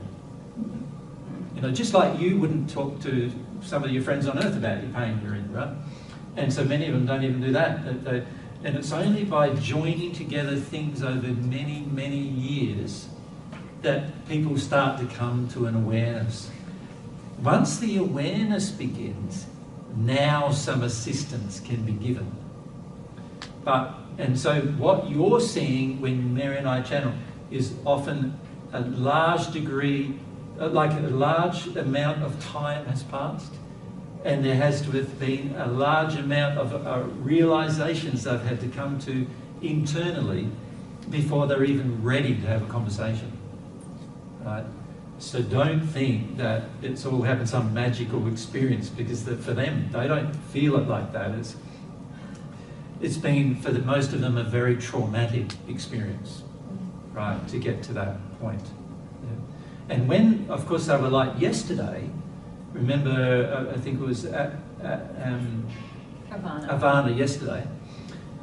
You know, just like you wouldn't talk to some of your friends on earth about your pain you're in, right? And so many of them don't even do that. And it's only by joining together things over many, many years that people start to come to an awareness. Once the awareness begins, now some assistance can be given. And so what you're seeing when Mary and I channel is often a large degree, like a large amount of time has passed, and there has to have been a large amount of realizations they've had to come to internally before they're even ready to have a conversation. Right? So don't think that it's all happened some magical experience, because for them, they don't feel it like that. It's been, for most of them, a very traumatic experience, right, to get to that point. Yeah. And when, of course, they were like yesterday, remember, I think it was at Havana yesterday.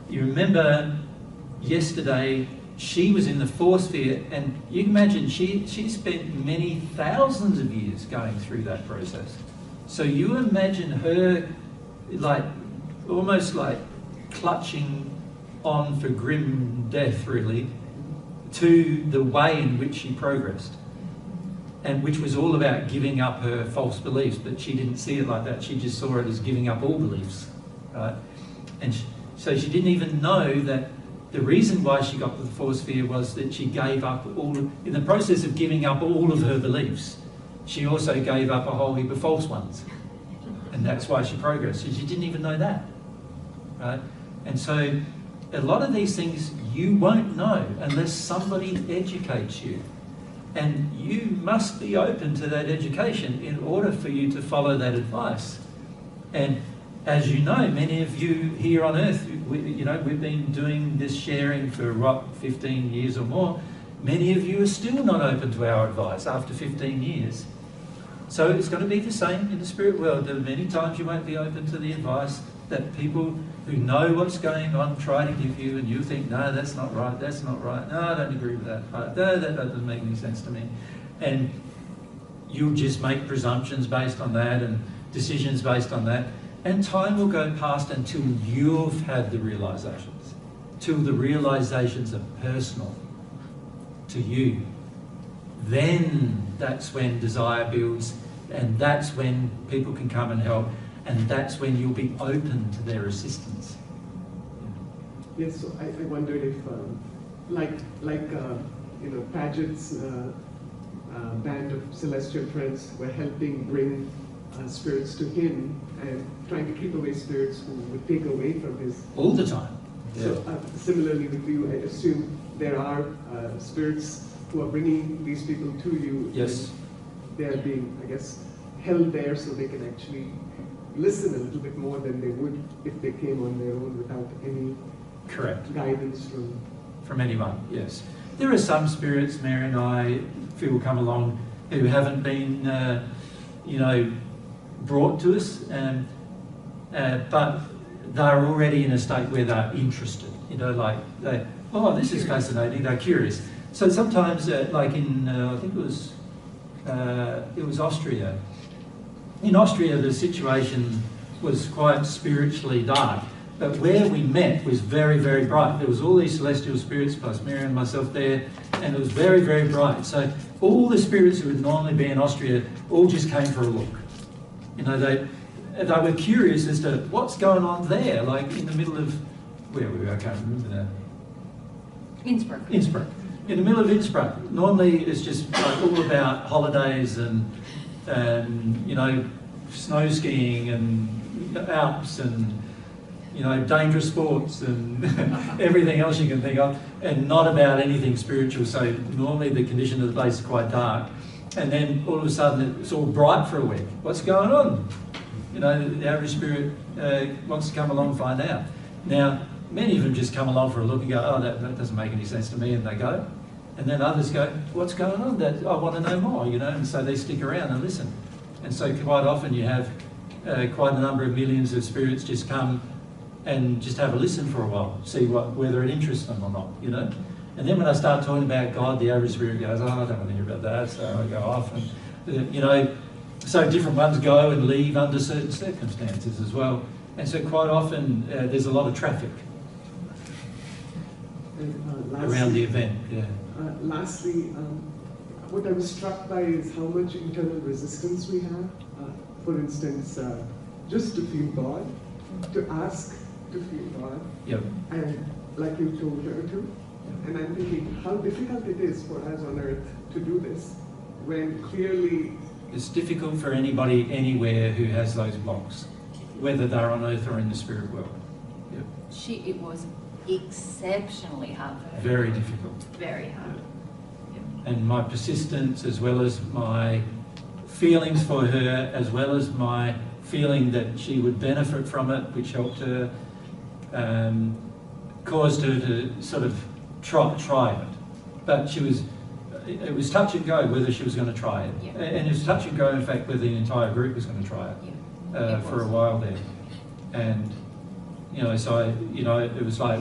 You remember yesterday, she was in the force sphere, and you can imagine she spent many thousands of years going through that process. So you imagine her like, almost like clutching on for grim death, really, to the way in which she progressed. And which was all about giving up her false beliefs, but she didn't see it like that. She just saw it as giving up all beliefs, right? And so she didn't even know that the reason why she got to the force sphere was that she gave up in the process of giving up all of her beliefs, she also gave up a whole heap of false ones. And that's why she progressed. So she didn't even know that, right? And so a lot of these things you won't know unless somebody educates you. And you must be open to that education in order for you to follow that advice. And as you know, many of you here on earth, we've been doing this sharing for 15 years or more. Many of you are still not open to our advice after 15 years. So it's going to be the same in the spirit world. There are many times you won't be open to the advice that people who know what's going on try to give you, and you think, no, that's not right, that's not right, no, I don't agree with that, no, that doesn't make any sense to me. And you'll just make presumptions based on that and decisions based on that, and time will go past until you've had the realizations, till the realizations are personal to you. Then that's when desire builds, and that's when people can come and help. And that's when you'll be open to their assistance. Yes, so I wondered if, Paget's band of celestial friends were helping bring spirits to him and trying to keep away spirits who would take away from his... All the time. Yeah. So similarly with you, I assume there are spirits who are bringing these people to you. Yes. They are being, I guess, held there so they can actually listen a little bit more than they would if they came on their own without any guidance from anyone. Yes, there are some spirits Mary and I feel come along who haven't been, brought to us, but they're already in a state where they're interested. This is fascinating. They're curious. So sometimes, like in I think it was Austria. In Austria, the situation was quite spiritually dark, but where we met was very, very bright. There was all these celestial spirits, plus Mary and myself there, and it was very, very bright. So all the spirits who would normally be in Austria all just came for a look. They were curious as to what's going on there, like in the middle of, where were we? I can't remember now. Innsbruck. In the middle of Innsbruck. Normally it's just like all about holidays and snow skiing and Alps and dangerous sports and everything else you can think of, and not about anything spiritual. So normally the condition of the place is quite dark, and then all of a sudden it's all bright for a week. What's going on? The average spirit wants to come along and find out. Now, many of them just come along for a look and go, oh, that doesn't make any sense to me, and they go. And then others go, what's going on? That I want to know more, you know, and so they stick around and listen. And so quite often you have quite a number of millions of spirits just come and just have a listen for a while, see whether it interests them or not, you know. And then when I start talking about God, the average spirit goes, oh, I don't want to hear about that, so I go off. And, you know, so different ones go and leave under certain circumstances as well. And so quite often there's a lot of traffic around the event. Yeah. Lastly, what I was struck by is how much internal resistance we have. For instance, just to feel God, to ask to feel God, yep. And like you told her to. Yep. And I'm thinking how difficult it is for us on earth to do this, when clearly... It's difficult for anybody anywhere who has those blocks, whether they're on earth or in the spirit world. Yep. It was exceptionally hard for her. Very difficult. Very hard. Yep. And my persistence, as well as my feelings for her, as well as my feeling that she would benefit from it, which helped her, caused her to sort of try it. But it was touch and go whether she was going to try it. Yeah. And it was touch and go, in fact, whether the entire group was going to try it for a while there. And, you know, so, it was like,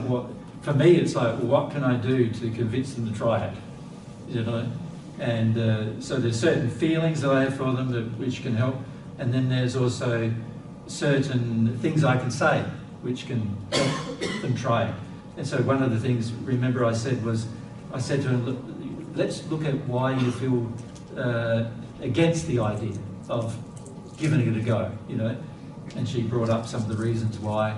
for me, it's like, well, what can I do to convince them to try it? You know? And so there's certain feelings that I have for them which can help. And then there's also certain things I can say which can help them try it. And so one of the things, remember I said to her, look, let's look at why you feel against the idea of giving it a go, you know. And she brought up some of the reasons why,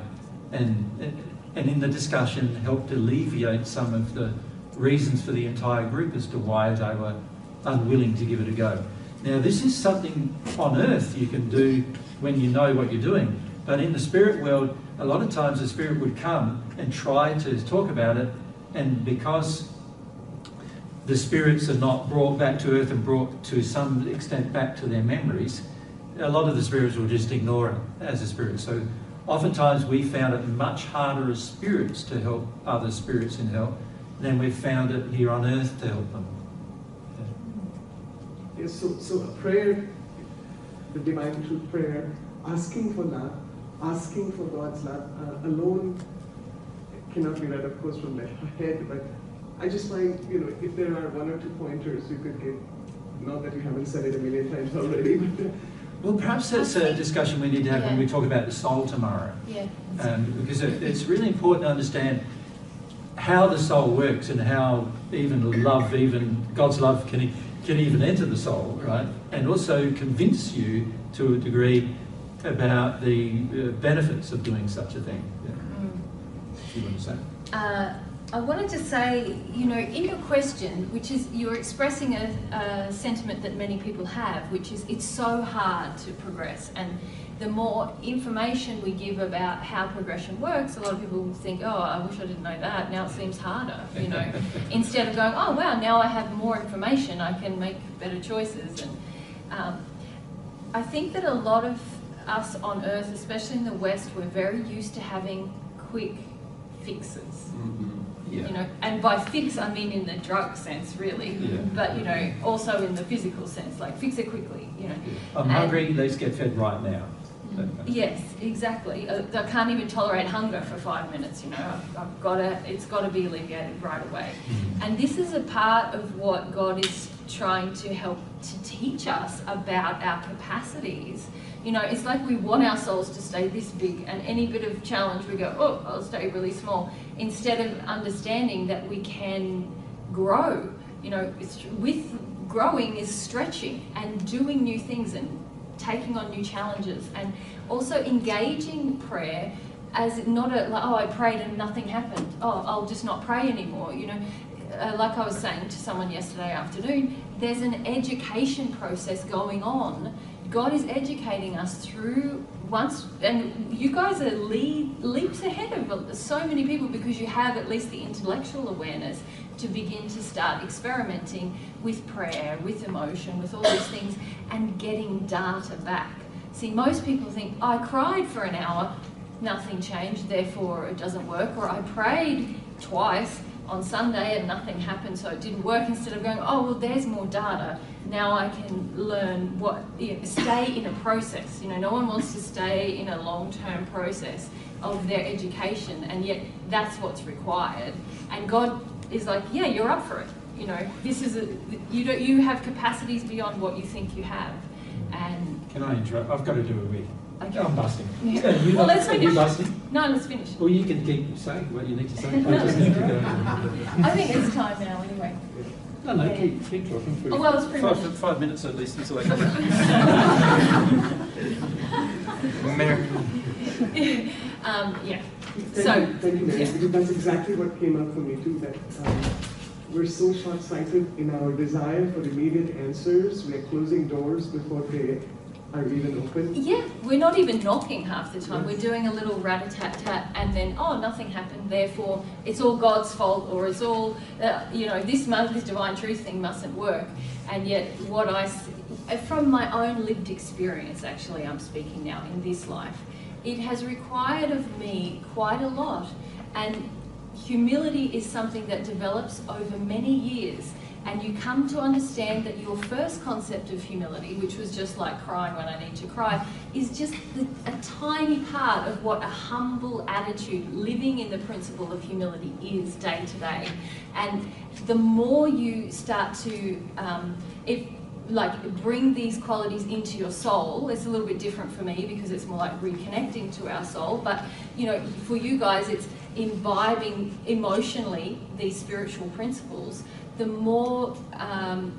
and in the discussion helped alleviate some of the reasons for the entire group as to why they were unwilling to give it a go. Now, this is something on earth you can do when you know what you're doing, but in the spirit world, a lot of times the spirit would come and try to talk about it, and because the spirits are not brought back to earth and brought to some extent back to their memories, a lot of the spirits will just ignore it as a spirit. So oftentimes we found it much harder as spirits to help other spirits in hell than we've found it here on earth to help them. Yes, so a prayer, the divine truth prayer, asking for love, asking for God's love, alone cannot be read, of course, from the head, but I just find, if there are one or two pointers you could give, not that you haven't said it a million times already, but... Well, perhaps that's a discussion we need to have when we talk about the soul tomorrow. Yeah. Because it's really important to understand how the soul works and how even God's love can even enter the soul, right? And also convince you to a degree about the benefits of doing such a thing. Yeah. You want to say? I wanted to say, in your question, which is you're expressing a sentiment that many people have, which is it's so hard to progress. And the more information we give about how progression works, a lot of people will think, oh, I wish I didn't know that. Now it seems harder, instead of going, oh, wow, now I have more information, I can make better choices. And I think that a lot of us on Earth, especially in the West, we're very used to having quick fixes. Mm-hmm. Yeah. And by fix I mean in the drug sense, really, but also in the physical sense, like fix it quickly. I'm hungry. Let's get fed right now. Yes, exactly. I can't even tolerate hunger for 5 minutes. I've got to. It's got to be alleviated right away. And this is a part of what God is trying to help to teach us about our capacities. It's like we want our souls to stay this big, and any bit of challenge we go, oh, I'll stay really small, instead of understanding that we can grow. With growing is stretching and doing new things and taking on new challenges, and also engaging prayer as not I prayed and nothing happened. Oh, I'll just not pray anymore. Like I was saying to someone yesterday afternoon, there's an education process going on. God is educating us through and you guys are leaps ahead of so many people because you have at least the intellectual awareness to begin to start experimenting with prayer, with emotion, with all these things, and getting data back. See, most people think, I cried for an hour, nothing changed, therefore it doesn't work, or I prayed twice, on Sunday and nothing happened, so it didn't work, instead of going, oh, well, there's more data. Now I can learn stay in a process. No one wants to stay in a long-term process of their education, and yet that's what's required. And God is like, yeah, you're up for it. This is you have capacities beyond what you think you have. And can I interrupt? I've got to do a wee. Okay. I'm busting. Yeah. Well, let's finish. You busting? No, let's finish. Well, you can keep saying what you need to say. I just need to go. I think it's time now, anyway. No, yeah. keep talking. Oh, well, it's pretty much 5 minutes at least until I come Mary. Yeah. Thank you, Mary. Yeah. Because that's exactly what came up for me too. That we're so short-sighted in our desire for immediate answers. We are closing doors before they are even open. Yeah, we're not even knocking half the time. We're doing a little rat-a-tat-tat, and then, oh, nothing happened, therefore it's all God's fault, or it's all, this divine truth thing mustn't work. And yet what from my own lived experience, actually, I'm speaking now in this life, it has required of me quite a lot. And humility is something that develops over many years. And you come to understand that your first concept of humility, which was just like crying when I need to cry, is just a tiny part of what a humble attitude, living in the principle of humility, is day to day. And the more you start to, bring these qualities into your soul, it's a little bit different for me because it's more like reconnecting to our soul. But for you guys, it's imbibing emotionally these spiritual principles. The more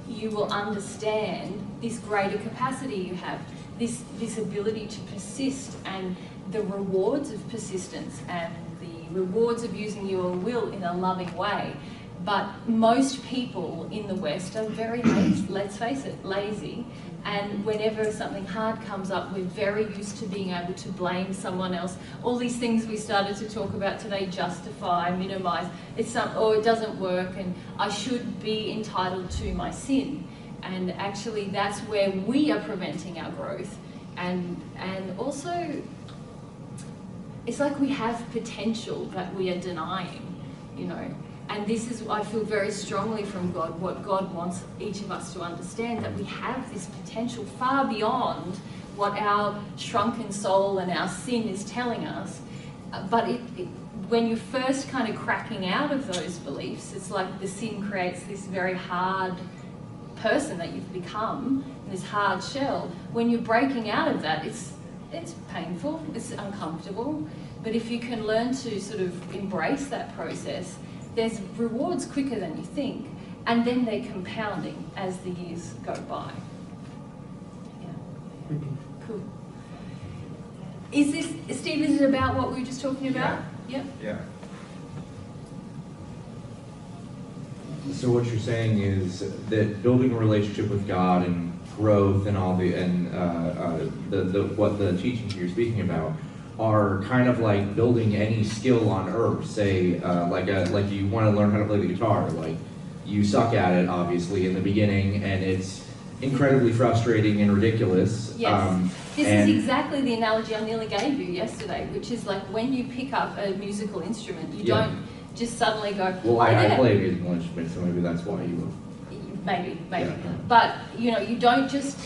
you will understand this greater capacity you have, this ability to persist, and the rewards of persistence, and the rewards of using your will in a loving way. But most people in the West are very lazy, let's face it, lazy. And whenever something hard comes up, we're very used to being able to blame someone else. All these things we started to talk about today, justify, minimize, it doesn't work, and I should be entitled to my sin. And actually that's where we are preventing our growth. And also, it's like we have potential that we are denying, And this is, I feel very strongly from God, what God wants each of us to understand, that we have this potential far beyond what our shrunken soul and our sin is telling us. But when you're first kind of cracking out of those beliefs, it's like the sin creates this very hard person that you've become, this hard shell. When you're breaking out of that, it's painful, it's uncomfortable. But if you can learn to sort of embrace that process, there's rewards quicker than you think, and then they're compounding as the years go by. Yeah. Cool. Steve, is it about what we were just talking about? Yeah. Yeah. So what you're saying is that building a relationship with God and growth and all what the teachings you're speaking about are kind of like building any skill on earth. Say, like you want to learn how to play the guitar. Like, you suck at it, obviously, in the beginning, and it's incredibly frustrating and ridiculous. Yes. This is exactly the analogy I nearly gave you yesterday, which is like when you pick up a musical instrument, you don't just suddenly go, well, I play a musical instrument, so maybe that's why you would. Maybe. Yeah. But, you don't just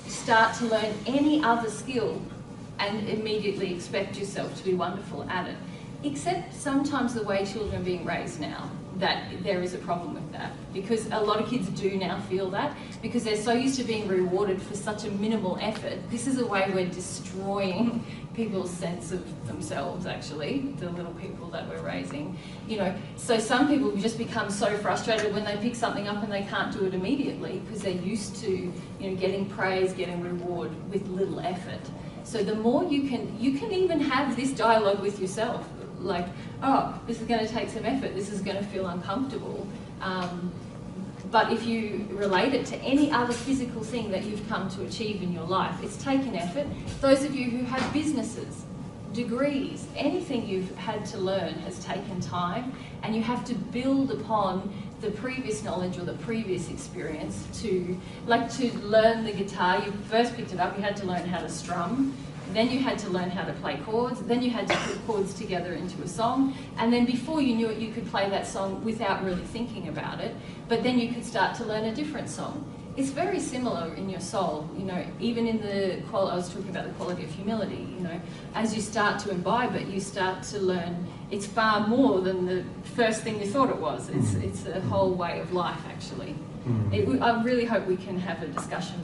start to learn any other skill and immediately expect yourself to be wonderful at it. Except sometimes the way children are being raised now, that there is a problem with that. Because a lot of kids do now feel that, because they're so used to being rewarded for such a minimal effort. This is a way we're destroying people's sense of themselves, actually, the little people that we're raising. So some people just become so frustrated when they pick something up and they can't do it immediately, because they're used to, getting praise, getting reward with little effort. So the more you can even have this dialogue with yourself, like, oh, this is going to take some effort, this is going to feel uncomfortable. But if you relate it to any other physical thing that you've come to achieve in your life, it's taken effort. Those of you who have businesses, degrees, anything you've had to learn has taken time, and you have to build upon the previous knowledge or the previous experience to learn the guitar. You first picked it up, you had to learn how to strum. then you had to learn how to play chords, then you had to put chords together into a song, and then before you knew it, you could play that song without really thinking about it, but then you could start to learn a different song. It's very similar in your soul, you know, even in the quality, I was talking about the quality of humility, you know, as you start to imbibe it, you start to learn it's far more than the first thing you thought it was. It's a whole way of life, actually. I really hope we can have a discussion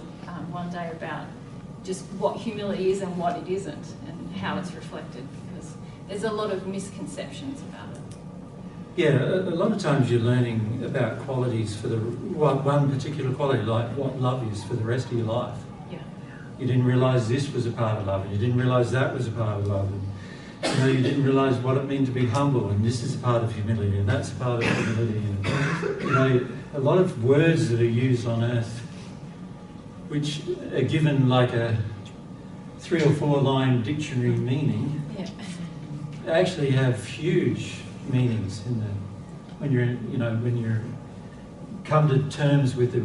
one day about just what humility is and what it isn't, and how it's reflected, because there's a lot of misconceptions about it. Yeah, a lot of times you're learning about qualities for the one particular quality, like what love is for the rest of your life. Yeah. You didn't realise this was a part of love, and you didn't realise that was a part of love. And, you know, you didn't realise what it meant to be humble, and this is a part of humility, and that's a part of humility. And, you know, a lot of words that are used on earth, which are given like a 3 or 4 line dictionary meaning, actually have huge meanings in the when you're come to terms with the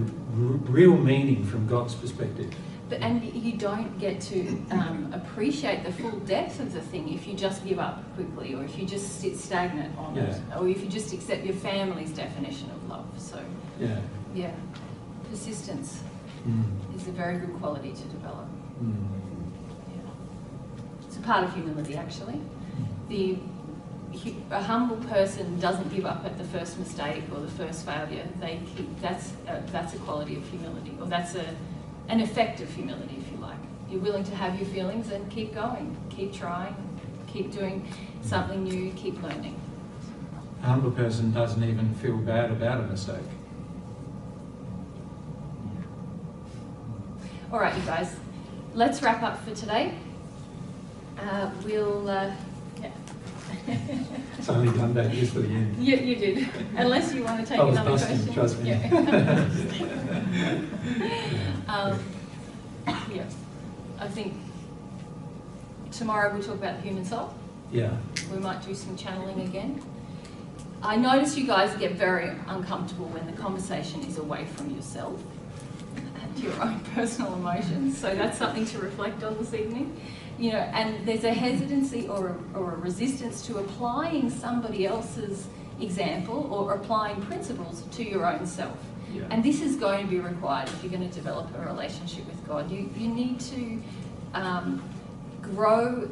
real meaning from God's perspective. And you don't get to appreciate the full depth of the thing if you just give up quickly, or if you just sit stagnant on it, or if you just accept your family's definition of love. So yeah, persistence is a very good quality to develop. It's a part of humility, actually. A humble person doesn't give up at the first mistake or the first failure. That's a quality of humility, or that's an effect of humility, if you like. You're willing to have your feelings and keep going, keep trying, keep doing something new, keep learning. A humble person doesn't even feel bad about a mistake. All right, you guys, let's wrap up for today. It's only done that just for the end. Yeah, you did. Unless you want to take another question. Trust me. Yeah. I think tomorrow we'll talk about the human soul. Yeah. We might do some channeling again. I notice you guys get very uncomfortable when the conversation is away from yourself and your own personal emotions. So that's something to reflect on this evening. You know, and there's a hesitancy or a resistance to applying somebody else's example or applying principles to your own self. Yeah. And this is going to be required if you're going to develop a relationship with God. You need to grow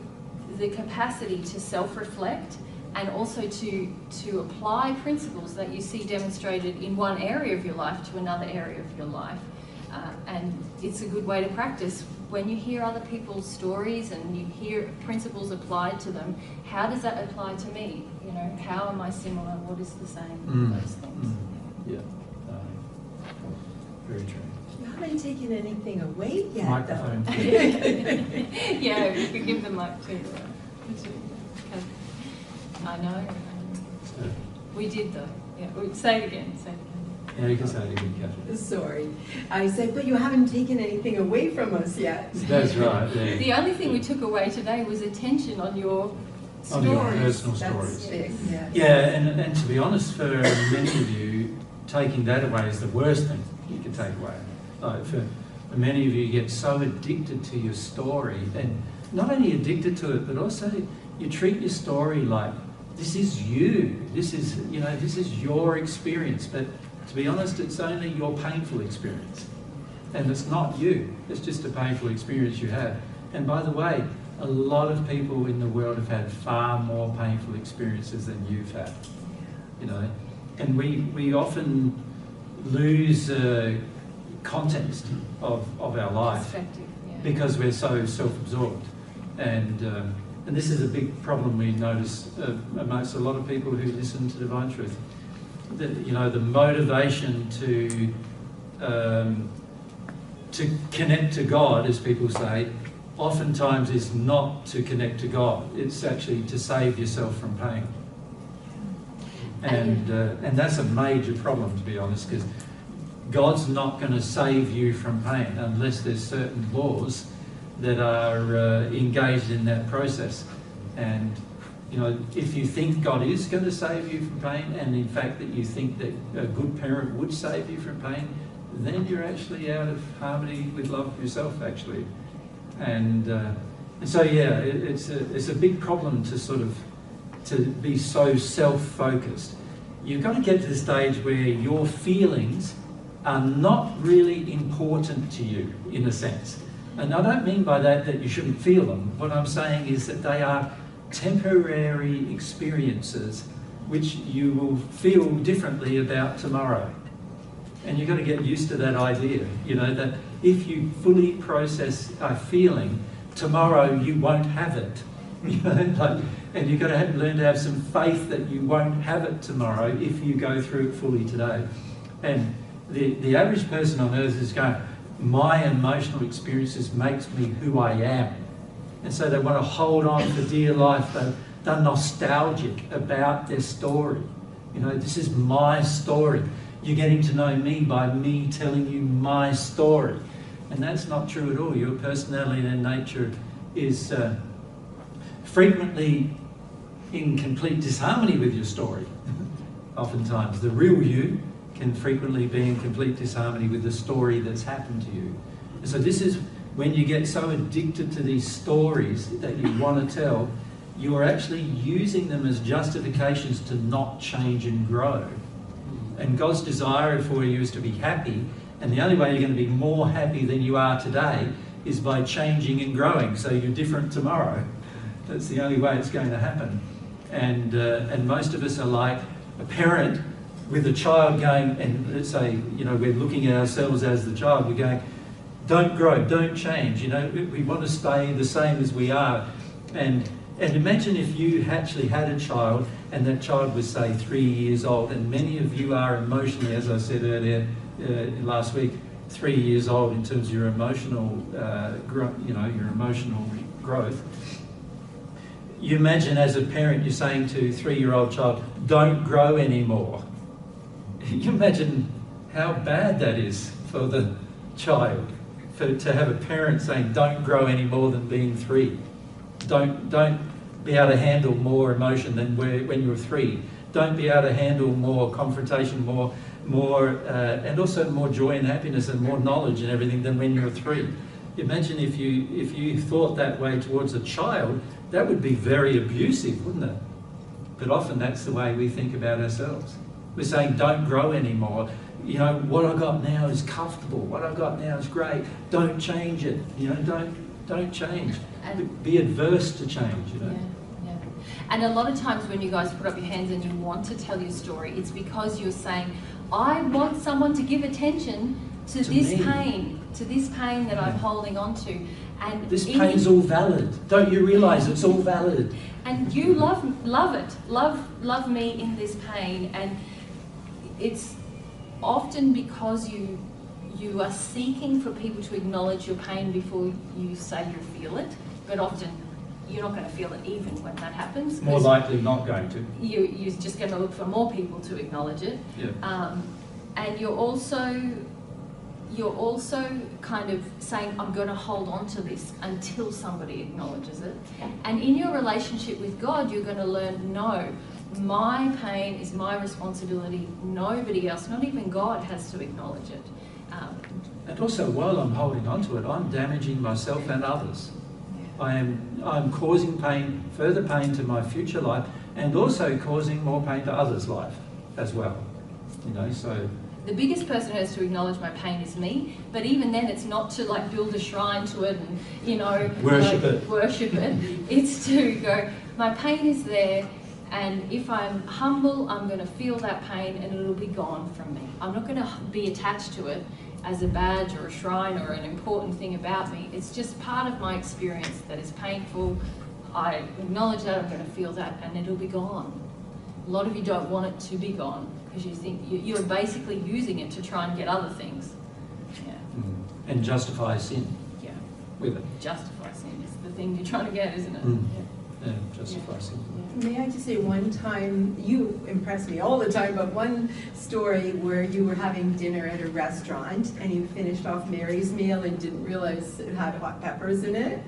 the capacity to self-reflect, and also to apply principles that you see demonstrated in one area of your life to another area of your life. And it's a good way to practice. When you hear other people's stories and you hear principles applied to them, how does that apply to me? You know, how am I similar? What is the same? Those things. Yeah. Very true. You haven't taken anything away yet, Microphone. though. Yeah, we could give the mic to I know. We did though. Yeah. Say it again. Say it again. Yeah, you can say it again, Catherine. Sorry. I said, but you haven't taken anything away from us yet. That's right. Yeah. The only thing we took away today was attention on your stories. On your personal stories. That's big, yes. Yeah, and to be honest, for many of you, taking that away is the worst thing you can take away. Like for many of you, you get so addicted to your story, and not only addicted to it, but also you treat your story like this is you. This is, you know, this is your experience. But to be honest, it's only your painful experience. And it's not you. It's just a painful experience you had. And by the way, a lot of people in the world have had far more painful experiences than you've had. You know, and we often lose context of our life because we're so self-absorbed. And this is a big problem we notice amongst a lot of people who listen to Divine Truth. You know, the motivation to connect to God, as people say, oftentimes is not to connect to God. It's actually to save yourself from pain. And that's a major problem, to be honest, because God's not going to save you from pain unless there's certain laws that are engaged in that process. And you know, if you think God is going to save you from pain, and in fact that you think that a good parent would save you from pain, then you're actually out of harmony with love of yourself, actually. And And so yeah, it's a big problem to sort of to be so self-focused. You've got to get to the stage where your feelings are not really important to you, in a sense. And I don't mean by that you shouldn't feel them. What I'm saying is that they are temporary experiences which you will feel differently about tomorrow. And you've got to get used to that idea, you know, that if you fully process a feeling, tomorrow you won't have it. You know, like, and you've got to learn to have some faith that you won't have it tomorrow if you go through it fully today. And the average person on earth is going, my emotional experiences makes me who I am. And so they want to hold on for dear life. They're nostalgic about their story. You know, this is my story. You're getting to know me by me telling you my story. And that's not true at all. Your personality and nature is frequently in complete disharmony with your story. Oftentimes, the real you can frequently be in complete disharmony with the story that's happened to you. And so this is when you get so addicted to these stories that you want to tell, you're actually using them as justifications to not change and grow. And God's desire for you is to be happy, and the only way you're going to be more happy than you are today is by changing and growing, so you're different tomorrow. That's the only way it's going to happen. And most of us are like a parent with a child going, and let's say, you know, we're looking at ourselves as the child, we're going, don't grow, don't change, you know, we want to stay the same as we are. And imagine if you actually had a child and that child was, say, 3 years old, and many of you are emotionally, as I said earlier last week, 3 years old in terms of your emotional, your emotional growth. You imagine as a parent, you're saying to a 3-year-old child, don't grow anymore. You imagine how bad that is for the child, to have a parent saying, don't grow any more than being 3. Don't be able to handle more emotion than when you're 3. Don't be able to handle more confrontation, more, and also more joy and happiness and more knowledge and everything than when you're 3. Imagine if you thought that way towards a child, that would be very abusive, wouldn't it? But often that's the way we think about ourselves. We're saying, don't grow anymore. You know, what I've got now is comfortable. What I've got now is great. Don't change it. You know, don't change. Be adverse to change, you know. Yeah. And a lot of times when you guys put up your hands and you want to tell your story, it's because you're saying, I want someone to give attention to this pain that I'm holding on to. And this pain's all valid. Don't you realise it's all valid? And you love it. Love me in this pain. And it's often because you are seeking for people to acknowledge your pain before you say you feel it. But often you're not going to feel it even when that happens. More likely not going to. You're just going to look for more people to acknowledge it. Yeah. And you're also kind of saying, I'm going to hold on to this until somebody acknowledges it. And in your relationship with God, you're going to learn, no, my pain is my responsibility. Nobody else, not even God, has to acknowledge it. And also, while I'm holding on to it, I'm damaging myself and others. I'm causing pain, further pain to my future life, and also causing more pain to others' life as well. You know, so. The biggest person who has to acknowledge my pain is me, but even then it's not to like build a shrine to it and, you know, worship it. It's to go, my pain is there, and if I'm humble, I'm going to feel that pain and it'll be gone from me. I'm not going to be attached to it as a badge or a shrine or an important thing about me. It's just part of my experience that is painful. I acknowledge that, I'm going to feel that, and it'll be gone. A lot of you don't want it to be gone because you think you're basically using it to try and get other things. Yeah. And justify sin. Yeah. With it. Justify sin is the thing you're trying to get, isn't it? Yeah, justify sin. May I just say one time, you impress me all the time, but one story where you were having dinner at a restaurant and you finished off Mary's meal and didn't realize it had hot peppers in it.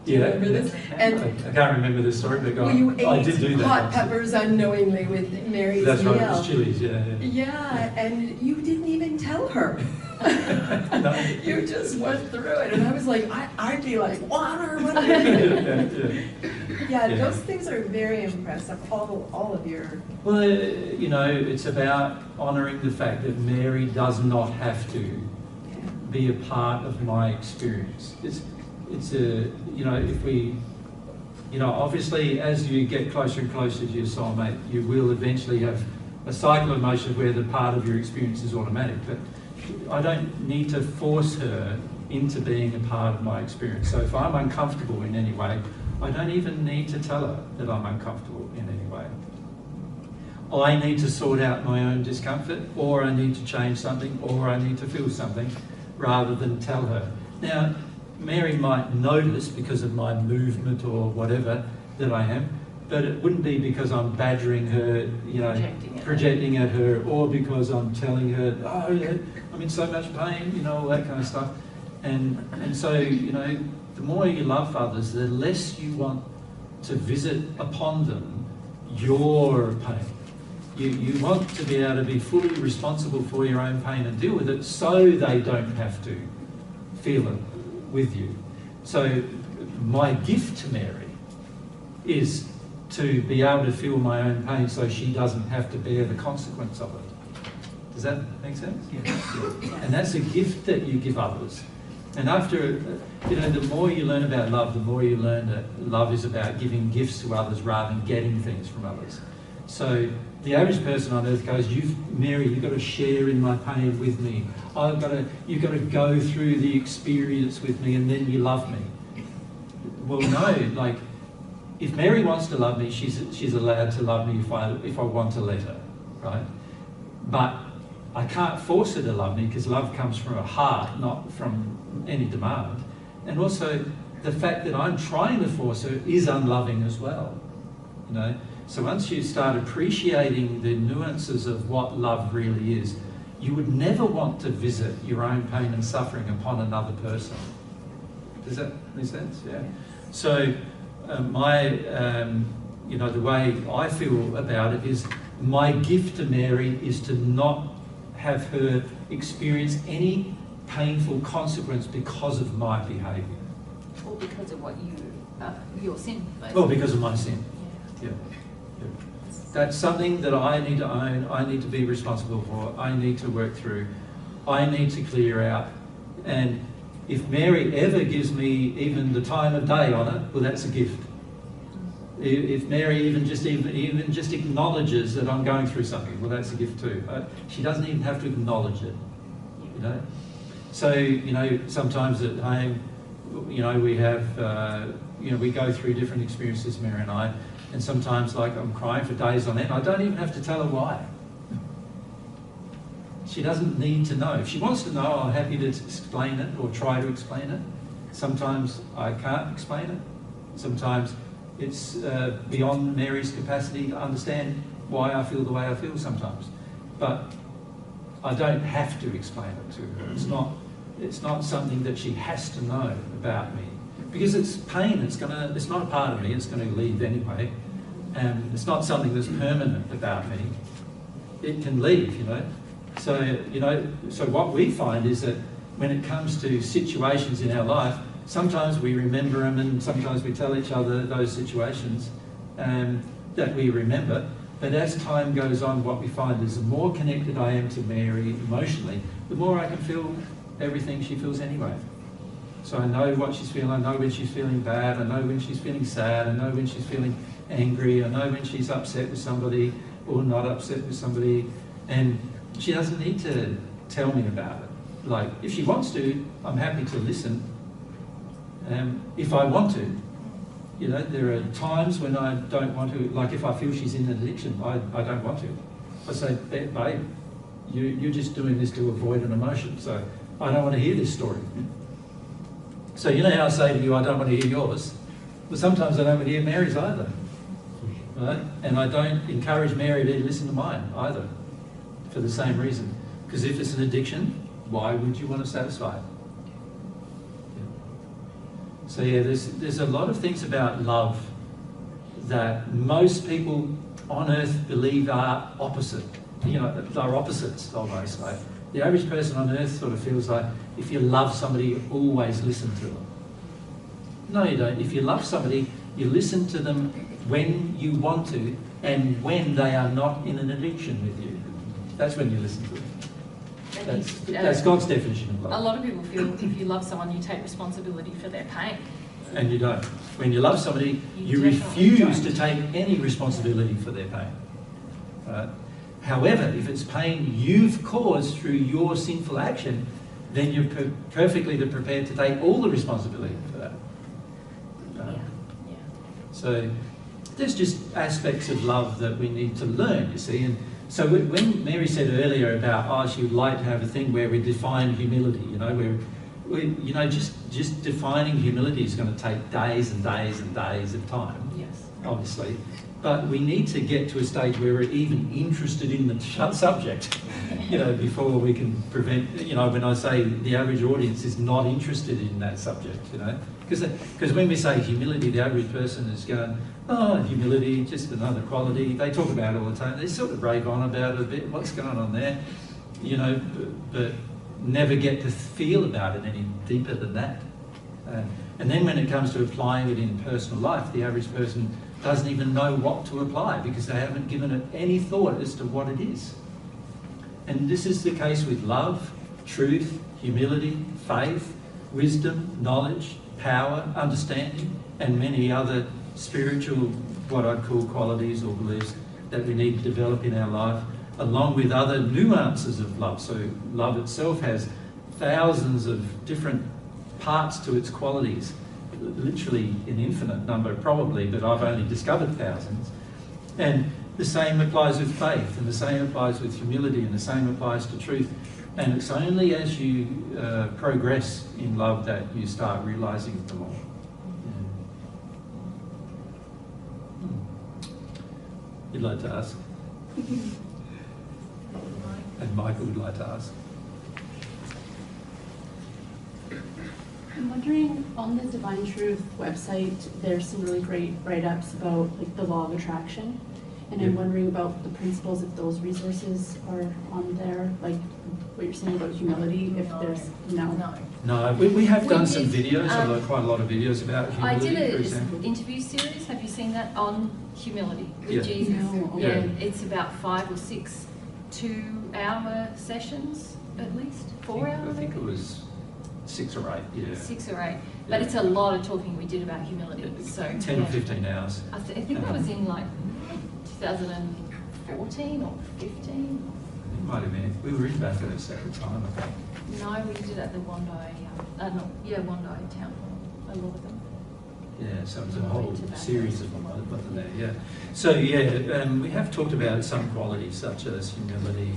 Do you remember this? And I can't remember this story, but you I did do that. Hot peppers unknowingly with Mary's meal. That's right, it was chilies, yeah. Yeah, and you didn't even tell her. You just went through it, and I was like, I'd be like, water. Yeah, those things are very impressive. All of your. Well, you know, it's about honouring the fact that Mary does not have to be a part of my experience. It's a, you know, if we, you know, obviously as you get closer and closer to your soulmate, you will eventually have a cycle of emotions where the part of your experience is automatic. But I don't need to force her into being a part of my experience. So if I'm uncomfortable in any way, I don't even need to tell her that I'm uncomfortable in any way. I need to sort out my own discomfort, or I need to change something, or I need to feel something, rather than tell her. Now, Mary might notice because of my movement or whatever that I am, but it wouldn't be because I'm badgering her, you know, projecting at her, or because I'm telling her, oh, I'm in so much pain, you know, all that kind of stuff. And so, you know, the more you love others, the less you want to visit upon them your pain. You want to be able to be fully responsible for your own pain and deal with it, so they don't have to feel it with you. So my gift to Mary is to be able to feel my own pain so she doesn't have to bear the consequence of it. Does that make sense? Yes. And that's a gift that you give others. And after, you know, the more you learn about love, the more you learn that love is about giving gifts to others rather than getting things from others. So the average person on earth goes, Mary, you've got to share in my pain with me. You've got to go through the experience with me, and then you love me. Well, no, like, if Mary wants to love me, she's allowed to love me if I want to let her, right? But I can't force her to love me, because love comes from her heart, not from any demand. And also, the fact that I'm trying to force her is unloving as well, you know? So once you start appreciating the nuances of what love really is, you would never want to visit your own pain and suffering upon another person. Does that make sense? Yeah. So you know, the way I feel about it is, my gift to Mary is to not have her experience any painful consequence because of my behaviour. Or because of what your sin, basically. Well, because of my sin. Yeah. That's something that I need to own, I need to be responsible for, I need to work through, I need to clear out. And if Mary ever gives me even the time of day on it, well, that's a gift. If Mary even just acknowledges that I'm going through something, well, that's a gift too. She doesn't even have to acknowledge it, you know. So, you know, sometimes at home, you know, we have, you know, we go through different experiences, Mary and I, and sometimes, like, I'm crying for days on end. I don't even have to tell her why. She doesn't need to know. If she wants to know, I'm happy to explain it or try to explain it. Sometimes I can't explain it. Sometimes it's beyond Mary's capacity to understand why I feel the way I feel sometimes. But I don't have to explain it to her. It's not something that she has to know about me. Because it's pain, it's not a part of me, it's going to leave anyway. And it's not something that's permanent about me. It can leave, you know. So, you know, so what we find is that when it comes to situations in our life, sometimes we remember them, and sometimes we tell each other those situations that we remember. But as time goes on, what we find is the more connected I am to Mary emotionally, the more I can feel everything she feels anyway. So I know what she's feeling, I know when she's feeling bad, I know when she's feeling sad, I know when she's feeling angry, I know when she's upset with somebody or not upset with somebody, and she doesn't need to tell me about it. Like, if she wants to, I'm happy to listen, if I want to. You know, there are times when I don't want to, like if I feel she's in an addiction, I don't want to. I say, babe, you're just doing this to avoid an emotion, so I don't want to hear this story. So you know how I say to you, I don't want to hear yours? Well, sometimes I don't want to hear Mary's either. Right? And I don't encourage Mary to listen to mine either, for the same reason. Because if it's an addiction, why would you want to satisfy it? So yeah, there's a lot of things about love that most people on earth believe are opposite. You know, they're opposites almost. Like, The average person on earth sort of feels like if you love somebody, you always listen to them. No, you don't. If you love somebody, you listen to them when you want to and when they are not in an addiction with you. That's when you listen to them. That's God's definition of love. A lot of people feel if you love someone, you take responsibility for their pain. And you don't. When you love somebody, you definitely refuse don't. to take any responsibility for their pain. Right? However, if it's pain you've caused through your sinful action, then you're perfectly prepared to take all the responsibility for that. So there's just aspects of love that we need to learn, you see. And so when Mary said earlier about, oh, she would like to have a thing where we define humility, you know, where just defining humility is going to take days and days and days of time, yes, obviously. But we need to get to a stage where we're even interested in the subject, you know, before we can prevent, you know, when I say the average audience is not interested in that subject, you know. Because when we say humility, the average person is going, oh, humility, just another quality. They talk about it all the time. They sort of rave on about it a bit, what's going on there, you know, but never get to feel about it any deeper than that. And then when it comes to applying it in personal life, the average person doesn't even know what to apply because they haven't given it any thought as to what it is. And this is the case with love, truth, humility, faith, wisdom, knowledge, power, understanding, and many other spiritual, what I'd call qualities or beliefs that we need to develop in our life, along with other nuances of love. So love itself has thousands of different parts to its qualities, literally an infinite number probably, but I've only discovered thousands. And the same applies with faith, and the same applies with humility, and the same applies to truth. And it's only as you progress in love that you start realising them all. You'd like to ask? And Michael would like to ask. I'm wondering, on the Divine Truth website, there's some really great write-ups about like the law of attraction, and I'm wondering about the principles, if those resources are on there, like what you're saying about humility, if there's No, we have done some videos, quite a lot of videos about humility, I for did example. an interview series, have you seen that, on humility with Yeah. Jesus? No, okay. And it's about 5 or 6 2-hour sessions, at least 4 hours. I think it was 6 or 8, yeah. 6 or 8, but it's a lot of talking we did about humility. So 10 or 15 hours. I think that was in like 2014 or 15. It might have been. We were in Bathurst at the time, I think. No, we did it at the Wandi, Wandi Town Hall, a lot of them. Yeah, so it was a whole series of them, wasn't there? Yeah. So yeah, we have talked about some qualities such as humility,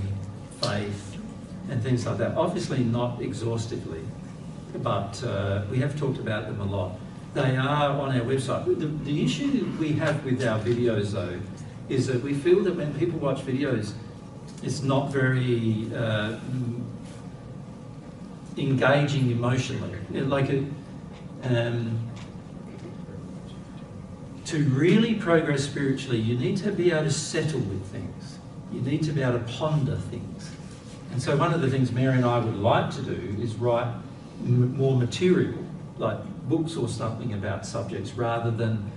faith, and things like that. Obviously not exhaustively, but we have talked about them a lot. They are on our website. The issue we have with our videos, though, is that we feel that when people watch videos, it's not very engaging emotionally. To really progress spiritually, you need to be able to settle with things. You need to be able to ponder things. And so one of the things Mary and I would like to do is write more material, like books or something about subjects, rather than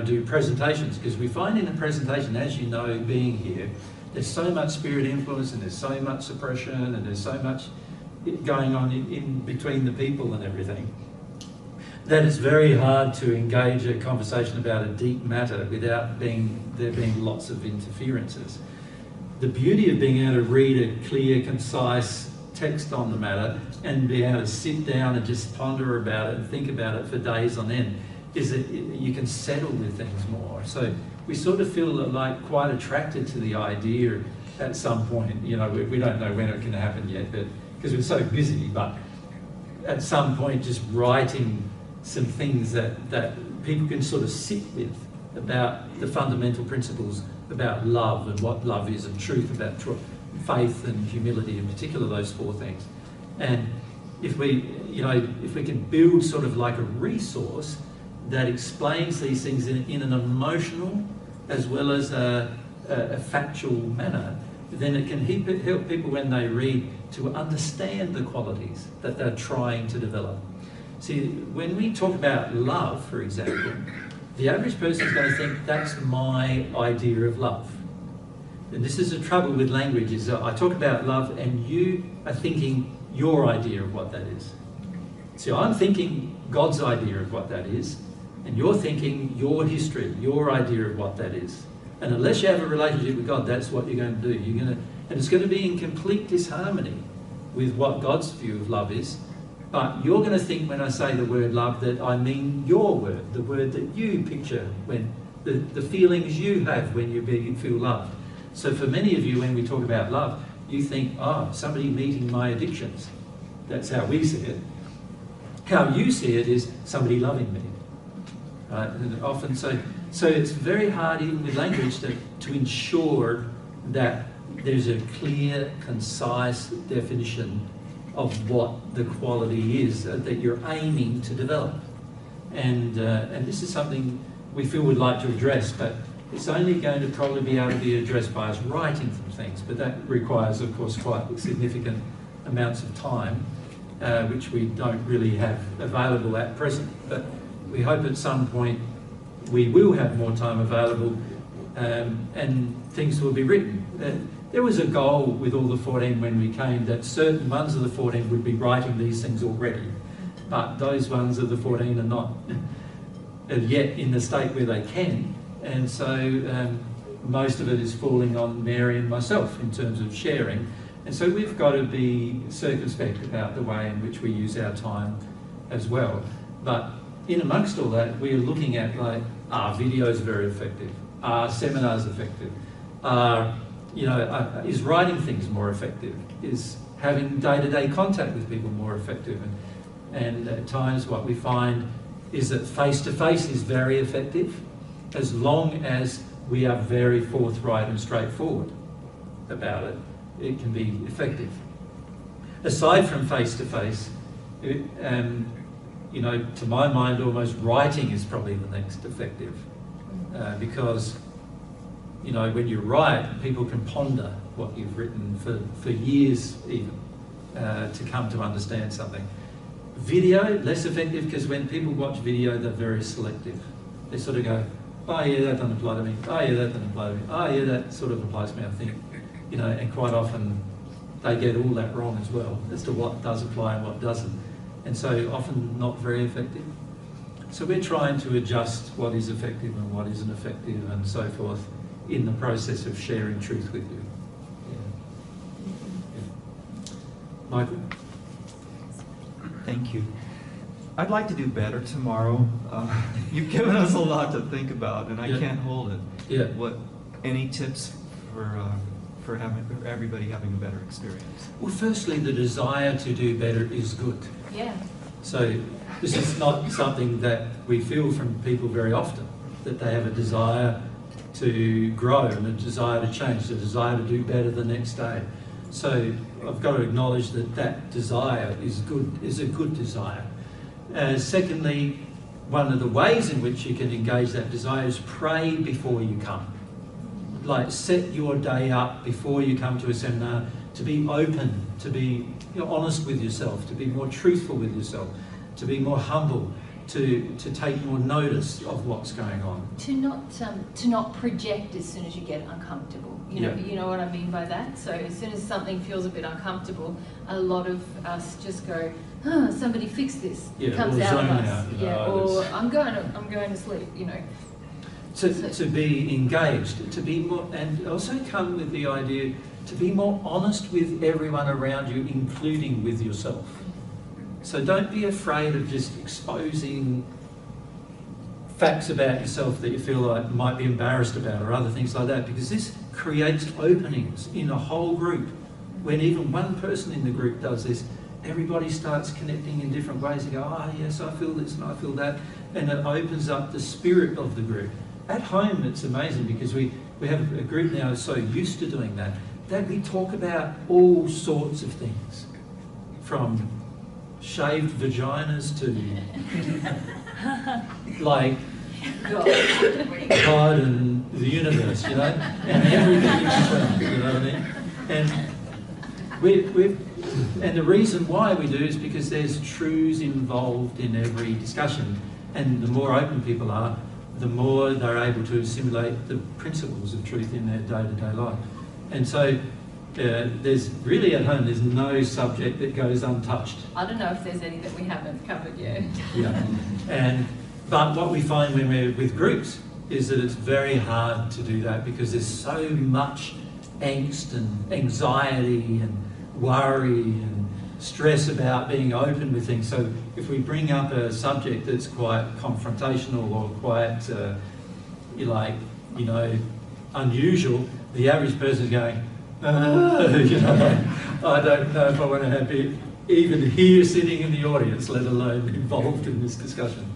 do presentations, because we find in a presentation, as you know, being here, there's so much spirit influence and there's so much suppression and there's so much going on in between the people and everything, that it's very hard to engage a conversation about a deep matter without there being lots of interferences. The beauty of being able to read a clear, concise text on the matter and be able to sit down and just ponder about it and think about it for days on end is that you can settle with things more. So we sort of feel like quite attracted to the idea at some point. You know, we don't know when it can happen yet, but because we're so busy, but at some point just writing some things that people can sort of sit with about the fundamental principles about love and what love is, and truth, about faith and humility, in particular, those 4 things. And if we can build sort of like a resource that explains these things in an emotional as well as a factual manner, then it can help people when they read to understand the qualities that they're trying to develop. See, when we talk about love, for example, the average person is going to think that's my idea of love. And this is the trouble with language, is that I talk about love and you are thinking your idea of what that is. So I'm thinking God's idea of what that is, and you're thinking your history, your idea of what that is. And unless you have a relationship with God, that's what you're going to do. And it's going to be in complete disharmony with what God's view of love is. But you're going to think when I say the word love that I mean your word, the word that you picture, when the feelings you have when you feel loved. So for many of you, when we talk about love, you think, oh, somebody meeting my addictions. That's how we see it. How you see it is somebody loving me. Right? And often, so it's very hard even with language to ensure that there's a clear, concise definition of what the quality is that you're aiming to develop. And this is something we feel we'd like to address, but it's only going to probably be able to be addressed by us writing some things, but that requires, of course, quite significant amounts of time, which we don't really have available at present. But we hope at some point we will have more time available and things will be written. There was a goal with all the 14 when we came that certain ones of the 14 would be writing these things already, but those ones of the 14 are not yet in the state where they can, and so most of it is falling on Mary and myself in terms of sharing, and so we've got to be circumspect about the way in which we use our time as well. But in amongst all that, we're looking at like, are videos very effective? Are seminars effective? Is writing things more effective? Is having day-to-day contact with people more effective? And at times what we find is that face-to-face is very effective as long as we are very forthright and straightforward about it. It can be effective. Aside from face-to-face, to my mind, almost writing is probably the next effective because when you write, people can ponder what you've written for years even to come to understand something. Video, less effective because when people watch video, they're very selective. They sort of go, oh yeah, that doesn't apply to me. Oh yeah, that doesn't apply to me. Oh yeah, that sort of applies to me, I think. And quite often they get all that wrong as well as to what does apply and what doesn't. And so often not very effective. So we're trying to adjust what is effective and what isn't effective and so forth in the process of sharing truth with you. Yeah. Michael? Thank you. I'd like to do better tomorrow. You've given us a lot to think about, and I can't hold it. Yeah. Any tips for everybody having a better experience? Well, firstly, the desire to do better is good. Yeah. So this is not something that we feel from people very often, that they have a desire to grow and a desire to change, a desire to do better the next day. So I've got to acknowledge that desire is a good desire. Secondly, one of the ways in which you can engage that desire is pray before you come. Like set your day up before you come to a seminar to be open, to be honest with yourself, to be more truthful with yourself, to be more humble, to take more notice of what's going on. To not project as soon as you get uncomfortable. You know what I mean by that? So as soon as something feels a bit uncomfortable, a lot of us just go, somebody fix this. It comes out of us. Or I'm going to sleep, To be engaged, to be more, and also come with the idea to be more honest with everyone around you, including with yourself. So don't be afraid of just exposing facts about yourself that you feel like might be embarrassed about or other things like that, because this creates openings in a whole group. When even one person in the group does this, everybody starts connecting in different ways. They go, yes, I feel this and I feel that, and it opens up the spirit of the group. At home, it's amazing because we have a group now that's so used to doing that we talk about all sorts of things, from shaved vaginas to like God and the universe, and everything in between, you know what I mean? And and the reason why we do is because there's truths involved in every discussion. And the more open people are, the more they're able to assimilate the principles of truth in their day-to-day life. And so there's really at home, there's no subject that goes untouched. I don't know if there's any that we haven't covered yet. Yeah. But what we find when we're with groups is that it's very hard to do that because there's so much angst and anxiety and worry and stress about being open with things. So if we bring up a subject that's quite confrontational or quite, unusual, the average person's going, I don't know if I want to be even here sitting in the audience, let alone involved in this discussion.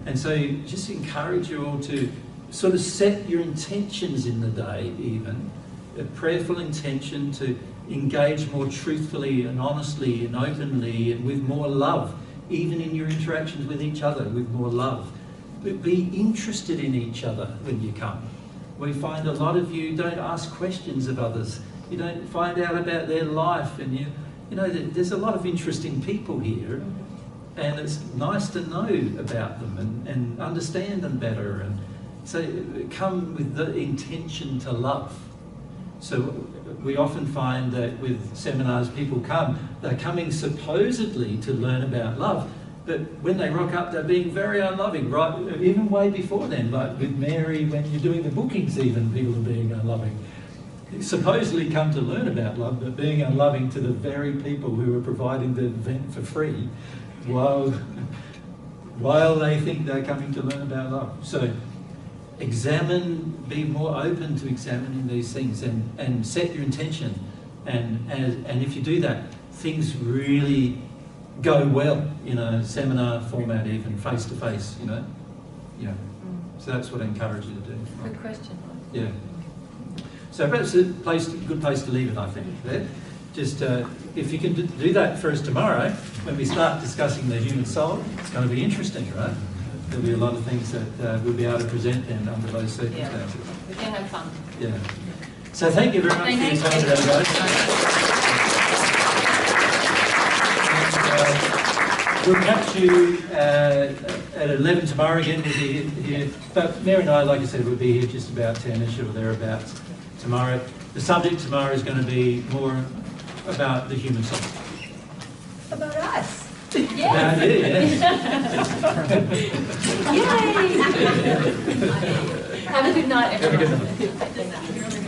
And so just encourage you all to sort of set your intentions in the day, even a prayerful intention to engage more truthfully and honestly and openly and with more love, even in your interactions with each other, with more love. But be interested in each other when you come. We find a lot of you don't ask questions of others. You don't find out about their life, and you know there's a lot of interesting people here, and it's nice to know about them and understand them better. And so come with the intention to love. So we often find that with seminars, people they're coming supposedly to learn about love, but when they rock up, they're being very unloving, right? Even way before then, like with Mary, when you're doing the bookings even, people are being unloving. You supposedly come to learn about love, but being unloving to the very people who are providing the event for free, while they think they're coming to learn about love. So be more open to examining these things and set your intention. And if you do that, things really go well in a seminar format, even face-to-face, Yeah. So that's what I encourage you to do. Good question. Yeah. So perhaps a good place to leave it, I think, there. Just if you can do that for us tomorrow, when we start discussing the human soul, it's going to be interesting, right? There'll be a lot of things that we'll be able to present then under those circumstances. Yeah. We can have fun. Yeah. So thank you very much for your time today, guys. We'll catch you at 11 tomorrow again. We'll be here. But Mary and I, like I said, we'll be here just about 10ish or thereabouts tomorrow. The subject tomorrow is going to be more about the human soul. About us. Yes. Yay! Have a good night, everyone. Have a good night.